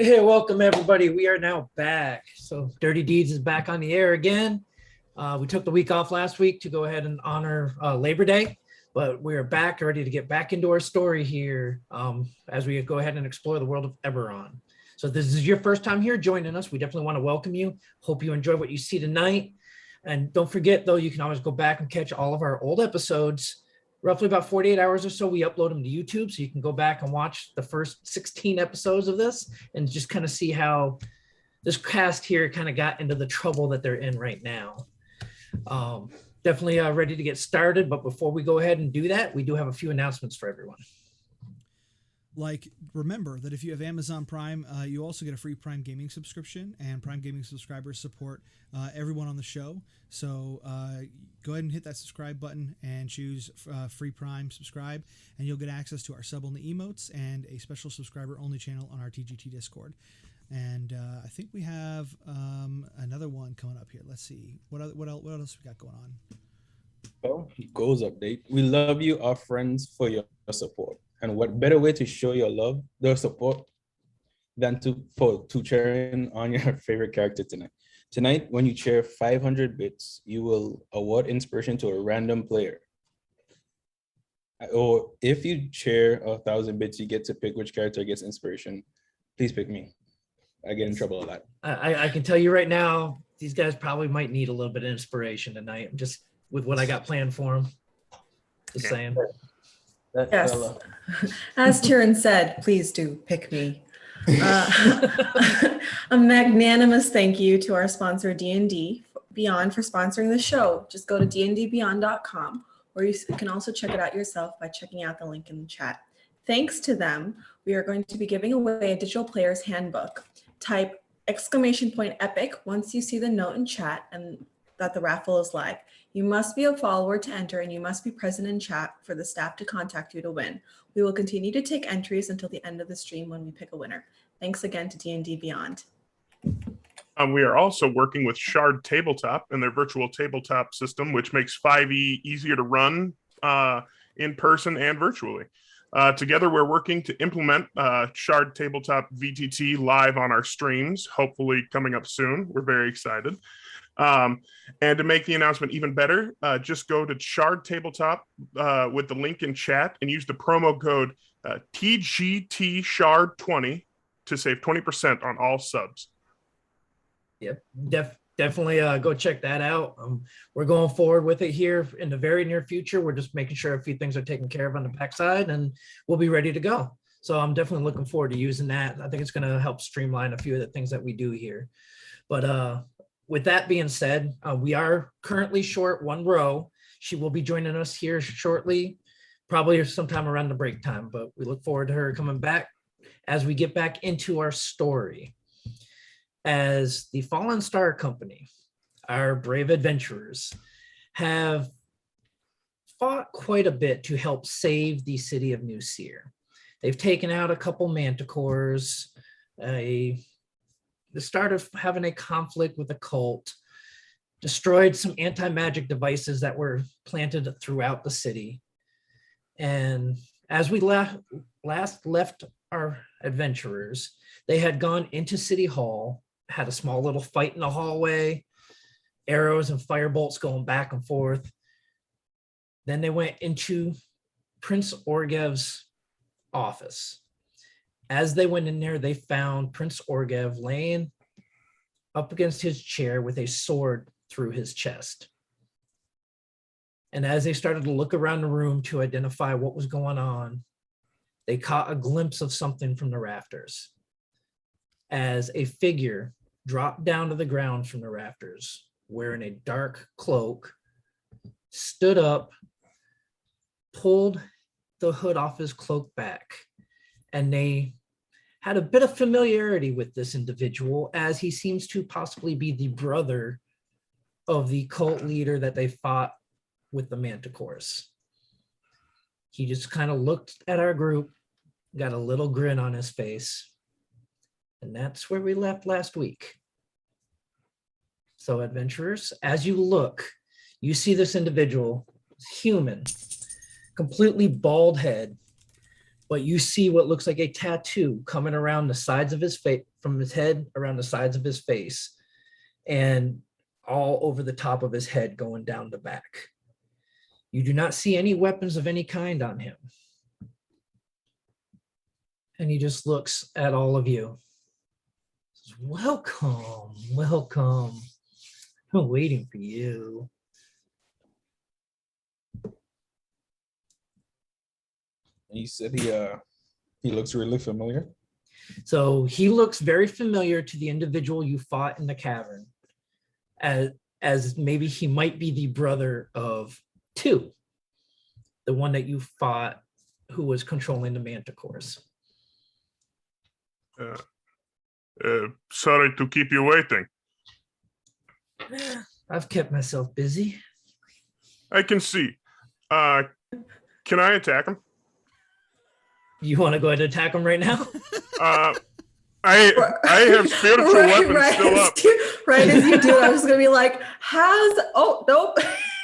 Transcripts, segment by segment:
Hey, welcome everybody. We are now back. So Dirty Deeds is back on the air again. We took the week off last week to go ahead and honor Labor Day, but we're back ready to get back into our story here as we go ahead and explore the world of Eberron. So if this is your first time here joining us, we definitely want to welcome you. Hope you enjoy what you see tonight. And don't forget, though, you can always go back and catch all of our old episodes. Roughly about 48 hours or so, we upload them to YouTube, so you can go back and watch the first 16 episodes of this and just kind of see how this cast here kind of got into the trouble that they're in right now. Definitely ready to get started, but before we go ahead and do that, we do have a few announcements for everyone. Like, remember that if you have Amazon Prime, you also get a free Prime Gaming subscription, and Prime Gaming subscribers support everyone on the show. So go ahead and hit that subscribe button and choose free Prime subscribe, and you'll get access to our sub-only emotes and a special subscriber-only channel on our TGT Discord. And I think we have another one coming up here. Let's see. What else we got going on? Well, goals update. We love you, our friends, for your support. And what better way to show your love, their support, than to cheering on your favorite character tonight. Tonight, when you share 500 bits, you will award inspiration to a random player. Or if you share 1,000 bits, you get to pick which character gets inspiration. Please pick me. I get in trouble a lot. I can tell you right now, these guys probably might need a little bit of inspiration tonight, just with what I got planned for them. Just saying. Yes. As Tyrion said, please do pick me. A magnanimous thank you to our sponsor D&D Beyond for sponsoring the show. Just go to dndbeyond.com, or you can also check it out yourself by checking out the link in the chat. Thanks to them, we are going to be giving away a digital player's handbook. Type !epic once you see the note in chat and that the raffle is live. You must be a follower to enter, and you must be present in chat for the staff to contact you to win. We will continue to take entries until the end of the stream when we pick a winner. Thanks again to D&D Beyond. We are also working with Shard Tabletop and their virtual tabletop system, which makes 5e easier to run in person and virtually. Together, we're working to implement Shard Tabletop VTT live on our streams, hopefully coming up soon. We're very excited. And to make the announcement even better, just go to Shard Tabletop with the link in chat and use the promo code TGTShard20 to save 20% on all subs. Yep, definitely go check that out. We're going forward with it here in the very near future. We're just making sure a few things are taken care of on the backside, and we'll be ready to go. So I'm definitely looking forward to using that. I think it's going to help streamline a few of the things that we do here. But with that being said, we are currently short one row. She will be joining us here shortly, probably sometime around the break time, but we look forward to her coming back as we get back into our story. As the Fallen Star Company, our brave adventurers have fought quite a bit to help save the city of New Seer. They've taken out a couple manticores, the start of having a conflict with a cult, destroyed some anti-magic devices that were planted throughout the city. And as we last left our adventurers, they had gone into City Hall, had a small little fight in the hallway, arrows and firebolts going back and forth. Then they went into Prince Orgev's office. As they went in there, they found Prince Orgev laying up against his chair with a sword through his chest. And as they started to look around the room to identify what was going on, they caught a glimpse of something from the rafters as a figure dropped down to the ground from the rafters, wearing a dark cloak, stood up, pulled the hood off his cloak back, and they had a bit of familiarity with this individual, as he seems to possibly be the brother of the cult leader that they fought with the manticores. He just kind of looked at our group, got a little grin on his face, and that's where we left last week. So adventurers, as you look, you see this individual, human, completely bald head, but you see what looks like a tattoo coming around the sides of his from his head around the sides of his face and all over the top of his head going down the back. You do not see any weapons of any kind on him. And he just looks at all of you. Says, welcome, welcome. I'm waiting for you. You said he looks really familiar. So he looks very familiar to the individual you fought in the cavern, as maybe he might be the brother of two, the one that you fought who was controlling the manticores. Sorry to keep you waiting. I've kept myself busy. I can see. Can I attack him? You want to go ahead and attack him right now? I have spiritual weapons still up. Right as you do, I was gonna be like, oh nope,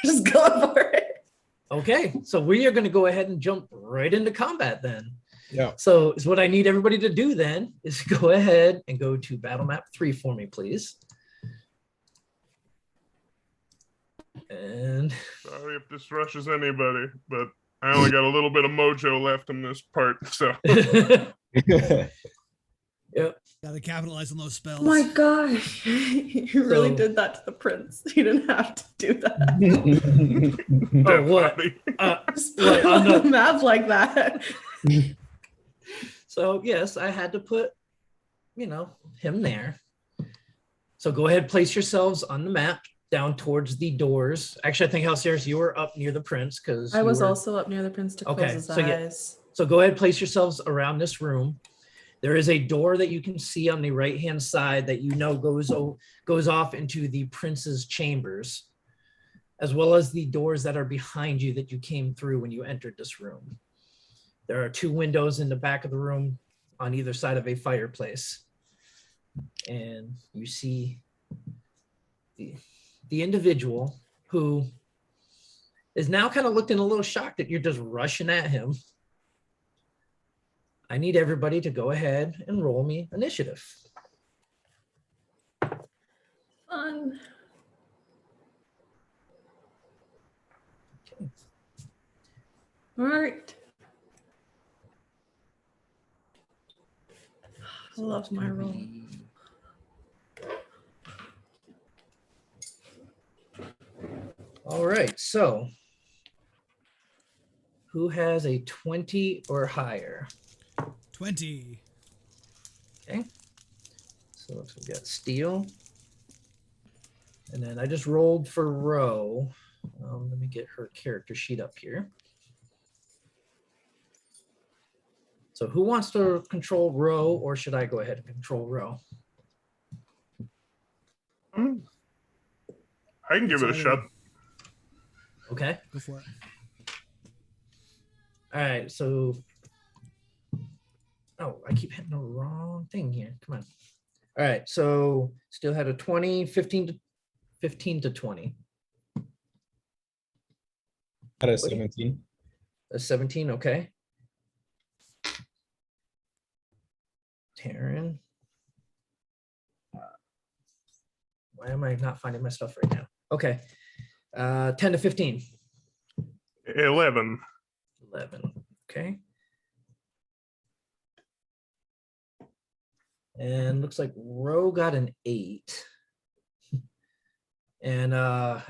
just go for it. Okay, so we are going to go ahead and jump right into combat then. Yeah. So is what I need everybody to do then is go ahead and go to battle map 3 for me, please. And Sorry if this rushes anybody, but I only got a little bit of mojo left in this part, so. Yep. Gotta capitalize on those spells. Oh my gosh, you really did that to the prince. You didn't have to do that. Oh, what? Just put him on the map like that. So yes, I had to put, him there. So go ahead, place yourselves on the map down towards the doors. Actually, I think Halcyon, you were up near the prince because I was also up near the prince to close his eyes. So go ahead, place yourselves around this room. There is a door that you can see on the right-hand side that goes off into the prince's chambers, as well as the doors that are behind you that you came through when you entered this room. There are 2 windows in the back of the room on either side of a fireplace. And you see the individual who is now kind of looking a little shocked that you're just rushing at him. I need everybody to go ahead and roll me initiative. Fun. Okay. All right. I love my roll. All right, so who has a 20 or higher? 20. Okay, so we got Steel. And then I just rolled for Ro. Let me get her character sheet up here. So who wants to control Ro, or should I go ahead and control Ro? I can give it a shot. Okay. Go for it. All right, so I keep hitting the wrong thing here. Come on. All right, so still had a 20, 15 to 20. At a 17. A 17, okay. Taryn. Why am I not finding my stuff right now? Okay. 10 to 15. 11. 11. Okay. And looks like Ro got an 8. And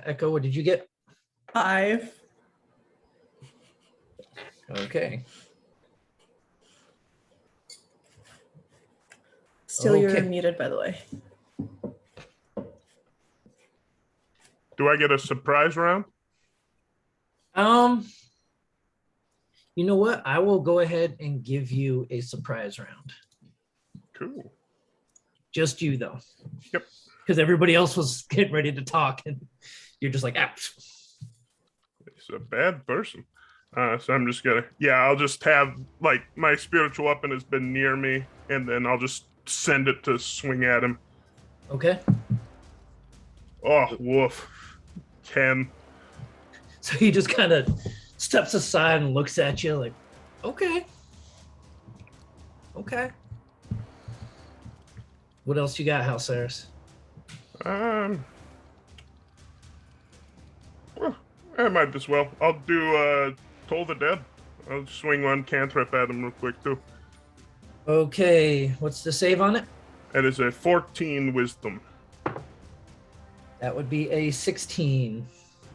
Echo, what did you get? 5. Okay. Still, you're Okay. muted, by the way. Do I get a surprise round? You know what? I will go ahead and give you a surprise round. Cool. Just you though. Yep. Because everybody else was getting ready to talk and you're just like, ouch. He's a bad person. So I'm just gonna, I'll just have, like, my spiritual weapon has been near me, and then I'll just send it to swing at him. Okay. Oh, woof. 10. So he just kind of steps aside and looks at you like, okay. Okay. What else you got, Halceres? Well, I might as well. I'll do Toll the Dead. I'll swing one cantrip at him real quick too. Okay, what's the save on it? That is a 14 wisdom. That would be a 16.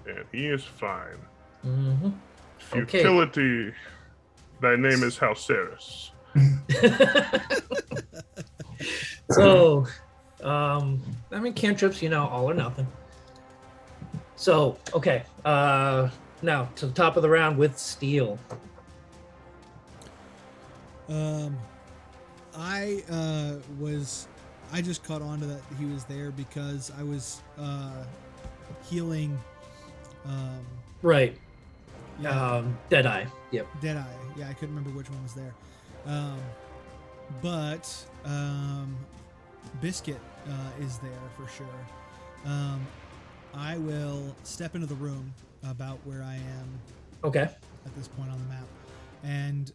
And he is fine. Mm-hmm. Okay. Futility. Thy name is Halceres. So, I mean, cantrips, all or nothing. So, okay. Now to the top of the round with Steel. I just caught on to that he was there because I was healing. Right. Yeah, Deadeye. Yep. Deadeye. Yeah, I couldn't remember which one was there. But Biscuit is there for sure. I will step into the room about where I am. Okay. At this point on the map, and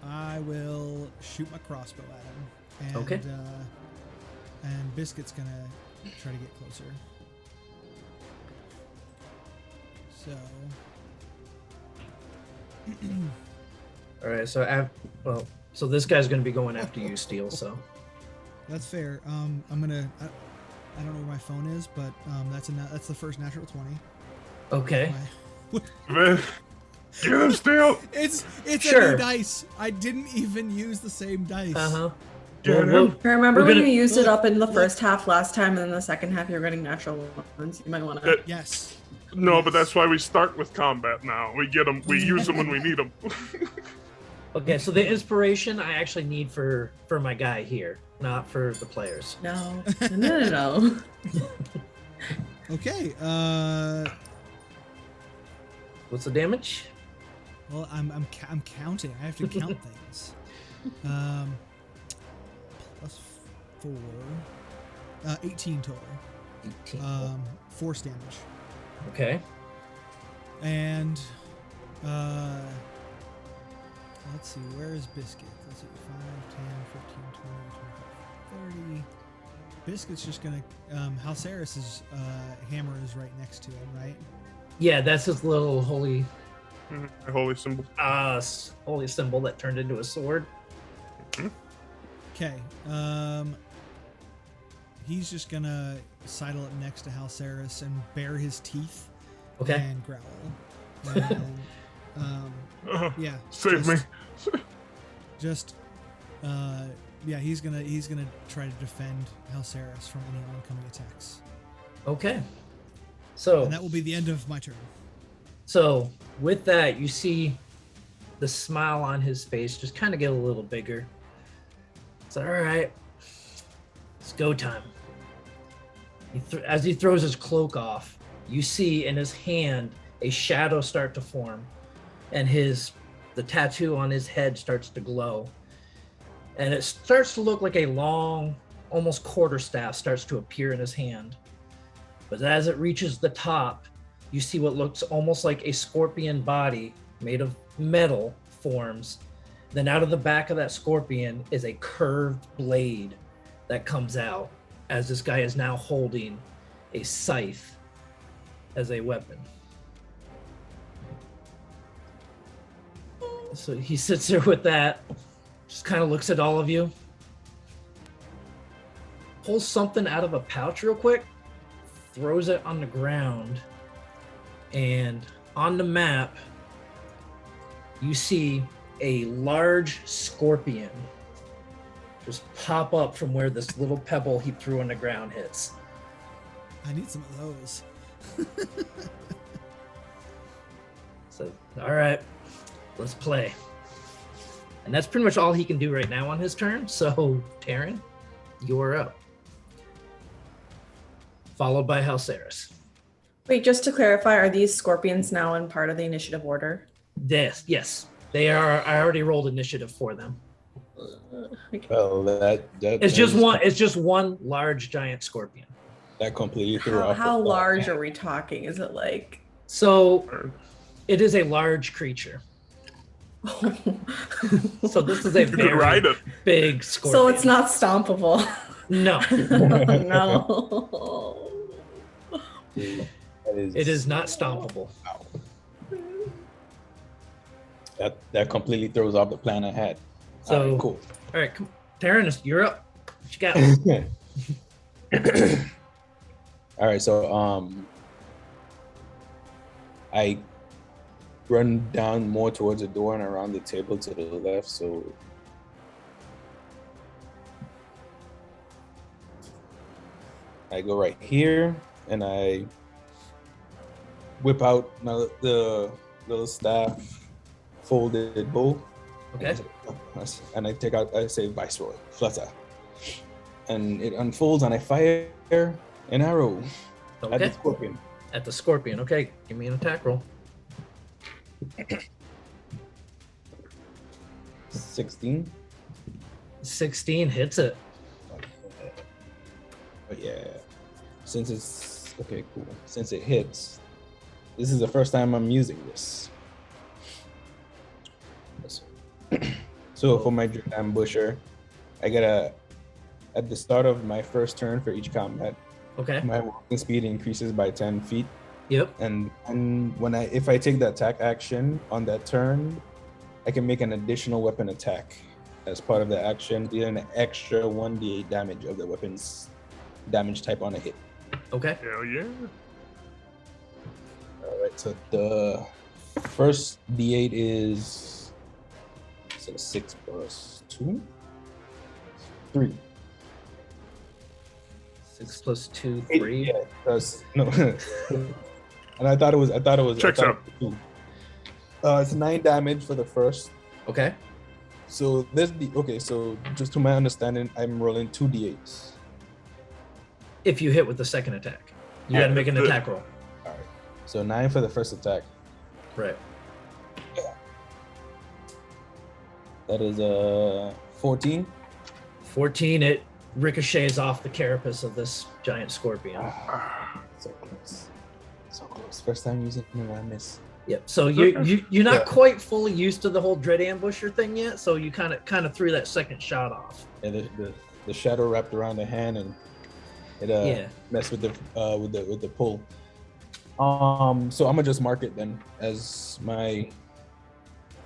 I will shoot my crossbow at him. And, okay. And Biscuit's gonna try to get closer. So. All right. So this guy's gonna be going after you, Steel. So. That's fair. I'm gonna. I don't know where my phone is, but that's the first natural 20. Okay. Man, get him, Steel. It's sure. a new dice. I didn't even use the same dice. Uh-huh. Get him. Remember when you used it up in the first half last time, and then the second half you're getting natural ones? You might want to. Yes. No, but that's why we start with combat now. We get them. We use them when we need them. Okay, so the inspiration I actually need for my guy here, not for the players. No. No. Okay. What's the damage? Well, I'm counting. I have to count things. Plus 4. 18 total. 18. Force damage. Okay. And let's see, where is Biscuit? Let's see, 5, 10, 15, 20, 25, 30. Biscuit's just gonna Halceres' hammer is right next to him, right? Yeah, that's his little holy Holy symbol. holy symbol that turned into a sword. Okay. He's just gonna sidle up next to Halceres and bare his teeth and growl. And, yeah. Save me. He's gonna try to defend Halceres from any oncoming attacks. Okay. So And that will be the end of my turn. So with that, you see the smile on his face just kind of get a little bigger. It's all right. It's go time. As he throws his cloak off, you see in his hand a shadow start to form, and the tattoo on his head starts to glow, and it starts to look like a long, almost quarterstaff starts to appear in his hand. But as it reaches the top, you see what looks almost like a scorpion body made of metal forms. Then out of the back of that scorpion is a curved blade that comes out, as this guy is now holding a scythe as a weapon. So he sits there with that, just kind of looks at all of you, pulls something out of a pouch real quick, throws it on the ground, and on the map, you see a large scorpion just pop up from where this little pebble he threw on the ground hits. I need some of those. So, all right, let's play. And that's pretty much all he can do right now on his turn. So, Taryn, you're up. Followed by Halceres. Wait, just to clarify, are these scorpions now in part of the initiative order? Yes, they are. I already rolled initiative for them. Well, that It's just one large giant scorpion. that completely threw off. How the thought. large are we talking? Is it like So, it is a large creature. So this is a You could very ride it. big scorpion. So it's not stompable. No, No. it is not stompable. That completely throws off the plan I had. So All right, cool. All right, come, Taryn, you're up. What you got? All right, so I run down more towards the door and around the table to the left. So I go right here and I whip out the little staff folded bow. Okay. And I say Viceroy, flutter. And it unfolds and I fire an arrow at Okay. the scorpion. At the scorpion. Okay, give me an attack roll. 16. 16 hits it. But yeah, since it's okay, cool. Since it hits, this is the first time I'm using this. So for my Dread Ambusher, I get at the start of my first turn for each combat, Okay. my walking speed increases by 10 feet. Yep. And if I take the attack action on that turn, I can make an additional weapon attack as part of the action, dealing an extra 1d8 damage of the weapon's damage type on a hit. Okay. Hell yeah. All right, so the first d8 is 6 plus 2, 3. 6 plus 2, 8, 3. yeah, that's no. And I thought it was. Checks out. 2. It's 9 damage for the first. Okay. So so just to my understanding, I'm rolling 2 d8s. If you hit with the second attack, you got to make an attack roll. All right. So 9 for the first attack. Right. That is 14. 14, it ricochets off the carapace of this giant scorpion. So close. So close. First time using it, I miss. Yep. So you're not quite fully used to the whole Dread Ambusher thing yet, so you kind of threw that second shot off. Yeah, the shadow wrapped around the hand and it messed with the pull. So I'm gonna just mark it then as my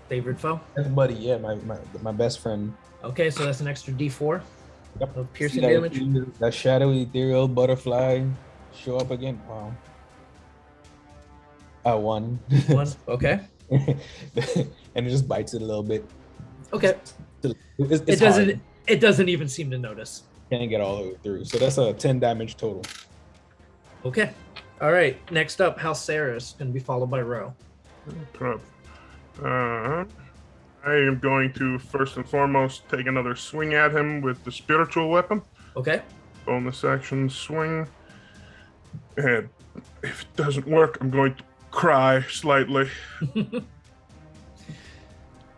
Favorite foe? buddy. Yeah, my best friend. Okay, so that's an extra D4 Yep. of piercing See damage. That shadowy ethereal butterfly show up again. Wow. I won. 1. Okay. And it just bites it a little bit. Okay. It's hard. It doesn't even seem to notice. Can't get all the way through. So that's a 10 damage total. Okay. All right. Next up, House Saris, going to be followed by Ro. I am going to first and foremost take another swing at him with the spiritual weapon. Okay. Bonus action swing. And if it doesn't work, I'm going to cry slightly.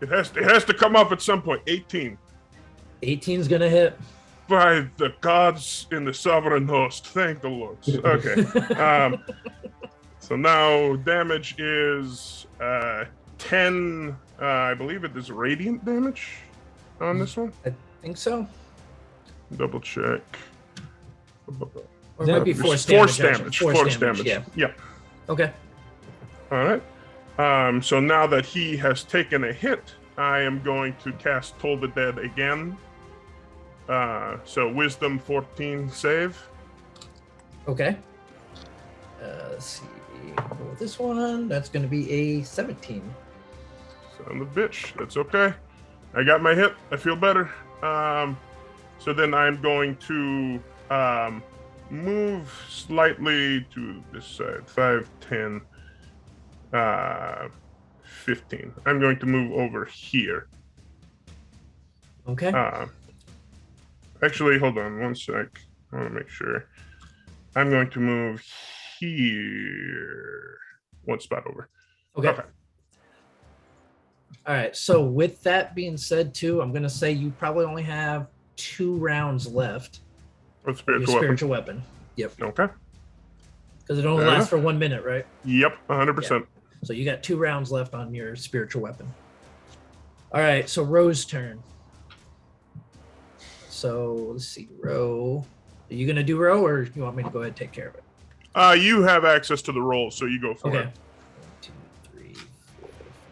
It has to come up at some point. 18. 18's going to hit. By the gods in the sovereign host. Thank the Lord. Okay. So now damage is 10. I believe it is radiant damage on this one. I think so. Double check. Or it might be force damage. Force damage. Yeah. Yeah. Okay. All right. So now that he has taken a hit, I am going to cast Toll the Dead again. So Wisdom 14 save. Okay. Let's see. With this one, that's going to be a 17. Son of a bitch. That's okay. I got my hit. I feel better. So then I'm going to move slightly to this side. 5, 10, 15. I'm going to move over here. Okay. Actually, hold on one sec. I want to make sure. I'm going to move here. One spot over. Okay. All right. So with that being said, too, I'm going to say you probably only have 2 rounds left. With Your spiritual weapon. weapon. Yep. Okay. Because it only lasts for 1 minute, right? Yep. 100%. So you got 2 rounds left on your spiritual weapon. All right, so Ro's turn. So let's see, Ro. Are you gonna do Ro, or you want me to go ahead and take care of it? You have access to the roll, so you go for Okay. it. 1, 2, 3, 4,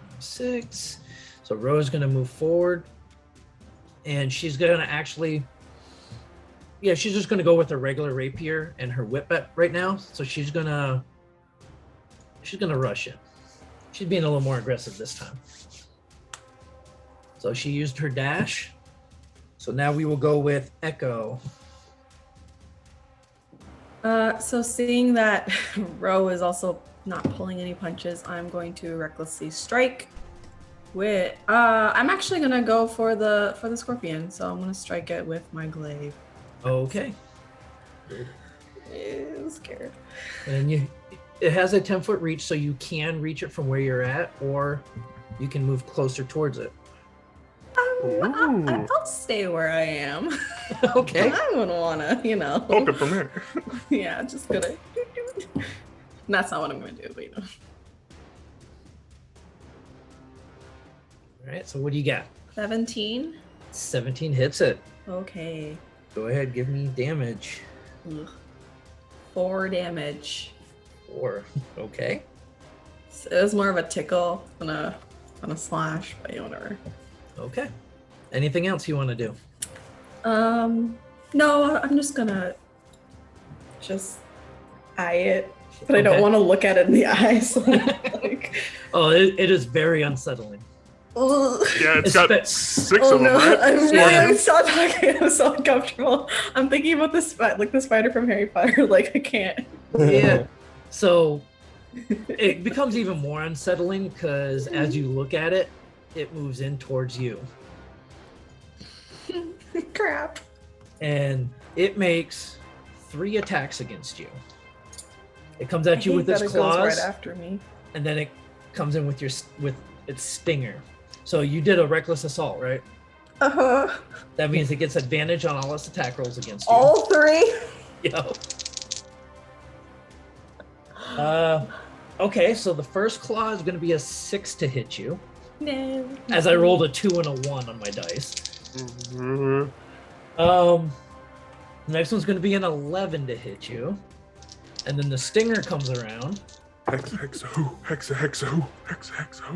5, 6. So Ro's gonna move forward, and she's gonna actually, yeah, she's just gonna go with her regular rapier and her whip right now. So she's gonna rush it. She's being a little more aggressive this time. So she used her dash. So now we will go with Echo. So seeing that Ro is also not pulling any punches, I'm going to recklessly strike with I'm actually gonna go for the scorpion, so I'm gonna strike it with my glaive. Okay. I'm scared. And it has a 10-foot reach, so you can reach it from where you're at, or you can move closer towards it. I'll stay where I am. Okay. I wouldn't wanna, Poke it from here. Yeah, just gonna. That's not what I'm gonna do, but All right, so what do you got? 17. 17 hits it. Okay. Go ahead, give me damage. Ugh. 4 damage. 4. Okay. So it was more of a tickle than a slash, but whatever. Okay. Anything else you want to do? No, I'm just gonna eye it, but I don't Okay. want to look at it in the eyes. Like, Oh, it is very unsettling. ugh. Yeah, it's got Espe- 6 Oh of them, no! right? I'm Scorpion. stop talking. I'm so uncomfortable. I'm thinking about the spider from Harry Potter. Like I can't. Yeah. So it becomes even more unsettling because as you look at it, it moves in towards you. Crap. And it makes 3 attacks against you. It comes at you I with hate its that it goes claws, right after me. and then it comes in with its stinger. So you did a reckless assault, right? Uh-huh. That means it gets advantage on all its attack rolls against you. All 3. Yo. Okay, so the first claw is going to be a 6 to hit you, No. as I rolled a 2 and a 1 on my dice. Mhm. The next one's going to be an 11 to hit you, and then the stinger comes around, Hexa.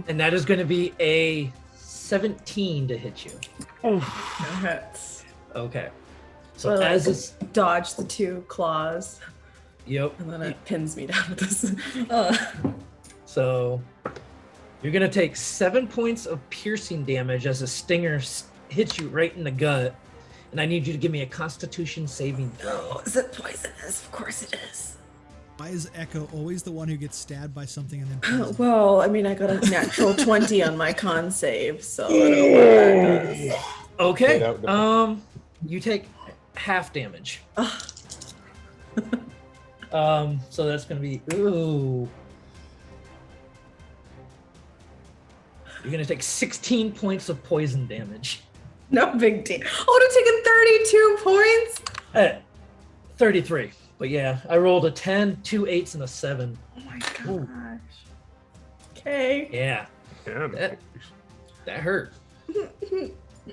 and that is going to be a 17 to hit you. That hurts. Okay. So Well, as it's Dodge the 2 claws, yep. and then it pins me down with this. So you're gonna take 7 points of piercing damage as a stinger hits you right in the gut, and I need you to give me a Constitution saving throw. Oh, is it poisonous? Of course it is. Why is Echo always the one who gets stabbed by something and then poisoned? Well, I mean, I got a natural 20 on my con save, so I don't know what that does. Okay. Yeah, that- You take half damage. Ugh. So that's gonna be ooh. You're gonna take 16 points of poison damage. No big deal. Oh, I'm taking 32 points? 33. But yeah, I rolled a 10, 2 8s, and a 7. Oh my gosh. Okay. Yeah, Yeah. that hurt.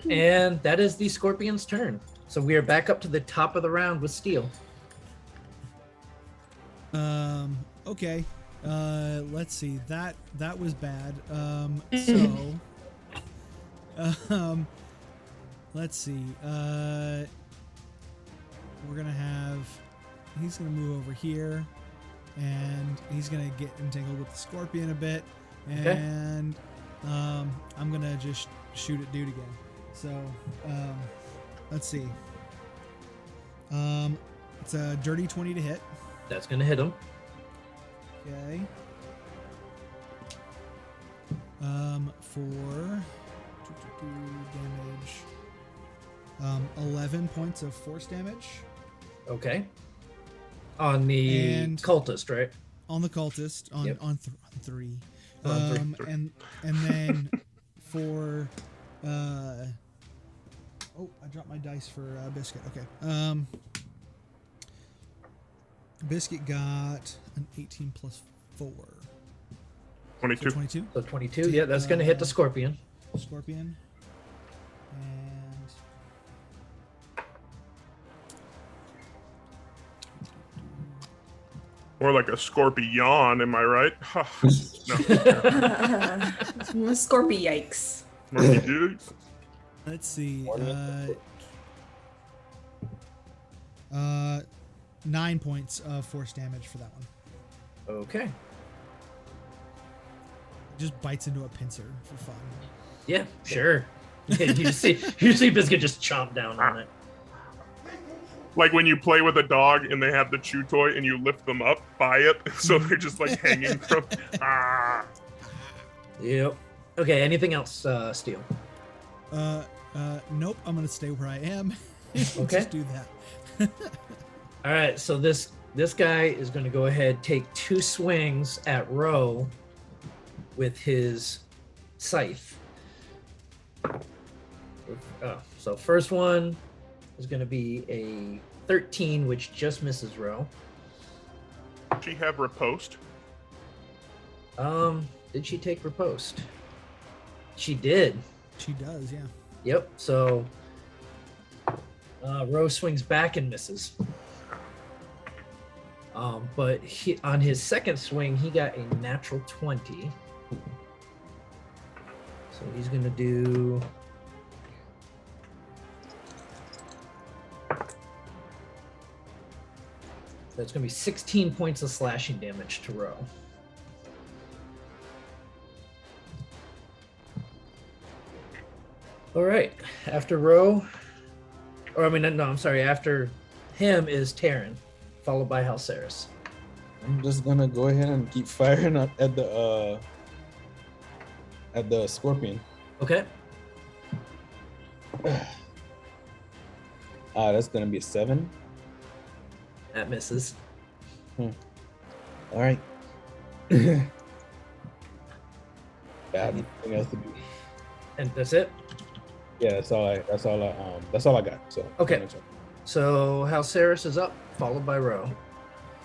And that is the Scorpion's turn. So we are back up to the top of the round with Steel. Okay. Let's see. That was bad. Let's see. We're gonna have. He's gonna move over here, and he's gonna get entangled with the scorpion a bit, and I'm gonna just shoot at dude again. So, let's see. It's a dirty 20 to hit. That's going to hit him. Okay. For damage, 11 points of force damage Okay. On the And- cultist, right? on the cultist on Yep. on 3. On And then for oh, I dropped my dice for Biscuit. Okay. Biscuit got an 18 plus 4. 22. 22. So 22. Yeah, that's going to hit the Scorpion. Scorpion. And More like a scorpion, am I right? No. Scorpy yikes. Murky dudes. let's see. More than 9 points of force damage for that one. Okay. Just bites into a pincer for fun. Yeah, sure. You see Biscuit just chomp down on it. Like when you play with a dog and they have the chew toy and you lift them up by it, so they're just like hanging from. Ah. Yep. Okay, anything else, Steel? Nope. I'm gonna stay where I am. Okay. Just do that. All right, so this guy is going to go ahead, take 2 swings at Ro with his scythe. So first one is going to be a 13, which just misses Ro. Does she have riposte? Did she take riposte? She did. She does, yeah. Yep. So Ro swings back and misses. But on his second swing, he got a natural 20. So he's going to do... That's going to be 16 points of slashing damage to Ro. All right. After Ro... after him is Tavern, followed by Halceris. I'm just gonna go ahead and keep firing at the scorpion. Okay. That's gonna be a 7. That misses. All right. Bad. Anything else to do? And that's it? Yeah, that's all I got. So Okay. So Halceris is up, followed by Ro.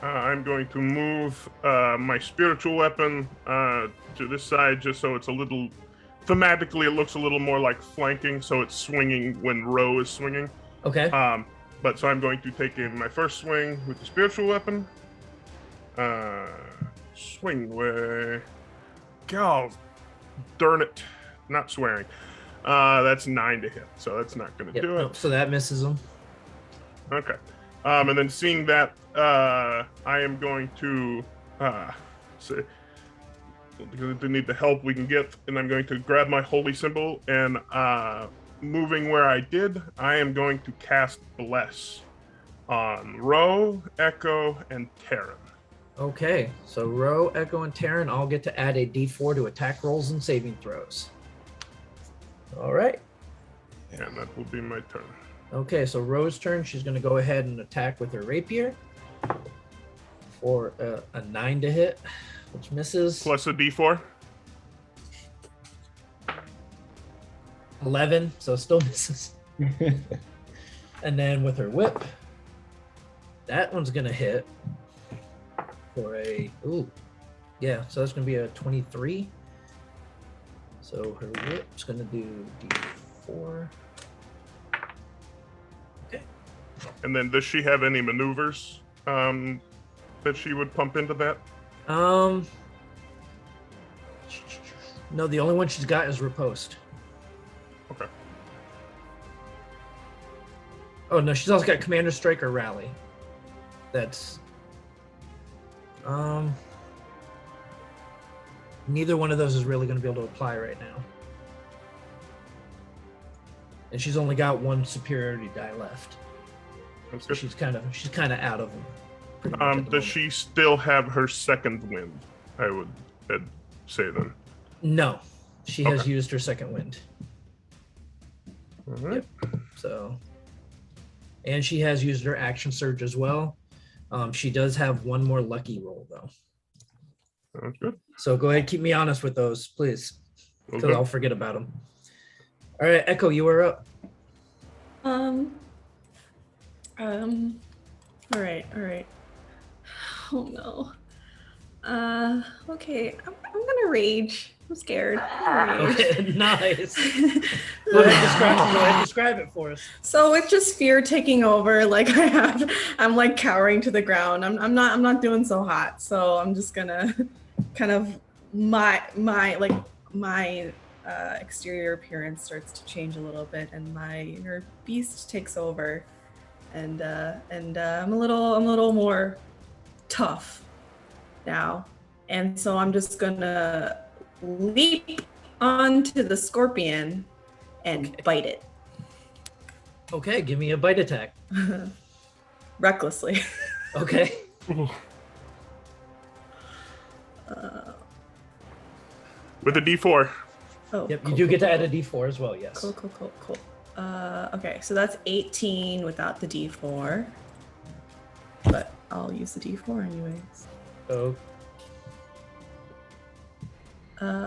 I'm going to move my spiritual weapon to this side just so it's a little... Thematically, it looks a little more like flanking, so it's swinging when Ro is swinging. Okay. But so I'm going to take my first swing with the spiritual weapon. Swing away. God, darn it. Not swearing. That's 9 to hit, so that's not going to Yep, do it. nope, so that misses him. Okay. And then seeing that, I am going to say, because they need the help we can get, and I'm going to grab my holy symbol and moving where I did, I am going to cast Bless on Ro, Echo, and Terran. Okay, so Ro, Echo, and Terran all get to add a d4 to attack rolls and saving throws. All right. And that will be my turn. Okay, so Ro's turn. She's going to go ahead and attack with her rapier for a 9 to hit, which misses. Plus a d4. 11, so still misses. And then with her whip, that one's going to hit for a... Ooh. Yeah, so that's going to be a 23. So her whip's going to do d4. Okay. And then does she have any maneuvers that she would pump into that? No, the only one she's got is riposte. Okay. Oh no, she's also got Commander Strike or Rally. That's neither one of those is really going to be able to apply right now. And she's only got 1 superiority die left. That's So good. she's kind of out of them. pretty much at the Does moment. she still have her second wind? I would say then. No, she has Okay. used her second wind. All right. So, and she has used her action surge as well. She does have 1 more lucky roll though. Sounds good. So go ahead, keep me honest with those, please, because Okay. I'll forget about them. All right, Echo, you are up. All right. Oh no. Okay, I'm gonna rage. I'm scared. Okay, nice. Go ahead, describe it for us. So with just fear taking over, like I'm like cowering to the ground. I'm not doing so hot. So I'm just gonna kind of my exterior appearance starts to change a little bit, and my inner beast takes over, and I'm a little more tough now, and so I'm just gonna leap onto the scorpion and bite it Okay, give me a bite attack. recklessly. Okay. With a D4. Oh, Yep, cool, you do cool, get to cool. add a D4 as well, yes. Cool. Okay, so that's 18 without the D4, but I'll use the D4 anyways. So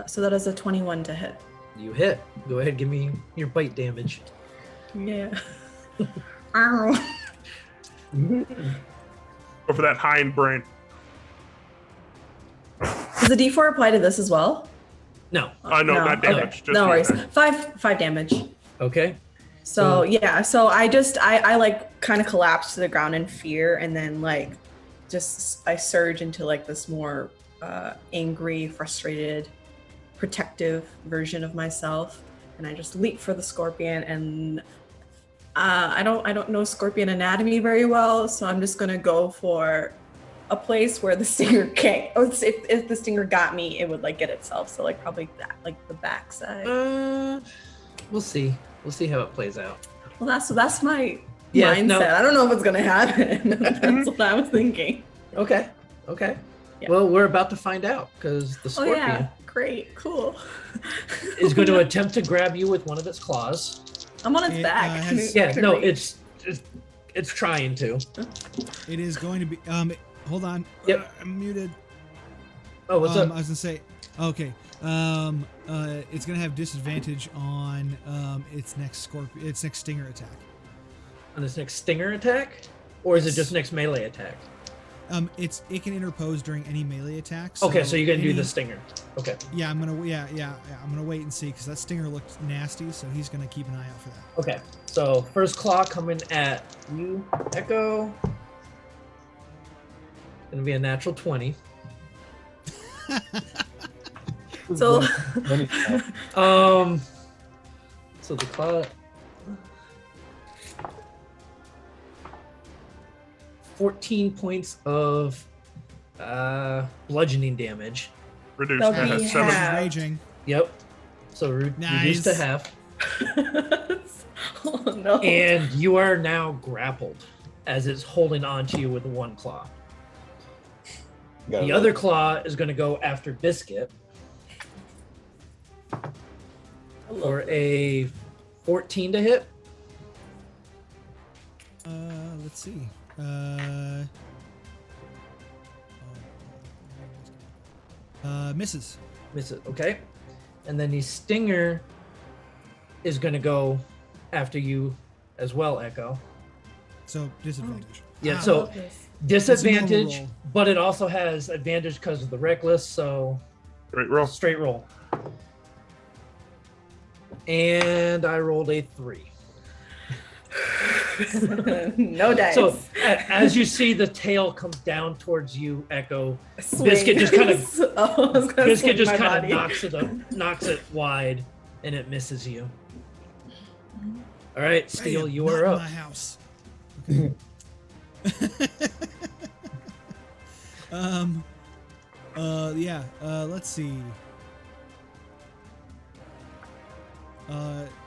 So that is a 21 to hit. you hit. Go ahead, give me your bite damage. Yeah. Ow. Go for that hind brain. Does the D4 apply to this as well? No. No, not damage. Okay. Just No the worries. attack. Five damage. Okay. So yeah, so I like kind of collapse to the ground in fear, and then like I surge into like this more angry, frustrated, protective version of myself, and I just leap for the scorpion. And I don't know scorpion anatomy very well, so I'm just gonna go for a place where the stinger can't. Oh, if the stinger got me, it would like get itself. So like probably that, like the backside. We'll see. We'll see how it plays out. Well, that's my Yeah, mindset. no. I don't know if it's gonna happen. That's what I was thinking. Okay. Yeah. Well, we're about to find out because the Oh scorpion yeah, great, cool. is going to attempt to grab you with one of its claws. I'm on its It, back. has- Yeah, Could no, reach. it's trying to. It is going to be. Hold on. Yep. I'm muted. Oh, what's I up? was gonna say. Okay. It's gonna have disadvantage on its next stinger attack. On this next stinger attack, or is it just next melee attack? It can interpose during any melee attack. Okay, so you're gonna do any- the stinger. Okay. Yeah, I'm gonna I'm gonna wait and see because that stinger looked nasty, so he's gonna keep an eye out for that. Okay. So first claw coming at you, Echo. Gonna be a natural 20. So So the claw. 14 points of bludgeoning damage. Reduce That'll that be at 7. half. Raging. Yep. So reduced to Nice. half. oh no. And you are now grappled as it's holding on to you with one claw. The other claw is going to go after Biscuit for a 14 to hit. Let's see. Misses. Miss it, okay. And then the stinger is going to go after you as well, Echo. So disadvantage. Yeah, Ah, so Okay. disadvantage, roll. but it also has advantage because of the reckless, so Great roll. straight roll. And I rolled a 3. No dice. So as you see the tail come down towards you, Echo, Swing. Biscuit just kind of Oh, I was gonna Biscuit swing just my kind body. of knocks it wide, and it misses you. All right, Steel, Bam, you not are in up. my house. Let's see.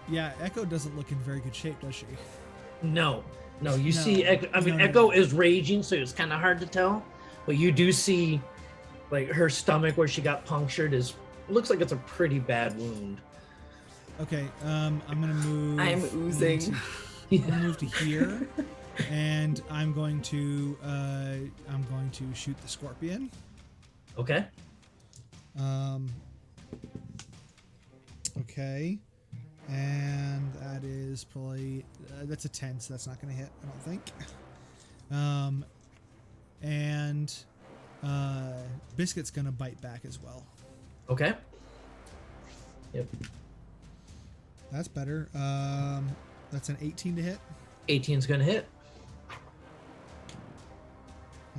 Yeah, Echo doesn't look in very good shape, does she? No, you No. see, Echo, I mean, No. Echo is raging, so it's kind of hard to tell, but you do see, like, her stomach where she got punctured looks like it's a pretty bad wound. Okay, I'm gonna move. I'm oozing. I'm gonna move to here, and I'm going to shoot the scorpion. Okay. Okay, and that is probably that's a 10, so that's not gonna hit, I don't think. And Biscuit's gonna bite back as well. Okay. Yep. That's better. That's an 18 to hit. 18's gonna hit.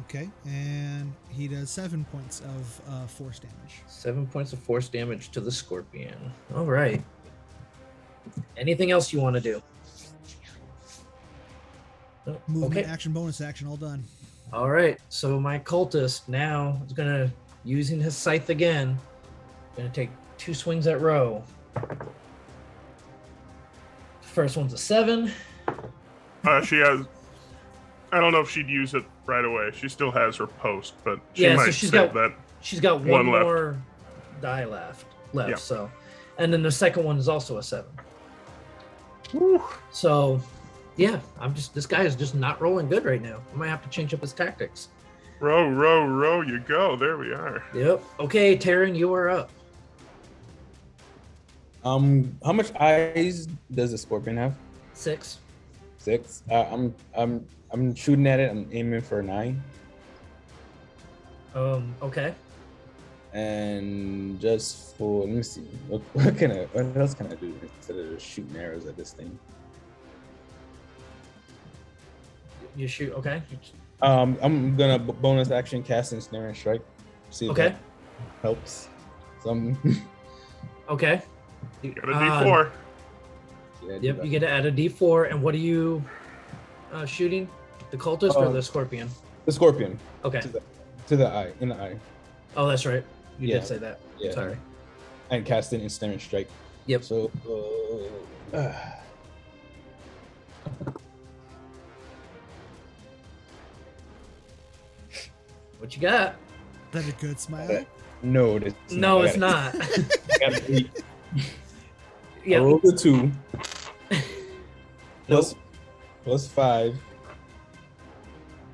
Okay, and he does 7 points of force damage. 7 points of force damage to the scorpion. All right. Anything else you want to do? Oh, Movement, okay. action, bonus action, all done. All right. So my cultist now is gonna, using his scythe again, gonna take 2 swings at Ro. First one's a 7. She has. I don't know if she'd use it right away. She still has her post, but she Yeah, so might she's save got- that. She's got One one left. more die left. Yeah. So, and then the second one is also a 7. Whew. So, yeah, this guy is just not rolling good right now. I might have to change up his tactics. Row, you go. There we are. Yep. Okay, Taryn, you are up. How much eyes does the scorpion have? 6. 6. I'm shooting at it. I'm aiming for 9. Okay. And just for, let me see, what else can I do instead of just shooting arrows at this thing? You shoot. Okay. I'm gonna bonus action cast Ensnaring Strike. See if Okay. that helps. Some. Okay. You got a D4. Yep. You get to add a D4. And what are you shooting? The cultist or the scorpion? The scorpion. Okay. To the eye, in the eye. Oh, that's right. You Yeah. did say that. Yeah. Sorry. And casting Ensnaring Strike. Yep. So. What you got? Is that a good smile? No, No, it's not. I got an 8. I Yep. rolled a 2. Nope. plus 5.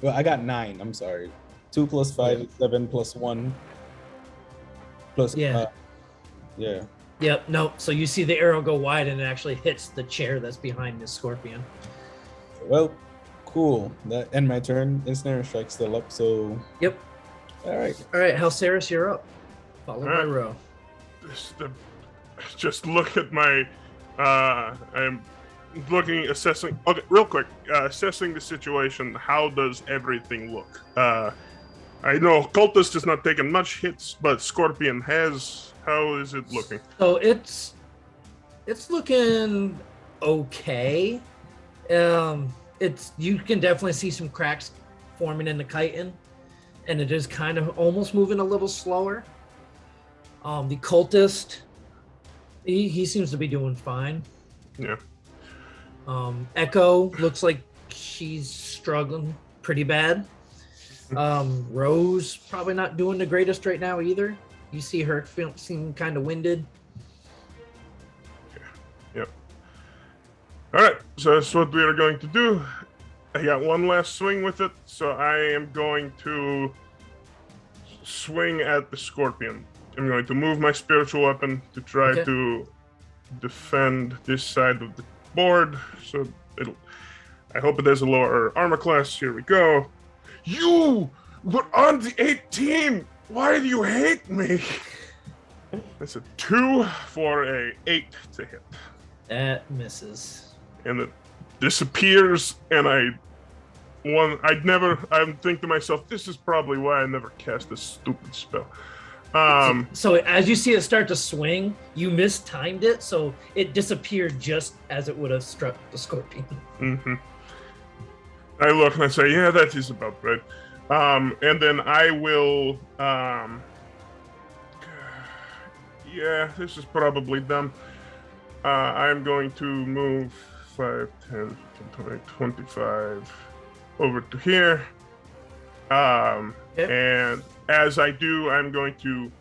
Well, I got 9. I'm sorry. 2 plus 5 is 7 plus 1. Plus Yeah. Yeah. Yep. No. So you see the arrow go wide and it actually hits the chair that's behind the scorpion. Well, cool. That end my turn. Ensnaring Strike's still up. So. Yep. All right. All right, Halceris, you're up. Followed by All right. Ro. Just look at my. I'm looking, assessing. Okay, real quick. Assessing the situation. How does everything look? I know Cultist has not taken much hits, but Scorpion has. How is it looking? So it's looking okay. It's, you can definitely see some cracks forming in the chitin, and it is kind of almost moving a little slower. The cultist, he seems to be doing fine. Yeah. Echo looks like she's struggling pretty bad. Rose probably not doing the greatest right now either. You see her seem kind of winded. Yep. All right, so that's what we are going to do. I got one last swing with it, so I am going to swing at the scorpion. I'm going to move my spiritual weapon to try Okay. to defend this side of the board. So I hope it has a lower armor class. Here we go. You were on the 18. Why do you hate me? That's a 2 for a 8 to hit. That misses. And it disappears, and I think to myself, this is probably why I never cast this stupid spell. So as you see it start to swing, you mistimed it, so it disappeared just as it would have struck the scorpion. Mm-hmm. I look and I say, yeah, that is about right. And then I will, yeah, this is probably dumb. I'm going to move 5, 10, 20, 25 over to here. And as I do, I'm going to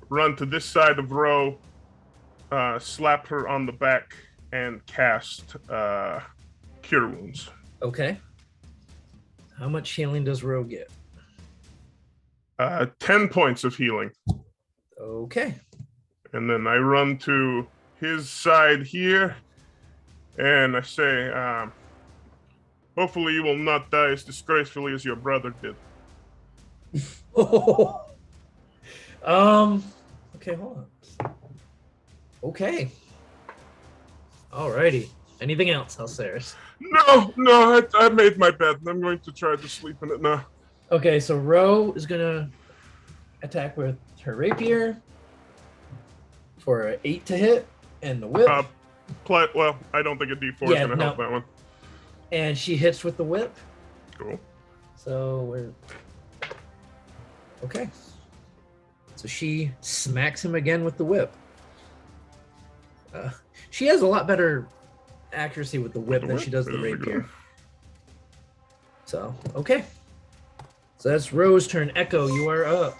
run to this side of Ro, slap her on the back, and cast Cure Wounds. Okay. How much healing does Ro get? 10 points of healing. Okay. And then I run to his side here, and I say, hopefully you will not die as disgracefully as your brother did. Okay, hold on. Okay. Alrighty. Anything else, Alceres? No, I made my bed. I'm going to try to sleep in it now. Okay, so Ro is gonna attack with her rapier for an 8 to hit, and the whip. Well, I don't think a D4 is Yeah, going to help that one. And she hits with the whip. Cool. So we're okay. So she smacks him again with the whip. She has a lot better accuracy with the whip than she does the rapier. So okay. So that's Ro's turn. Echo, you are up.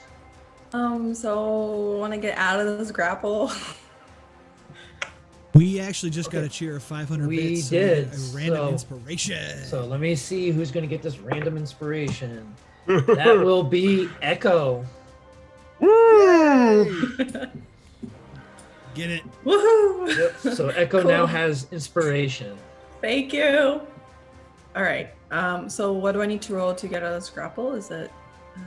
So want to get out of this grapple? We actually just got a cheer of 500 We bits. So did, get a random so- inspiration. So let me see who's going to get this random inspiration. That will be Echo. Woo! Get it. Woohoo! Yep. So Echo Cool. now has inspiration. Thank you. All right. So what do I need to roll to get out of this grapple? Is it?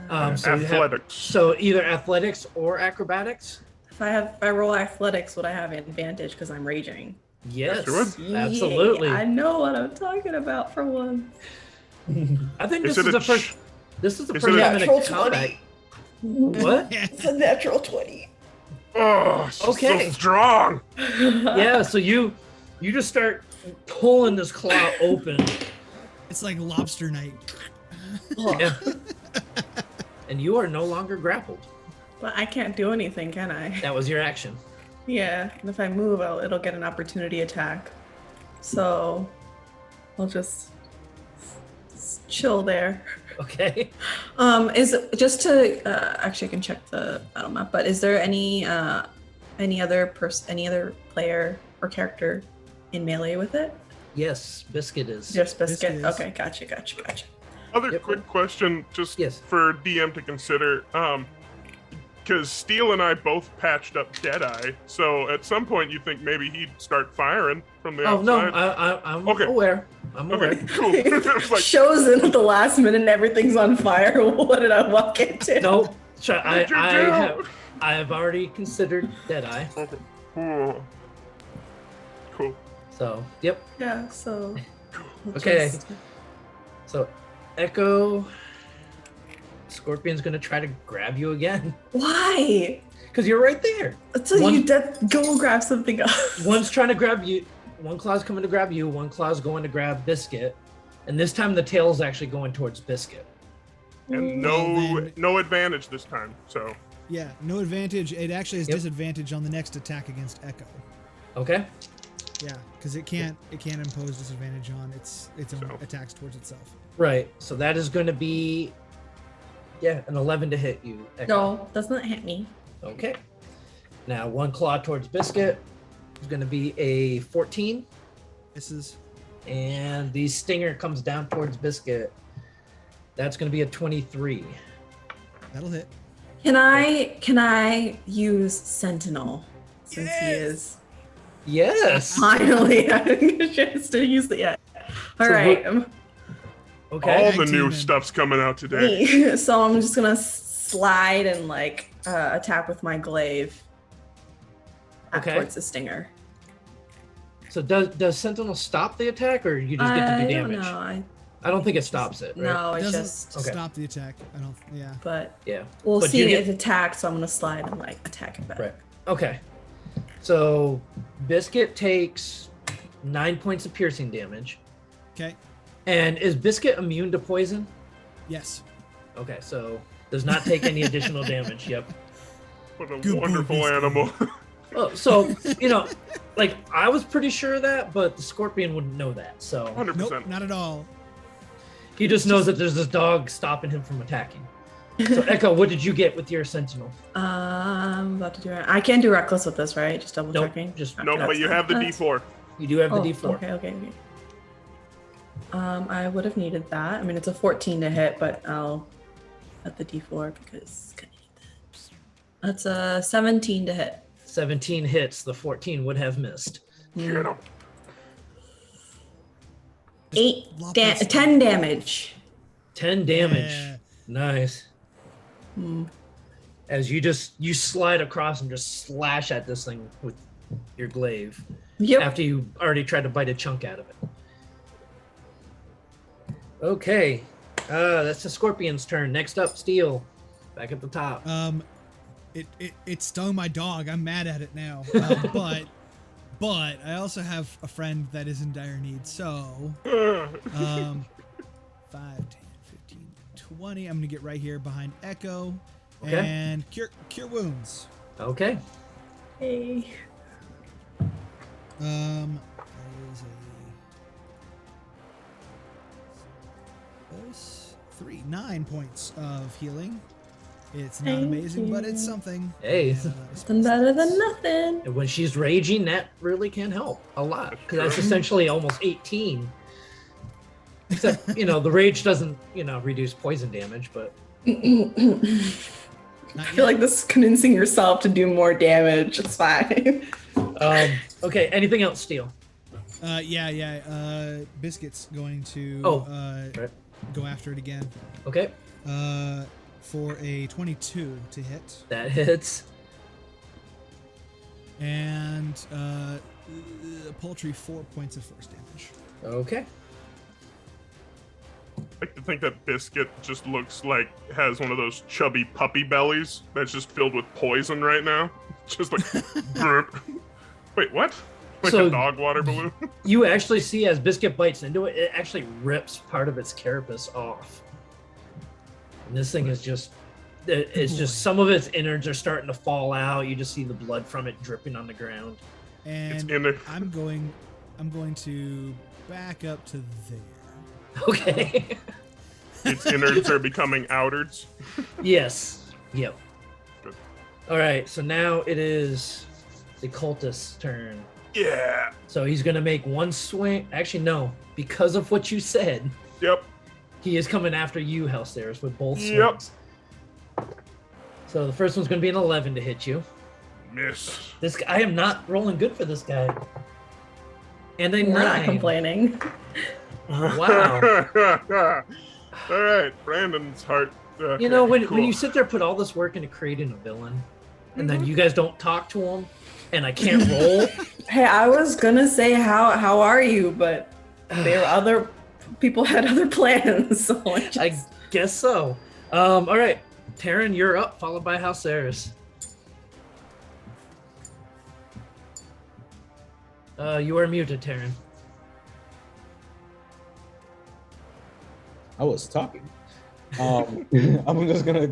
So you have- Athletics. so either athletics or acrobatics. If I roll athletics, would I have advantage because I'm raging? Yes, Yes, you absolutely. Yay, I know what I'm talking about for once. I think Is this it is a the first. This is the is first it a time in natural a combat. 20? What? It's a natural 20. Oh, she's Okay. so strong. Yeah. So you just start pulling this claw open. It's like lobster night. Yeah. And you are no longer grappled. But I can't do anything, can I? That was your action. Yeah, and if I move, it'll get an opportunity attack. So I'll just chill there. Okay. Is just to actually I can check the battle map, but is there any other player or character in melee with it? Yes, Biscuit is. Just Biscuit. is. Okay, gotcha. Other Yep. quick question, just Yes. for DM to consider. Because Steele and I both patched up Deadeye, so at some point you think maybe he'd start firing from the Oh no, outside. I'm Okay. aware. I'm aware. Okay, cool. It's like, Shows in at the last minute and everything's on fire. What did I walk into? Nope. what'd you do? I have already considered Deadeye. Okay. Oh. Cool. So yep. Yeah. So. we'll Okay. just- So Echo Scorpion's gonna try to grab you again. Why? Because you're right there. So One- you go grab something else. One's trying to grab you. One claw's coming to grab you. One claw's going to grab Biscuit. And this time the tail's actually going towards Biscuit. And Well, then- no advantage this time. So Yeah, no advantage. It actually has Yep. disadvantage on the next attack against Echo. Okay. Yeah, because it can't impose disadvantage on its own So. attacks towards itself. Right. So that is going to be, an 11 to hit you. Echo. No, does not hit me. Okay. Now one claw towards Biscuit is going to be a 14. This is And the stinger comes down towards Biscuit. That's going to be a 23. that'll hit. Can I use Sentinel since he is Yes. finally having a chance to use it yet? All So right. Okay. all Tag the new teaming. stuff's coming out today. So I'm just gonna slide and attack with my glaive Okay. towards the stinger. So does Sentinel stop the attack, or you just get to I do don't damage? know. I don't think it stops it. Right? No, It it doesn't just. Okay. stop the attack. I don't. Yeah. But Yeah. we'll But see you if get- it attacks. So I'm gonna slide and attack it back. Right. Okay. So Biscuit takes 9 points of piercing damage. Okay. And is Biscuit immune to poison? Yes. Okay, so does not take any additional damage. Yep. What a Good boy, wonderful Biscuit. animal. Oh, so I was pretty sure of that, but the Scorpion wouldn't know that. So 100%. Nope. Not at all. he just knows that there's this dog stopping him from attacking. So Echo, what did you get with your Sentinel? I'm about to do it. I can't do reckless with this, right? Just double Nope. checking. Just No, but you have the D4. you do have the Oh, D4. Okay. I would have needed that. I mean, it's a 14 to hit, but I'll at the D4 because that's a 17 to hit. 17 hits. The 14 would have missed. Get 'em. 10 damage. 10 damage. Yeah. Nice. Hmm. As you slide across and just slash at this thing with your glaive Yep. after you already tried to bite a chunk out of it. Okay, that's the scorpion's turn. Next up, Steel, back at the top. It stung my dog. I'm mad at it now. But I also have a friend that is in dire need. So 5, 10, 15, 20. I'm gonna get right here behind Echo Okay. and cure wounds. Okay. Hey. That is a 9 points of healing. It's not Thank amazing, but it's you. something. Hey. Something better than nothing. And when she's raging, that really can help a lot because that's essentially almost 18. Except, the rage doesn't, reduce poison damage, but I feel like this is convincing yourself to do more damage. It's fine. okay. Anything else, Steel? Biscuit's going to Right. go after it again. Okay, For a 22 to hit. that hits. And paltry 4 points of force damage. Okay. I like to think that Biscuit just looks like has one of those chubby puppy bellies that's just filled with poison right now. Just like, burp. Wait, what? Like So- a dog water balloon? You actually see as Biscuit bites into it, it actually rips part of its carapace off. And this thing is just some of its innards are starting to fall out. You just see the blood from it dripping on the ground. And in there. I'm going to back up to there. Okay. Its innards are becoming outards. Yes. Yep. Good. All right. So now it is the cultist's turn. Yeah. So he's going to make one swing. Actually, no. Because of what you said, Yep. he is coming after you, Hellstairs, with both swings. Yep. So the first one's going to be an 11 to hit you. Miss. I am not rolling good for this guy. And a We're not 9. complaining. Wow. All right, Brandon's heart. When cool. you sit there, put all this work into creating a villain, and then you guys don't talk to him, and I can't roll. Hey, I was gonna say how are you, but there were other people had other plans. So I guess so. All right, Taryn, you're up, followed by Housearis. You are muted, Taryn. I was talking. I'm just gonna.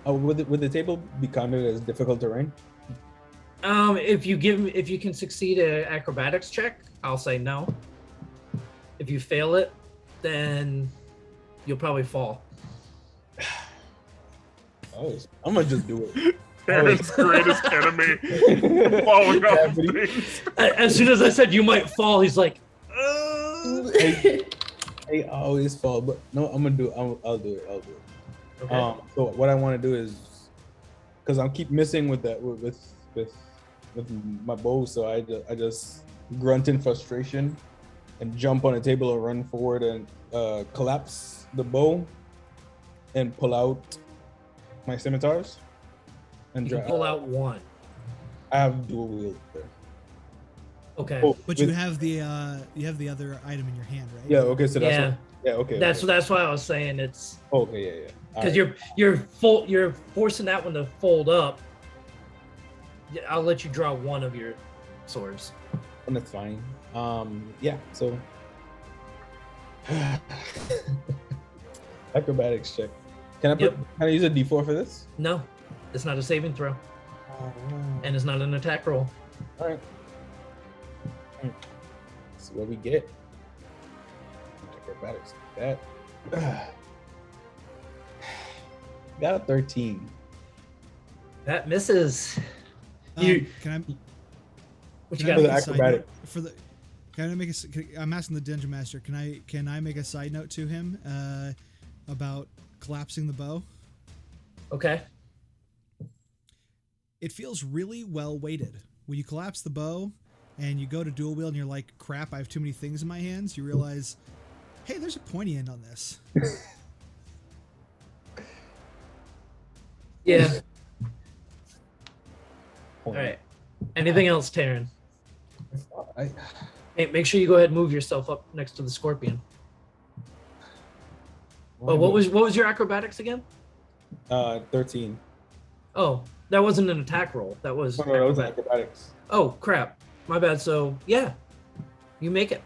Would the table be counted as difficult terrain? If you can succeed an acrobatics check, I'll say no. If you fail it, then you'll probably fall. I'm gonna just do it. Aaron's greatest enemy. Falling off things. As soon as I said you might fall, he's like, I always fall, but no, I'll do it. I'll do it. okay. So what I want to do is, because I keep missing with that with my bow, so I just grunt in frustration and jump on a table and run forward and collapse the bow and pull out my scimitars and You can pull out one. I have dual wield there. Okay. Oh, But you have the other item in your hand, right? yeah. Okay, so that's Yeah. what, yeah. Okay. That's okay. why I was saying it's Okay. Yeah. because Alright. you're forcing that one to fold up. Yeah, I'll let you draw one of your swords. And that's fine. Yeah. So acrobatics check. Can I use a D4 for this? No, it's not a saving throw, and it's not an attack roll. All right. Let's see what we get. Acrobatics. That got a 13. That misses. You Can I? what you Can I For got? the make a side acrobatic. note for the? Can I make I'm asking the dungeon master. Can I make a side note to him about collapsing the bow? Okay. It feels really well weighted. When you collapse the bow and you go to dual wield and you're like, crap, I have too many things in my hands, you realize, hey, there's a pointy end on this. Yeah. All right. Anything else, Taryn? Hey, make sure you go ahead and move yourself up next to the scorpion. Oh, what was your acrobatics again? 13. Oh, that wasn't an attack roll. That was Oh, no, that was acrobatics. Oh, crap. My bad. So, yeah. You make it.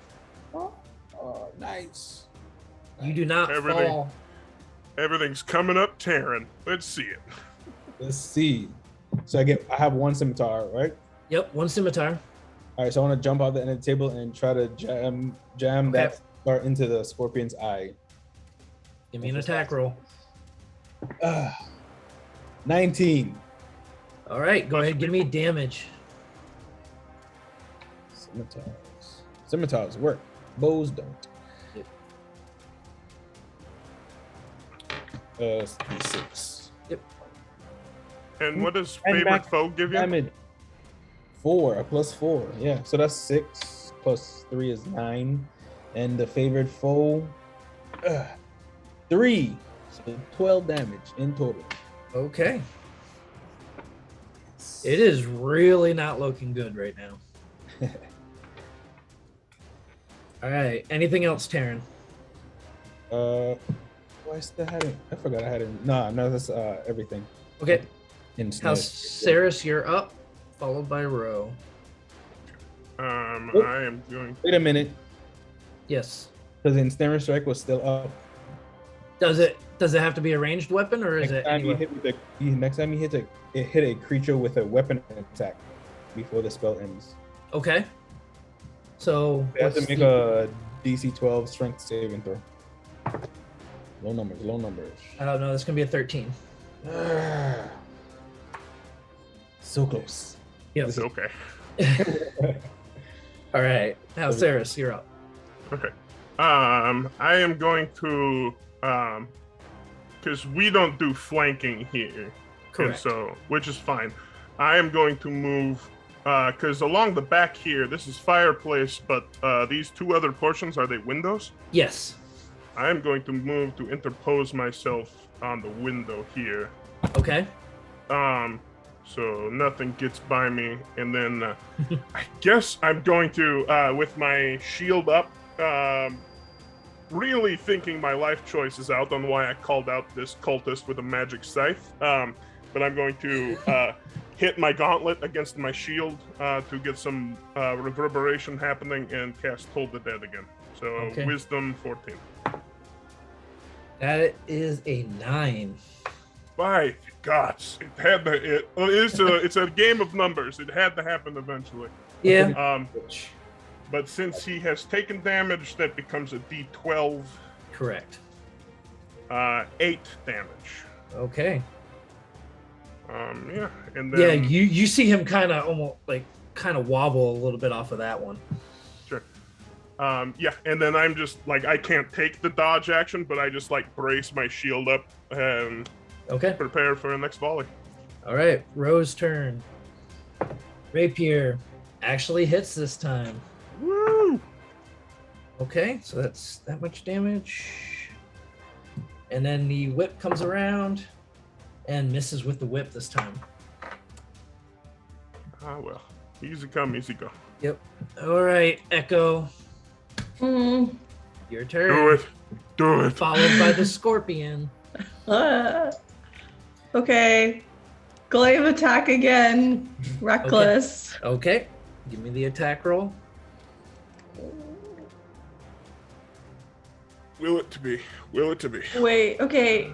Oh, nice. You do not Everything. fall. Everything's coming up, Tavern. Let's see it. Let's see. So I have one scimitar, right? Yep, one scimitar. All right, so I want to jump out the end of the table and try to jam that dart into the scorpion's eye. Give me an attack roll. 19. All right, go ahead. Give me damage. Scimitars work. Bows don't. Yep. 6. Yep. And what does And favorite back foe give you? Damage. 4 plus 4. Yeah, so that's 6 plus 3 is 9, and the favored foe 3. So 12 damage in total. Okay. It is really not looking good right now. All right. Anything else, Taryn? I still had it. I forgot I had it. No, that's everything. Okay. In Now, Saris, you're up, followed by Ro. I am going. Wait a minute, Yes. because the ensnaring strike was still up. Does it have to be a ranged weapon, or is Next it time you anywhere? hit next time you hit a creature with a weapon attack before the spell ends. Okay. So They have to what's make the- a DC 12 strength saving throw. Low numbers. I don't know. This can be a 13. So close. Yep. It's okay. All right. Now, Saris, you're up. Okay. I am going to because we don't do flanking here. Correct. And so, which is fine. I am going to move because along the back here, this is fireplace, but these two other portions, are they windows? Yes. I am going to move to interpose myself on the window here. Okay. So nothing gets by me, and then I guess I'm going to, with my shield up, really thinking my life choice is out on why I called out this cultist with a magic scythe. But I'm going to hit my gauntlet against my shield to get some reverberation happening and cast Toll the Dead again. So Okay. Wisdom 14. That is a 9. By gods, it had to. It's a game of numbers. It had to happen eventually. Yeah. But since he has taken damage, that becomes a D12, Correct. 8 damage. Okay. Yeah, and then Yeah. You see him kind of wobble a little bit off of that one. Sure. Yeah, and then I'm just like I can't take the dodge action, but I just like brace my shield up and Okay. prepare for the next volley. All right. Rose turn. Rapier actually hits this time. Woo! Okay, so that's that much damage. And then the whip comes around and misses with the whip this time. Ah well, easy come, easy go. Yep. All right, Echo, Mm. your turn. Do it. Followed by the scorpion. Okay. Glaive attack again. Reckless. Okay, give me the attack roll. Will it to be? Will it to be? Wait, okay.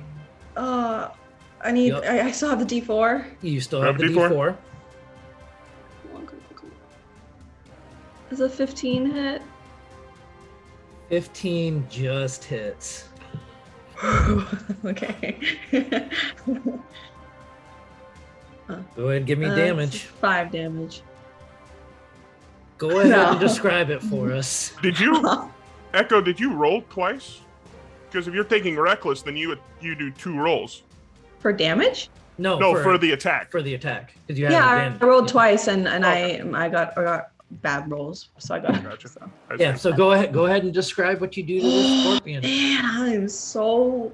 I need Yup. I still have the D4. You still have the D4? D4. Is a 15 hit? 15 just hits. Okay. Go ahead, give me damage. 5 damage. Go ahead No. and describe it for us. Did you, Echo? Did you roll twice? Because if you're taking reckless, then you do 2 rolls. For damage? No, No, for the attack. for the attack. Because you have Yeah, advantage. I rolled Yeah. twice and Okay. I got bad rolls, so I got Gotcha. so. I Yeah, see. so go ahead and describe what you do to the scorpion. Man,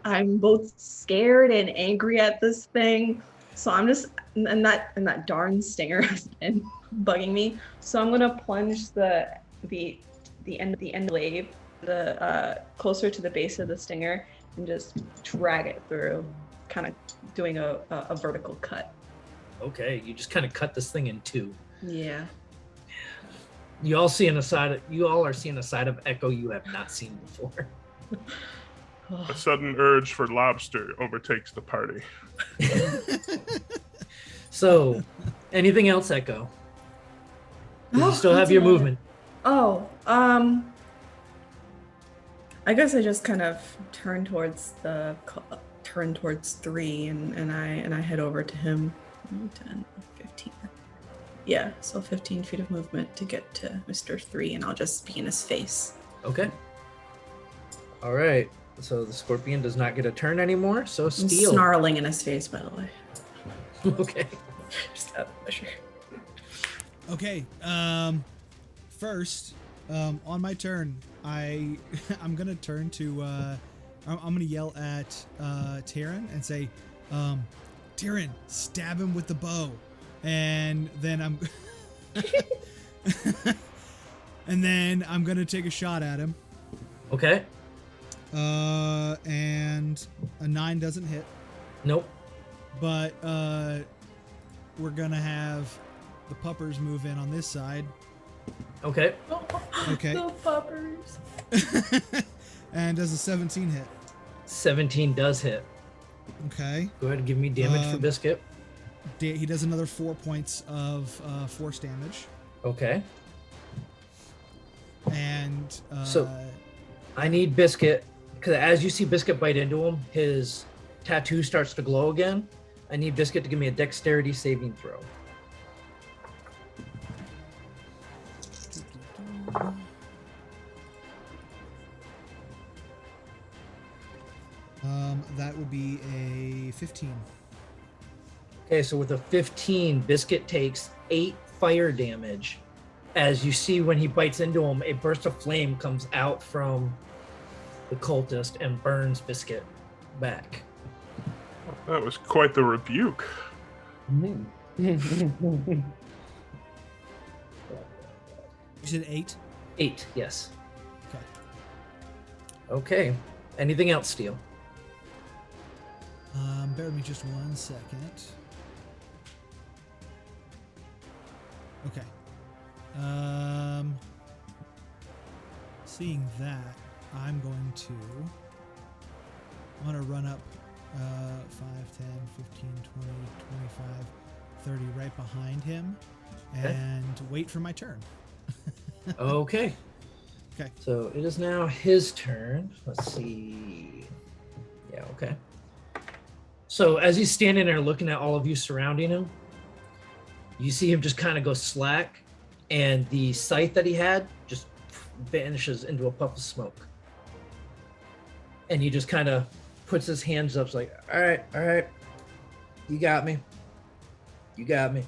I'm both scared and angry at this thing. So I'm just and that darn stinger has been bugging me. So I'm gonna plunge the end blade closer to the base of the stinger and just drag it through, kind of doing a vertical cut. Okay, you just kind of cut this thing in two. Yeah. You all are seeing a side of Echo you have not seen before. A sudden urge for lobster overtakes the party. So, anything else, Echo? 'Cause you still have That's your about it. movement. Oh, I guess I just kind of turn towards 3 and I head over to him. 10, 15. Yeah, so 15 feet of movement to get to Mr. 3, and I'll just be in his face. Okay. All right. So the scorpion does not get a turn anymore. So I'm Steel. snarling in his face, by the way. Okay. Just out of pleasure. Okay. First, on my turn, I'm gonna turn to I'm gonna yell at Tavern and say, Tavern, stab him with the bow, and then I'm gonna take a shot at him. Okay. And a 9 doesn't hit, Nope. but we're gonna have the puppers move in on this side. Okay. Okay. The puppers. And does a 17 hit? 17 does hit. Okay. Go ahead and give me damage for Biscuit. He does another 4 points of force damage. Okay. And So- I need Biscuit, because as you see Biscuit bite into him, his tattoo starts to glow again. I need Biscuit to give me a dexterity saving throw. that would be a 15. Okay, so with a 15, Biscuit takes 8 fire damage. As you see when he bites into him, a burst of flame comes out from the cultist and burns Biscuit back. That was quite the rebuke. You said 8? 8, yes. Okay. Okay. Anything else, Steel? Bear with me just 1 second. Okay. Seeing that, I'm going to run up 5, 10, 15, 20, 25, 30 right behind him and wait for my turn. Okay. Okay. So it is now his turn. Let's see. Yeah, okay. So as he's standing there looking at all of you surrounding him, you see him just kind of go slack, and the scythe that he had just vanishes into a puff of smoke. And he just kind of puts his hands up, like, all right, you got me. You got me.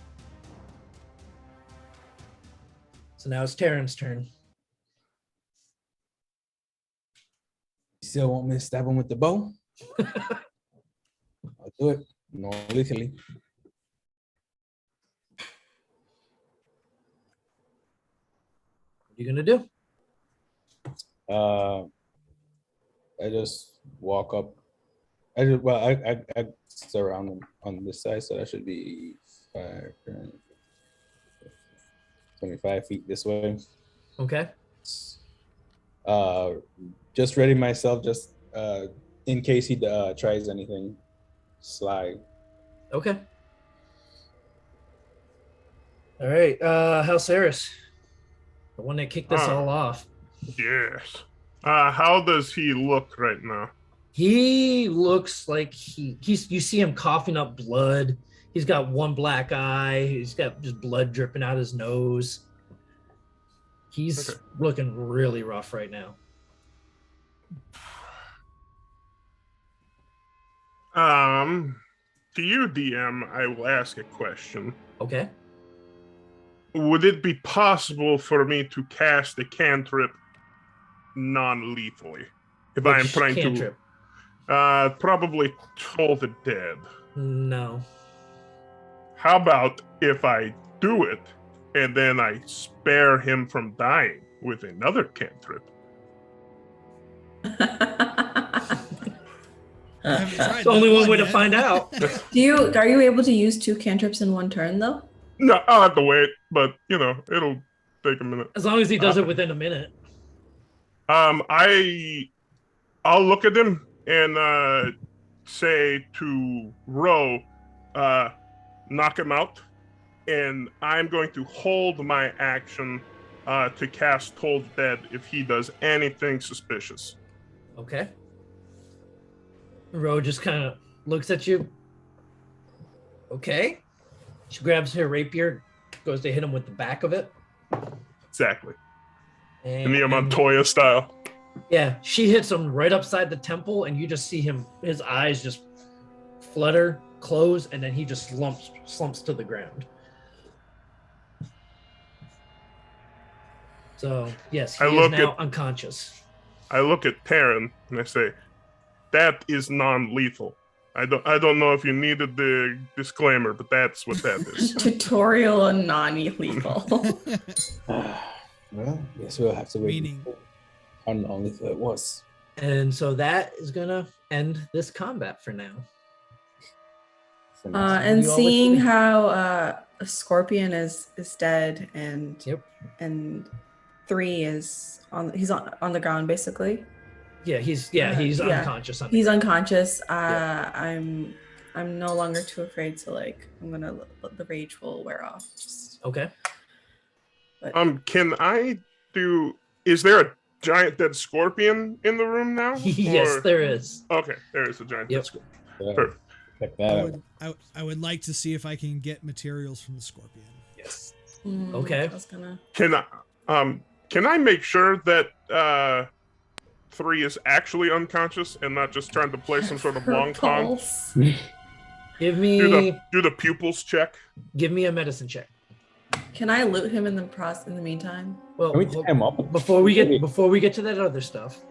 So now it's Terran's turn. You still want me to stab him with the bow? I'll do it. No, literally. What are you gonna do? I just walk up. I surround him on this side, so that should be 5, 10, 25 feet this way. Okay. Just ready myself, just in case he tries anything sly. Okay. All right. Halceris, the one that kicked this all off. Yes. How does he look right now? He looks like he's. You see him coughing up blood. He's got one black eye. He's got just blood dripping out his nose. He's looking really rough right now. To you, DM, I will ask a question. Okay. Would it be possible for me to cast a cantrip non-lethally? If I am Which trying cantrip? to... probably Toll the Dead. No. How about if I do it and then I spare him from dying with another cantrip. I haven't tried It's only that one way to yet. find out. Are you able to use 2 cantrips in one turn though? No, I'll have to wait, but it'll take a minute. As long as he does it within a minute. I'll look at him and say to Ro, knock him out, and I'm going to hold my action to cast Toll Dead if he does anything suspicious. Okay. Ro just kind of looks at you. Okay. She grabs her rapier, goes to hit him with the back of it. Exactly. And, In the Montoya style. Yeah, she hits him right upside the temple, and you just see his eyes just flutter, close, and then he just slumps to the ground. So yes, he is now unconscious. I look at Taryn and I say, "That is non-lethal. I don't know if you needed the disclaimer, but that's what that is." Tutorial on non-lethal. Well, guess we'll have to wait. Meaning- How non-lethal it was. And so that is gonna end this combat for now. And you all seeing wish to do? how a Scorpion is dead and Yep. and 3 is he's on the ground basically. Yeah, he's yeah. unconscious. He's unconscious. I'm no longer too afraid, so I'm gonna let the rage will wear off. Okay. Can I do? Is there a giant dead scorpion in the room now? Yes, there is. Okay, there is a giant dead scorpion. Yeah, Perfect. check that out. I would like to see if I can get materials from the scorpion. Yes. Mm, Okay. I was gonna. Can I make sure that 3 is actually unconscious and not just trying to play some sort of long con? Pulse. Give me Do the pupils check? give me a medicine check. Can I loot him in the meantime? Well, Can we tie him up? before we get to that other stuff.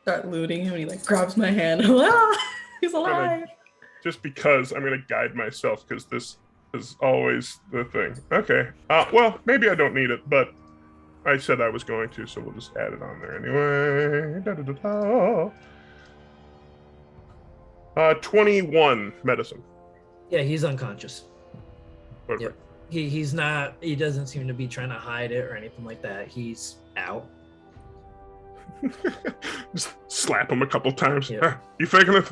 Start looting him, and he grabs my hand. Ah, he's alive. Just because I'm going to guide myself, because this is always the thing. Okay. Well, maybe I don't need it, but I said I was going to, so we'll just add it on there anyway. 21 medicine. Yeah, he's unconscious. Perfect. Yep. He's not. He doesn't seem to be trying to hide it or anything like that. He's out. Just slap him a couple times. Yeah. You faking it?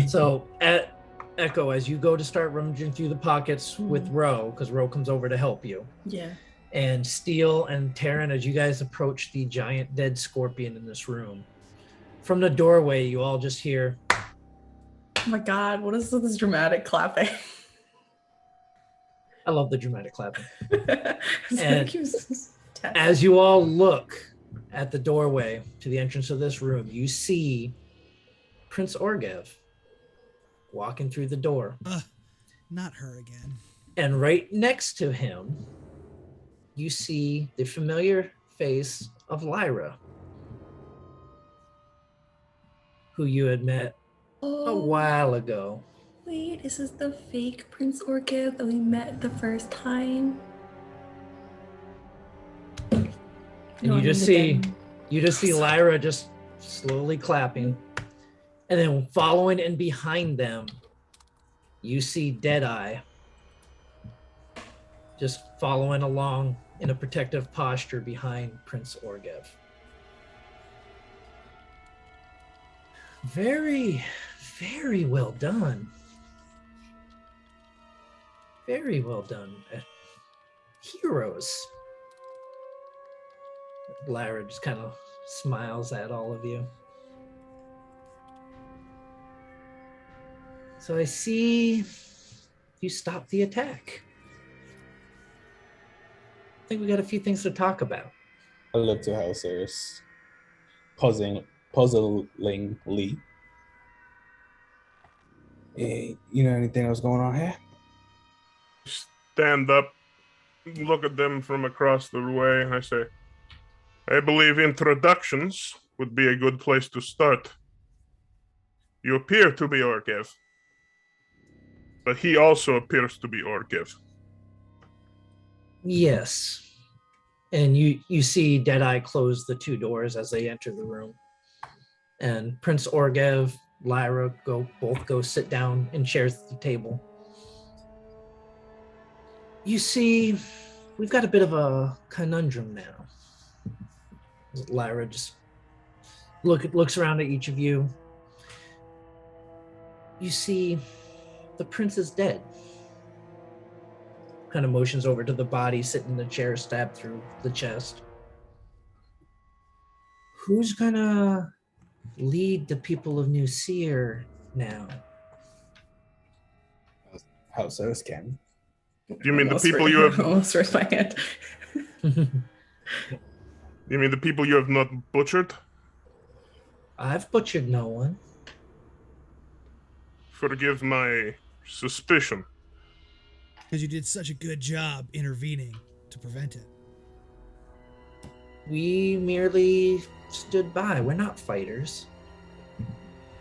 So at Echo, as you go to start rummaging through the pockets with Ro, because Ro comes over to help you, Yeah. and Steel and Taryn, as you guys approach the giant dead scorpion in this room, from the doorway, you all just hear, Oh my God! What is this dramatic clapping? I love the dramatic clapping. It's And he was dead. As you all look at the doorway to the entrance of this room, you see Prince Orgev walking through the door. Not her again. And right next to him, you see the familiar face of Lyra, who you had met a while ago. Wait, is this the fake Prince Orchid that we met the first time? And No, you I just mean see Lyra just slowly clapping. And then following in behind them, you see Deadeye just following along in a protective posture behind Prince Orgev. Very, very well done. Very well done. Heroes. Lyra just kind of smiles at all of you. So I see you stopped the attack. I think we got a few things to talk about. I look to Houseers, puzzlingly. Hey, you know anything else going on here? Stand up, look at them from across the way, and I say, I believe introductions would be a good place to start. You appear to be Orgev. But he also appears to be Orgev. Yes. And you see Deadeye close the two doors as they enter the room. And Prince Orgev, Lyra both go sit down in chairs at the table. You see, we've got a bit of a conundrum now. Lyra just looks around at each of you. You see, the prince is dead. Kind of motions over to the body sitting in the chair, stabbed through the chest. Who's gonna lead the people of New Seer now? House Erskine. Do you mean the people you have? Almost raised my hand. You mean the people you have not butchered? I've butchered no one. Forgive my suspicion. Because you did such a good job intervening to prevent it. We merely stood by. We're not fighters.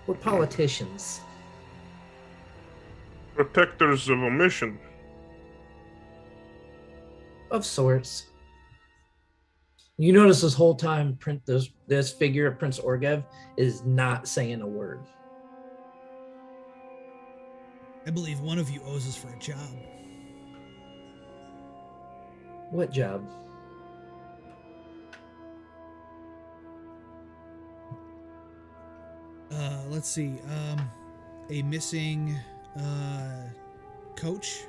We're politicians. Protectors of omission. Of sorts. You notice this whole time, this figure of Prince Orgev is not saying a word. I believe one of you owes us for a job. What job? Let's see. A missing coach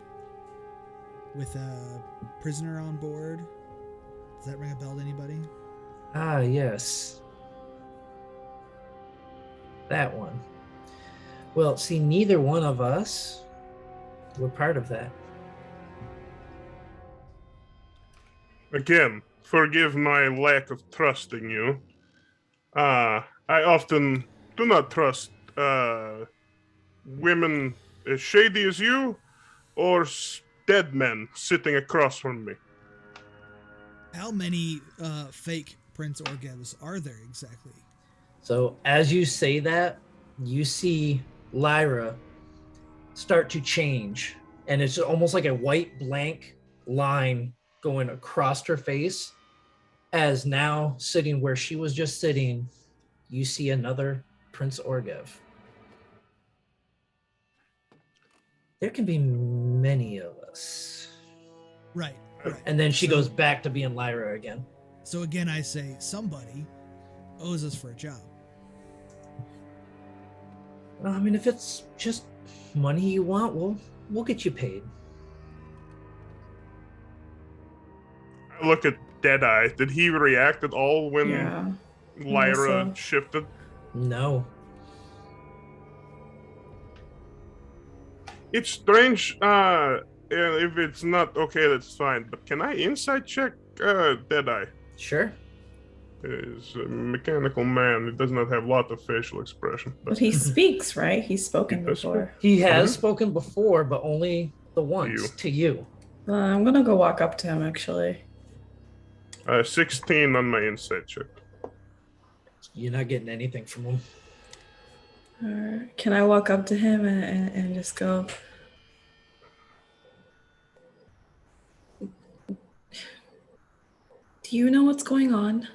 with a prisoner on board. Does that ring a bell to anybody? Ah, yes. That one. Well, see, neither one of us were part of that. Again, forgive my lack of trusting you. I often do not trust women as shady as you or dead men sitting across from me. How many fake Prince Orgevs are there exactly? So as you say that, you see Lyra start to change, and it's almost like a white blank line going across her face, as now sitting where she was just sitting, you see another Prince Orgev. There can be many of us. Right. And then she goes back to being Lyra again. So again, I say somebody owes us for a job. I mean, if it's just money you want, we'll get you paid. I look at Deadeye. Did he react at all when Yeah. Lyra Also. shifted? No. It's strange. If it's not okay, that's fine. But can I insight check Deadeye? Sure. He's a mechanical man. He does not have a lot of facial expression. But he speaks, right? He's spoken He does before. He has Mhm. spoken before, but only the once to you. I'm gonna go walk up to him, actually. 16 on my insight check. You're not getting anything from him. Can I walk up to him and just go, do you know what's going on?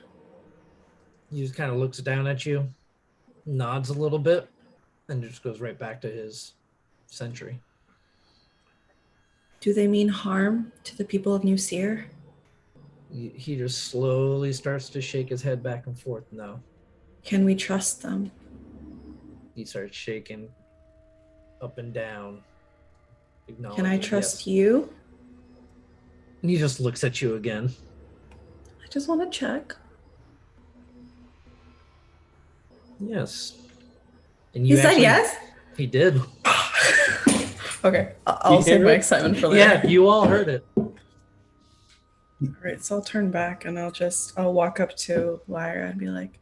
He just kind of looks down at you, nods a little bit, and just goes right back to his sentry. Do they mean harm to the people of New Seer? He just slowly starts to shake his head back and forth. No. Can we trust them? He starts shaking up and down. Can I trust you? And he just looks at you again. I just want to check. Yes. And He said actually- yes? He did. Okay, I'll You save hear my it? excitement for later. Yeah, you all heard it. All right, so I'll turn back and I'll walk up to Lyra and be like,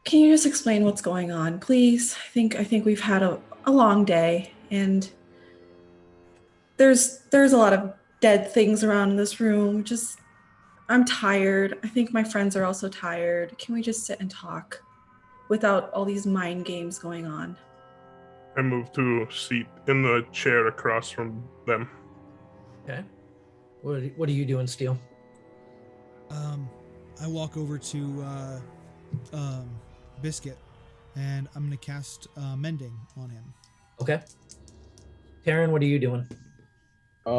can you just explain what's going on, please? I think we've had a long day, and there's a lot of dead things around in this room. Just, I'm tired. I think my friends are also tired. Can we just sit and talk without all these mind games going on? I move to a seat in the chair across from them. Okay. What are you doing, Steel? I walk over to Biscuit, and I'm gonna cast Mending on him. Okay. Taryn, what are you doing? I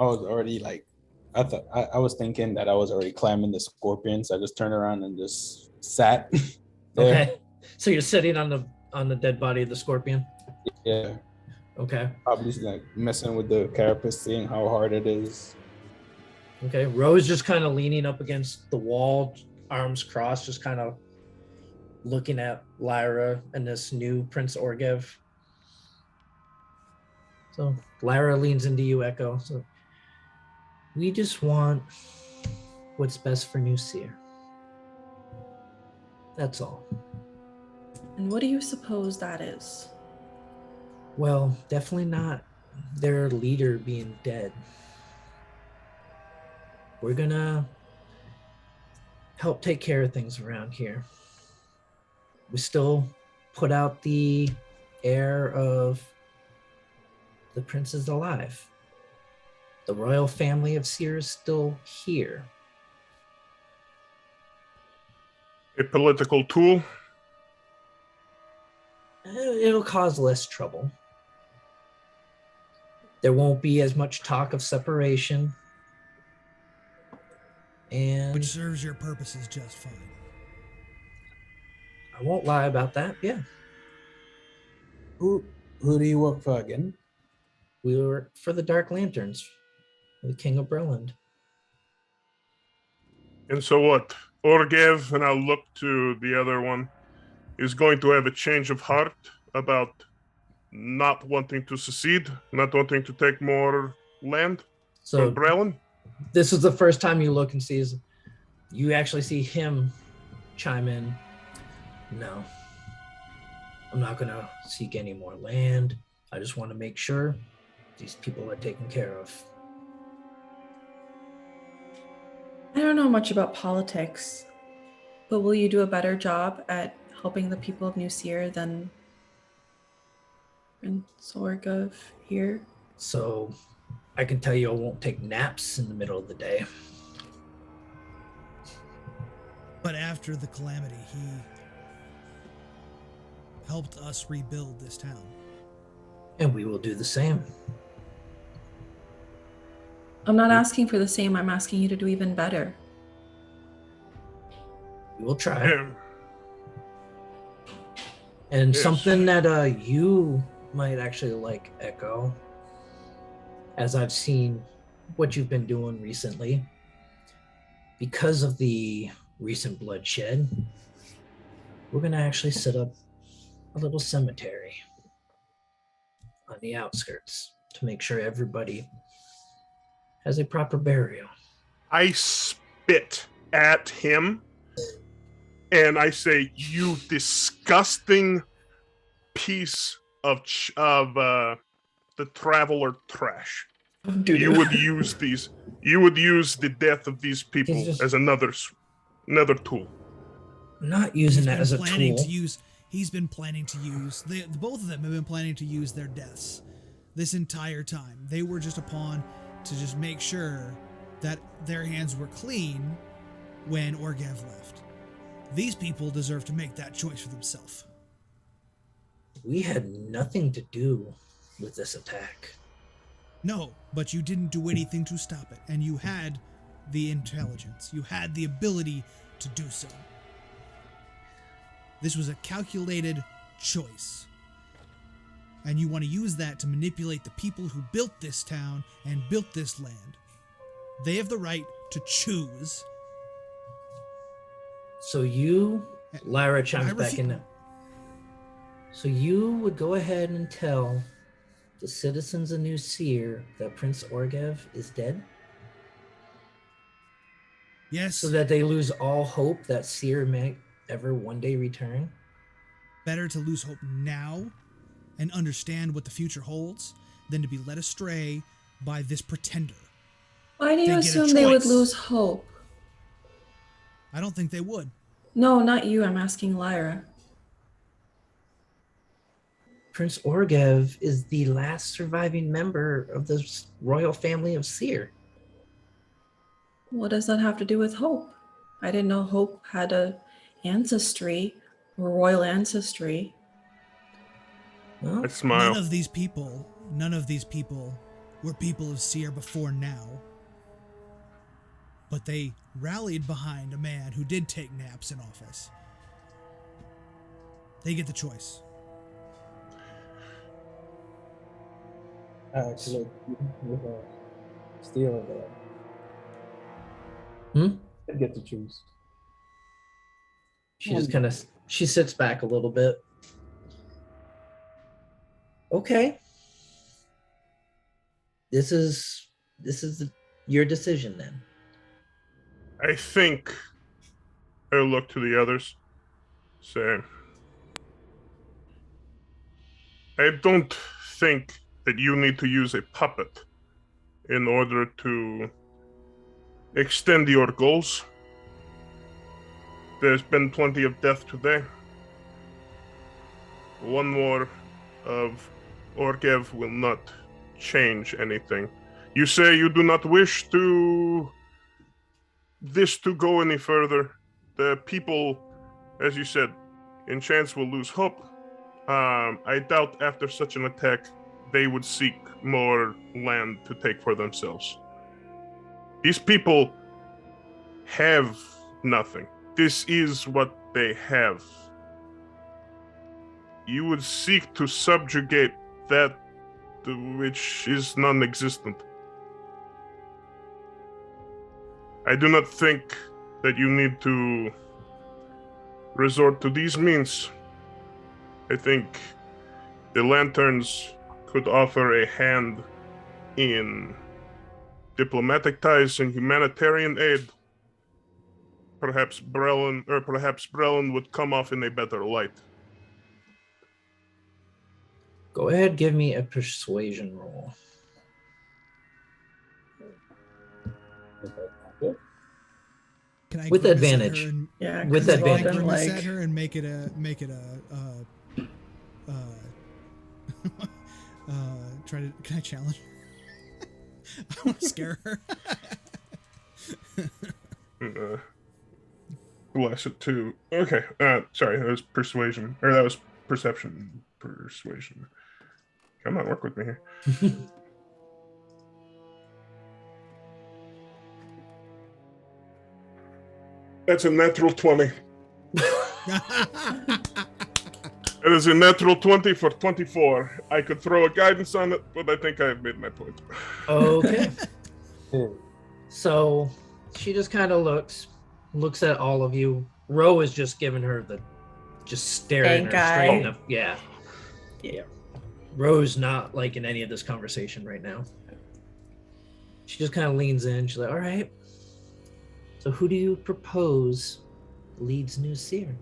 was already like, I was thinking that I was already climbing the scorpion, so I just turned around and just sat there. Okay. So you're sitting on the dead body of the scorpion? Yeah, Okay. probably like messing with the carapace, seeing how hard it is. Okay. Rose just kind of leaning up against the wall, arms crossed, just kind of looking at Lyra and this new Prince Orgev. So Lyra leans into you, Echo. So we just want what's best for New Seer. That's all. And what do you suppose that is? Well, definitely not their leader being dead. We're gonna help take care of things around here. We still put out the heir of the prince is alive. The royal family of Seer is still here. A political tool. It'll cause less trouble. There won't be as much talk of separation. And Which serves your purposes just fine. I won't lie about that. Yeah, Who do you work for again? we were for the Dark Lanterns, the King of Breland. And so what? Orgev, and I'll look to the other one, is going to have a change of heart about not wanting to secede, not wanting to take more land So from Breland. this is the first time you look and you actually see him chime in. No, I'm not going to seek any more land. I just want to make sure these people are taken care of. I don't know much about politics, but will you do a better job at helping the people of New Seer than Prince Orgev here? So I can tell you I won't take naps in the middle of the day. But after the calamity, he helped us rebuild this town. And we will do the same. I'm not asking for the same, I'm asking you to do even better. We will try. Yeah. And Yes. something that you might actually like, Echo, as I've seen what you've been doing recently, because of the recent bloodshed, we're going to actually set up a little cemetery on the outskirts to make sure everybody has a proper burial. I spit at him and I say, "You disgusting piece of the traveler trash. You would use these. You would use the death of these people as another tool." I'm not using that as a tool. He's been planning to use. Both of them have been planning to use their deaths this entire time. They were just a pawn to just make sure that their hands were clean when Orgev left. These people deserve to make that choice for themselves. We had nothing to do with this attack. No, but you didn't do anything to stop it, and you had the intelligence. You had the ability to do so. This was a calculated choice. And you want to use that to manipulate the people who built this town and built this land. They have the right to choose. So you, Lyra chimes back in. So you would go ahead and tell the citizens of New Seer that Prince Orgev is dead? Yes. So that they lose all hope that Seer may ever one day return? Better to lose hope now and understand what the future holds than to be led astray by this pretender. Why do you They get a assume they would choice. lose hope? I don't think they would. No, not you. I'm asking Lyra. Prince Orgev is the last surviving member of the royal family of Seer. What does that have to do with Hope? I didn't know Hope had a ancestry, royal ancestry. Well, I smile. None of these people were people of Seer before now. But they rallied behind a man who did take naps in office. They get the choice. Actually, with Steal I get to choose. she just kind of she sits back a little bit. Okay. This is your decision then. I think I look to the others, say, I don't think that you need to use a puppet in order to extend your goals. There's been plenty of death today. One more of Orgev will not change anything. You say you do not wish this to go any further. The people, as you said, in chance will lose hope. I doubt after such an attack they would seek more land to take for themselves. These people have nothing. This is what they have. You would seek to subjugate that which is non-existent. I do not think that you need to resort to these means. I think the Lanterns could offer a hand in diplomatic ties and humanitarian aid. Perhaps Brellan would come off in a better light. Go ahead, give me a persuasion roll. Can I With grimace at advantage. her and- Yeah, With 'cause we've all advantage. been grimace like, at her and make it a can I challenge her? I want to scare her. Bless it too. Okay. Sorry, that was persuasion, or that was perception. Persuasion. Come on, work with me here. That's a natural 20. It is a natural 20 for 24. I could throw a guidance on it, but I think I have made my point. Okay. So she just kind of looks at all of you. Ro is just giving her just staring Thank her straight in God. the yeah. Ro's not liking any of this conversation right now. She just kind of leans in. She's like, all right. So who do you propose leads New Seer?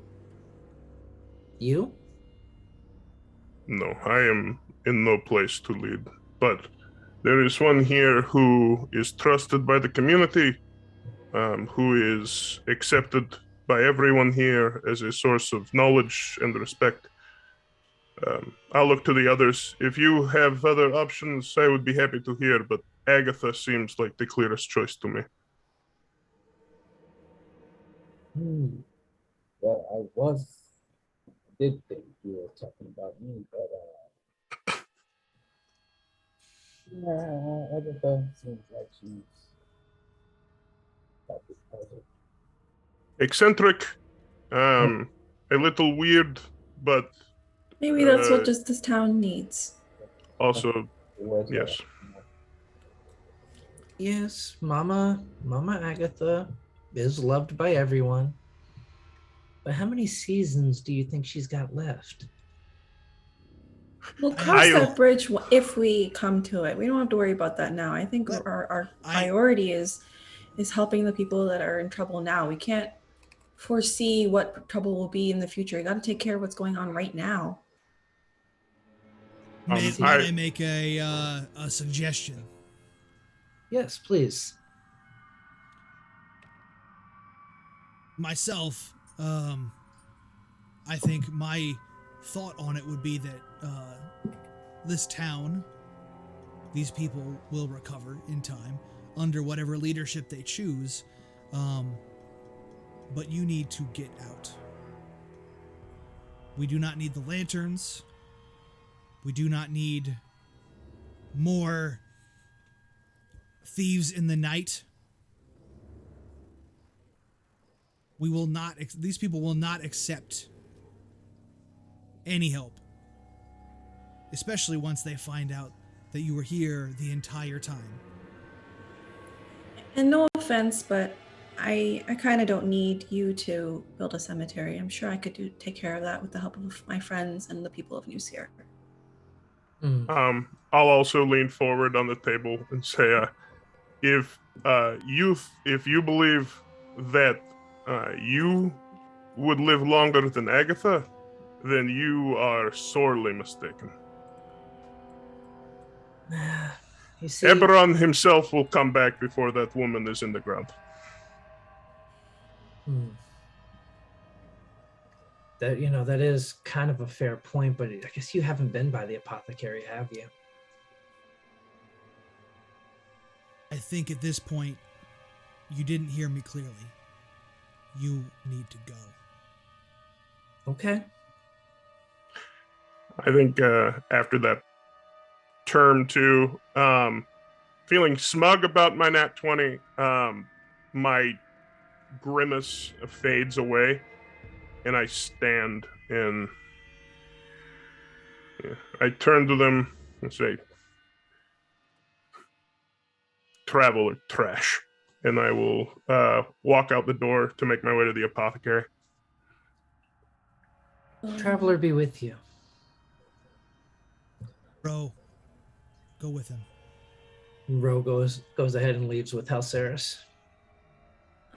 You? No, I am in no place to lead, but there is one here who is trusted by the community, who is accepted by everyone here as a source of knowledge and respect. I'll look to the others. If you have other options, I would be happy to hear, but Agatha seems like the clearest choice to me. Well, did think you were talking about me, but yeah, Agatha seems like she's got this puzzle. Eccentric, a little weird, but maybe that's what just this town needs. also, Where's yes. Yes, Mama Agatha is loved by everyone. But how many seasons do you think she's got left? We'll cross that bridge if we come to it. We don't have to worry about that now. I think our priority is helping the people that are in trouble now. We can't foresee what trouble will be in the future. You got to take care of what's going on right now. Might I make a suggestion? Yes, please. Myself, I think my thought on it would be that this town, these people will recover in time under whatever leadership they choose. But you need to get out. We do not need the lanterns. We do not need more thieves in the night. We will not, these people will not accept any help. Especially once they find out that you were here the entire time. And no offense, but I kind of don't need you to build a cemetery. I'm sure I could take care of that with the help of my friends and the people of New Sierra. I'll also lean forward on the table and say, if you believe that you would live longer than Agatha, then you are sorely mistaken. You see, Eberron himself will come back before that woman is in the ground. that is kind of a fair point, but I guess you haven't been by the apothecary, have you? I think at this point, you didn't hear me clearly. You need to go. Okay. I think after that term 2, feeling smug about my nat 20, my grimace fades away, and I stand and I turn to them and say, "Traveler trash," and I will walk out the door to make my way to the apothecary. Traveler be with you. Bro, go with him. Ro goes ahead and leaves with Halceris.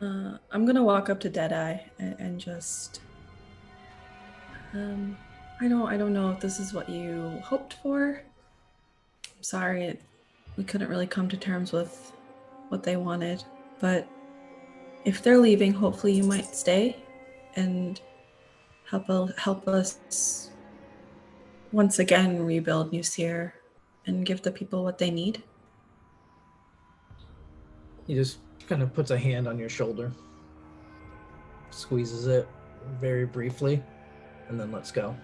I'm gonna walk up to Deadeye and just I don't know if this is what you hoped for. I'm sorry, we couldn't really come to terms with what they wanted, but if they're leaving, hopefully you might stay and help us once again rebuild New Sierra and give the people what they need. He just kind of puts a hand on your shoulder, squeezes it very briefly, and then lets go.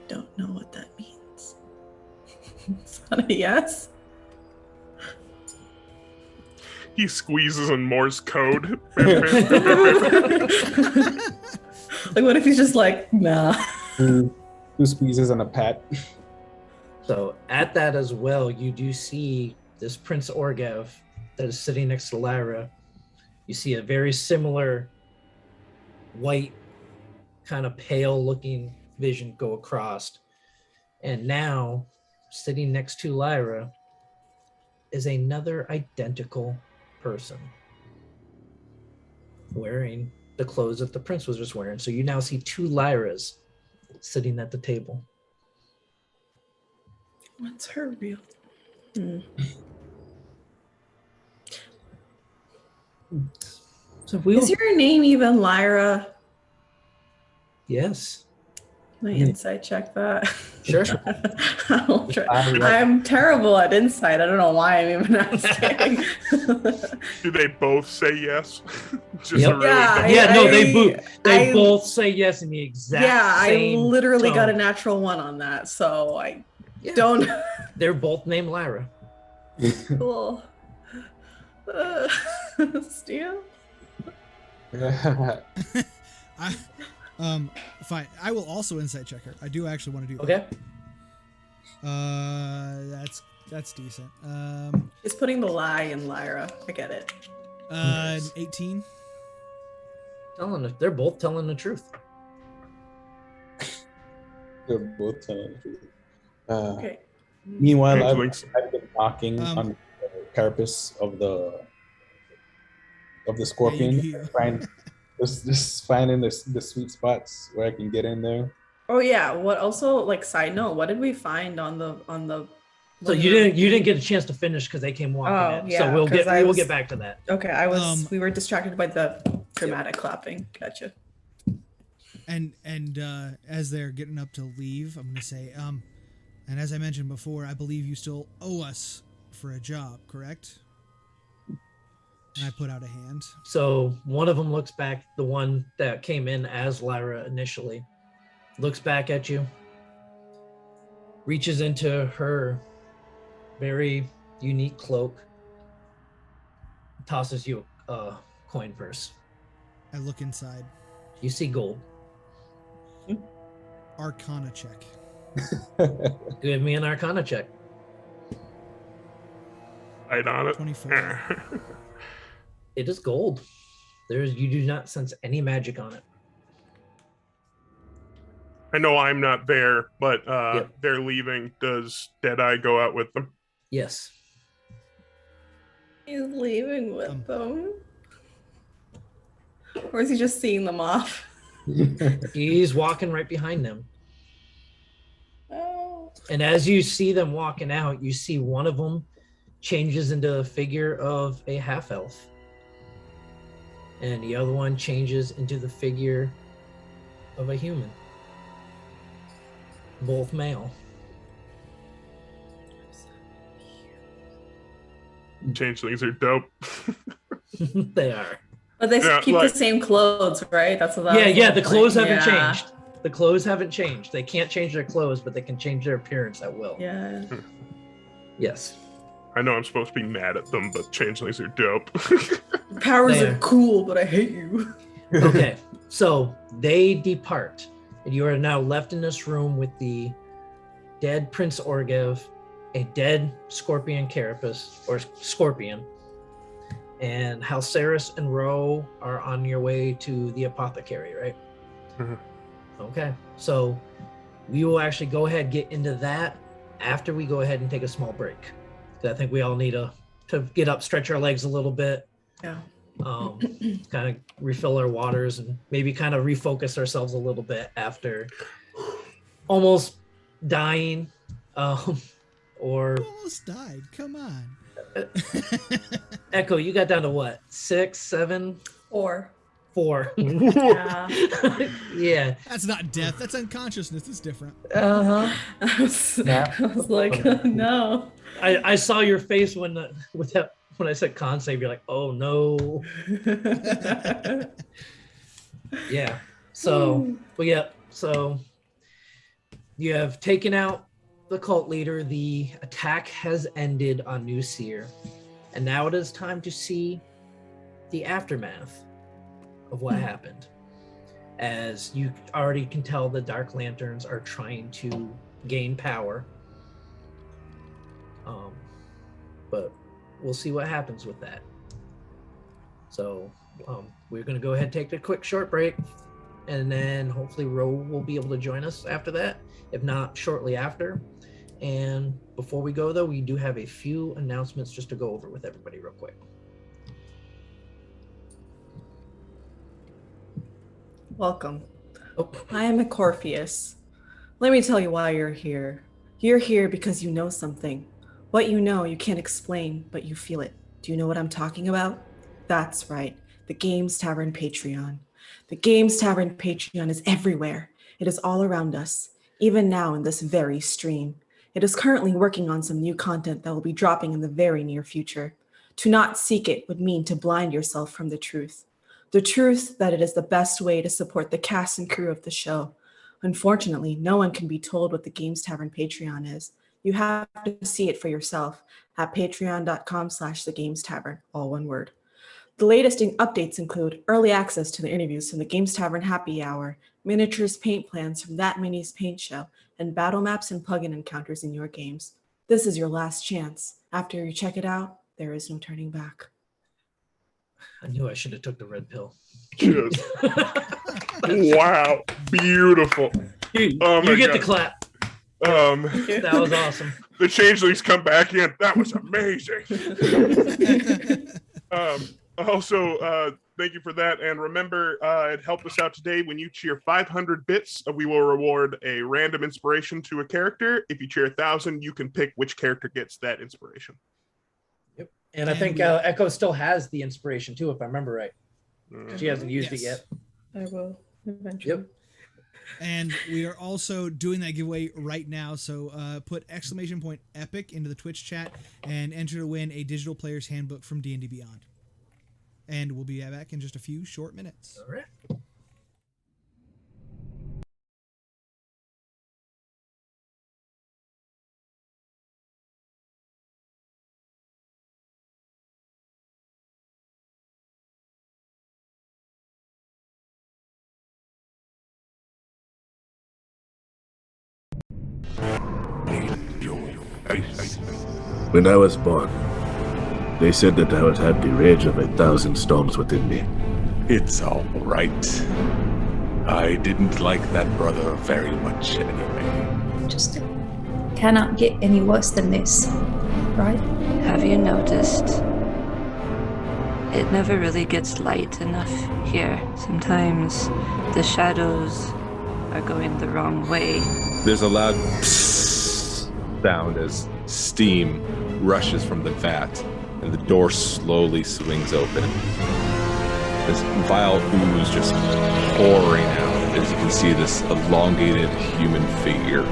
Don't know what that means. Is that a yes? He squeezes in Morse code. Like, what if he's just like, nah? Two squeezes and a pat. So at that as well, you do see this Prince Orgev that is sitting next to Lyra. You see a very similar white, kind of pale looking vision go across. And now, sitting next to Lyra is another identical person wearing the clothes that the prince was just wearing. So you now see 2 Lyras sitting at the table. What's her real? So we Is your name even Lyra? Yes. My insight check that. Sure. I'll try. I'm terrible at insight. I don't know why I'm even asking. Do they both say yes? Just Yep. a really Yeah, dumb- They both say yes in the exact same I literally got a tone. natural 1 on that, so I don't. They're both named Lyra. Cool. Steel? Fine. I will also insight check her. I do actually want to do that. Okay. That's decent. It's putting the lie in Lyra. I get it. 18. They're both telling the truth. They're both telling the truth. Okay. Meanwhile, I've Links. been knocking on the carapace of the scorpion, you- just finding the sweet spots where I can get in there. Oh yeah. What also, like, side note, what did we find on the So you didn't get a chance to finish because they came walking in. yeah, So we'll 'cause I we'll was- get back to that. Okay, we were distracted by the dramatic clapping. Gotcha. And as they're getting up to leave, I'm gonna say, and as I mentioned before, I believe you still owe us for a job, correct? And I put out a hand. So one of them looks back, the one that came in as Lyra initially, looks back at you, reaches into her very unique cloak, tosses you a coin purse. I look inside. You see gold. Arcana check. Give me an Arcana check. Right on it. 24. It is gold. You do not sense any magic on it. I know I'm not there, but Yep. they're leaving. Does Deadeye go out with them? Yes. He's leaving with them. Or is he just seeing them off? He's walking right behind them. Oh. And as you see them walking out, you see one of them changes into a figure of a half elf. And the other one changes into the figure of a human. Both male. Changelings are dope. They are. But they Yeah, keep like- the same clothes, right? That's what that was Yeah, the like. clothes haven't Yeah. changed. The clothes haven't changed. They can't change their clothes, but they can change their appearance at will. Yeah. Yes. I know I'm supposed to be mad at them, but changelings are dope. Powers There. are cool, but I hate you. Okay, so they depart, and you are now left in this room with the dead Prince Orgev, a dead Scorpion Carapace, or Scorpion, and Halceris and Ro are on your way to the apothecary, right? Mhm. Okay, so we will actually go ahead and get into that after we go ahead and take a small break. 'Cause I think we all need to get up, stretch our legs a little bit, Yeah. kind of refill our waters and maybe kind of refocus ourselves a little bit after almost dying, or You almost died. Come on. Echo, you got down to what, 6, 7, Or 4? yeah. Yeah. That's not death. That's unconsciousness. It's different. Uh-huh. I was, Yeah. I was like, no. I saw your face when when I said con save. You're like, oh no. Yeah. So, but yeah. So you have taken out the cult leader. The attack has ended on New Seer, and now it is time to see the aftermath of what happened. As you already can tell, the Dark Lanterns are trying to gain power. But we'll see what happens with that. So we're going to go ahead and take a quick short break, and then hopefully Ro will be able to join us after that, if not shortly after. And before we go, though, we do have a few announcements just to go over with everybody real quick. Welcome. Oh, I am Ecorpheus. Let me tell you why you're here. You're here because you know something. What you know, you can't explain, but you feel it. Do you know what I'm talking about? That's right, the Games Tavern Patreon. The Games Tavern Patreon is everywhere. It is all around us, even now in this very stream. It is currently working on some new content that will be dropping in the very near future. To not seek it would mean to blind yourself from the truth. The truth that it is the best way to support the cast and crew of the show. Unfortunately, no one can be told what the Games Tavern Patreon is. You have to see it for yourself at patreon.com/thegamestavern, all one word. The latest updates include early access to the interviews from the Games Tavern Happy Hour, miniatures paint plans from That Mini's Paint Show, and battle maps and plugin encounters in your games. This is your last chance. After you check it out, there is no turning back. I knew I should have took the red pill. Just wow, beautiful. Oh my You get God. the clap. That was awesome. The changelings come back in. That was amazing. Also, thank you for that. And remember, it helped us out today. When you cheer 500 bits, we will reward a random inspiration to a character. If you cheer 1,000, you can pick which character gets that inspiration. Yep. And I think Echo still has the inspiration too, if I remember right. She hasn't used it Yes. yet. I will eventually. Yep. And we are also doing that giveaway right now. So put !epic into the Twitch chat and enter to win a digital player's handbook from D&D Beyond. And we'll be back in just a few short minutes. All right. When I was born, they said that I would have the rage of 1,000 storms within me. It's all right. I didn't like that brother very much anyway. Just cannot get any worse than this, right? Have you noticed? It never really gets light enough here. Sometimes the shadows are going the wrong way. There's a loud psst sound as steam rushes from the vat and the door slowly swings open. This vile ooze just pouring out as you can see this elongated human figure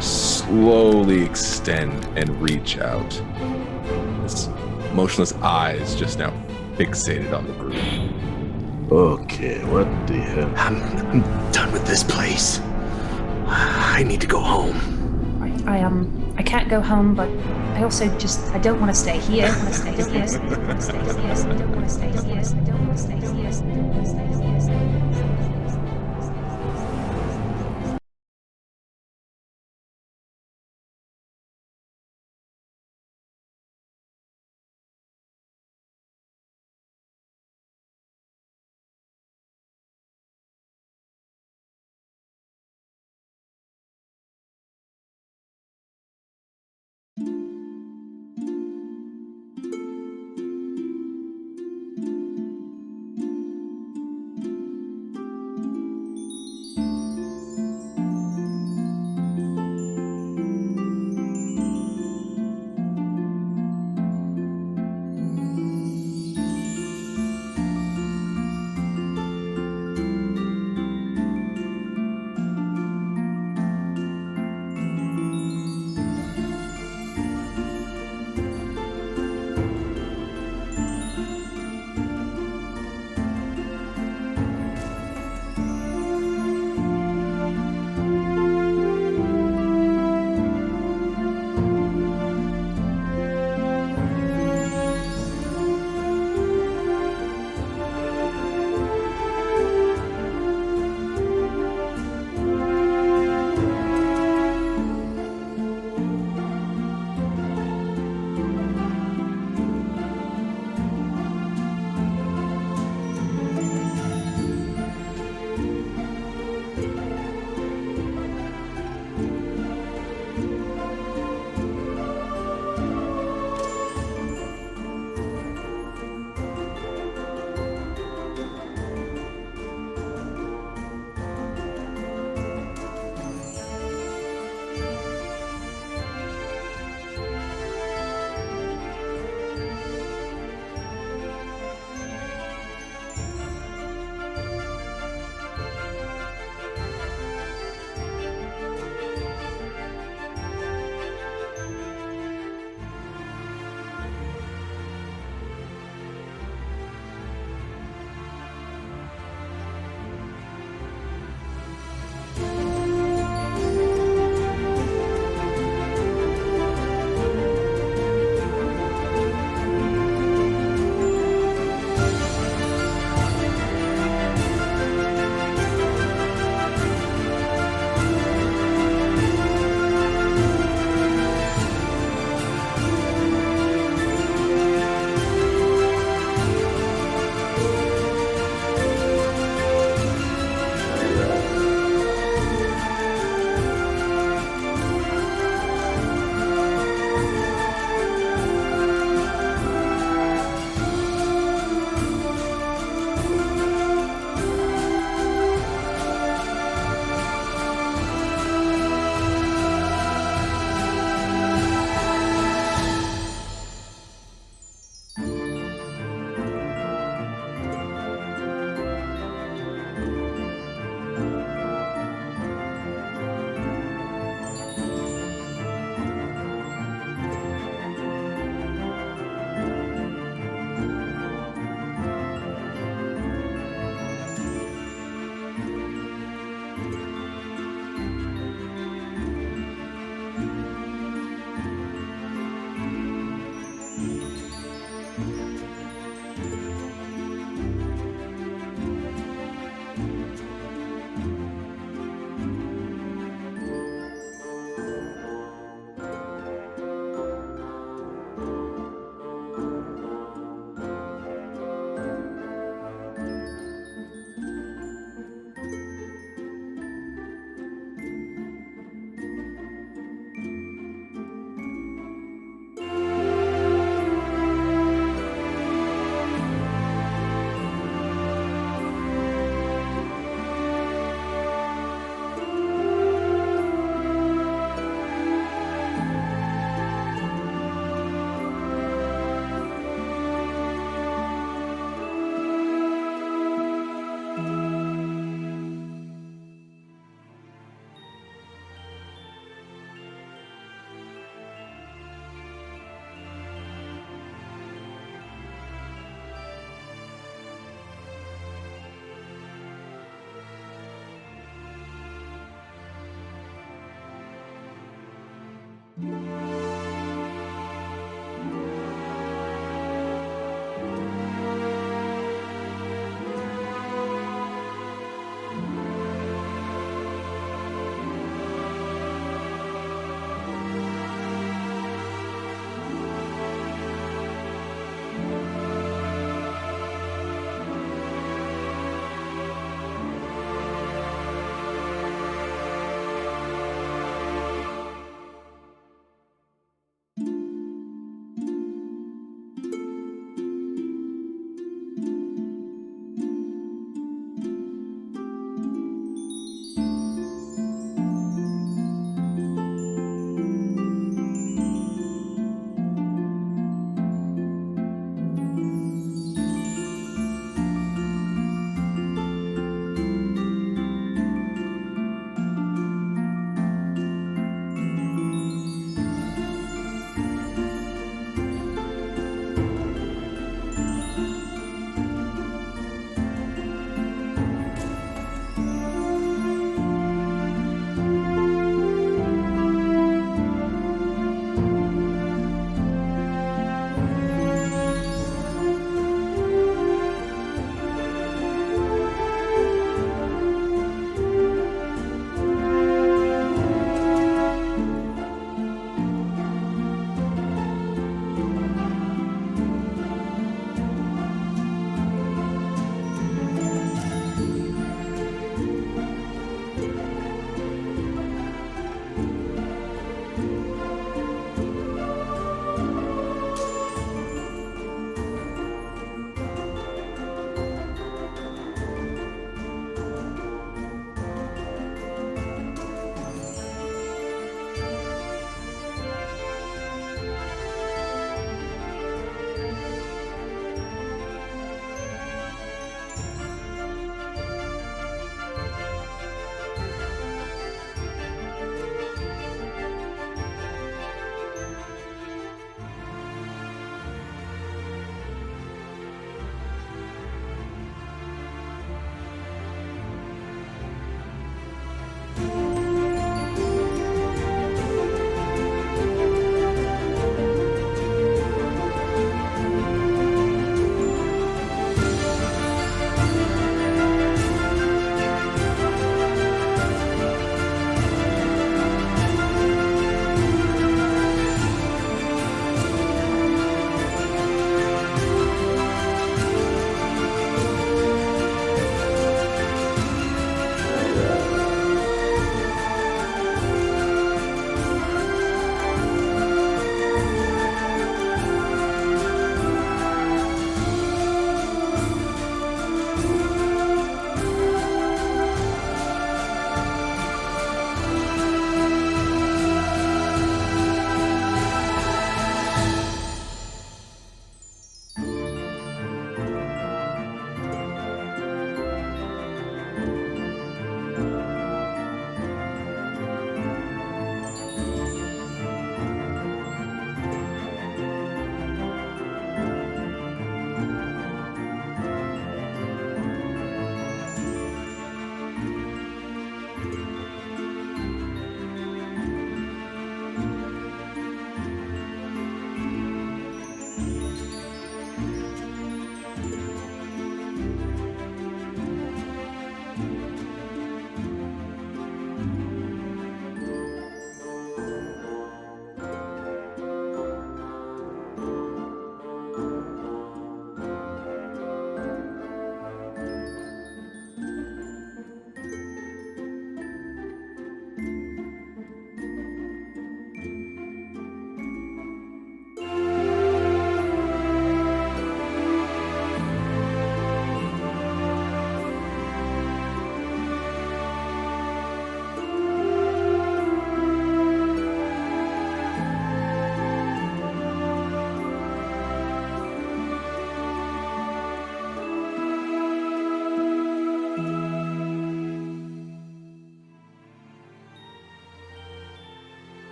slowly extend and reach out. His motionless eyes just now fixated on the group. Okay, what the hell? I'm done with this place. I need to go home. I can't go home, but I also I don't want to stay here. I want to stay here. I don't want to stay here. I don't want to stay here. I don't want to stay here. I don't want to stay here.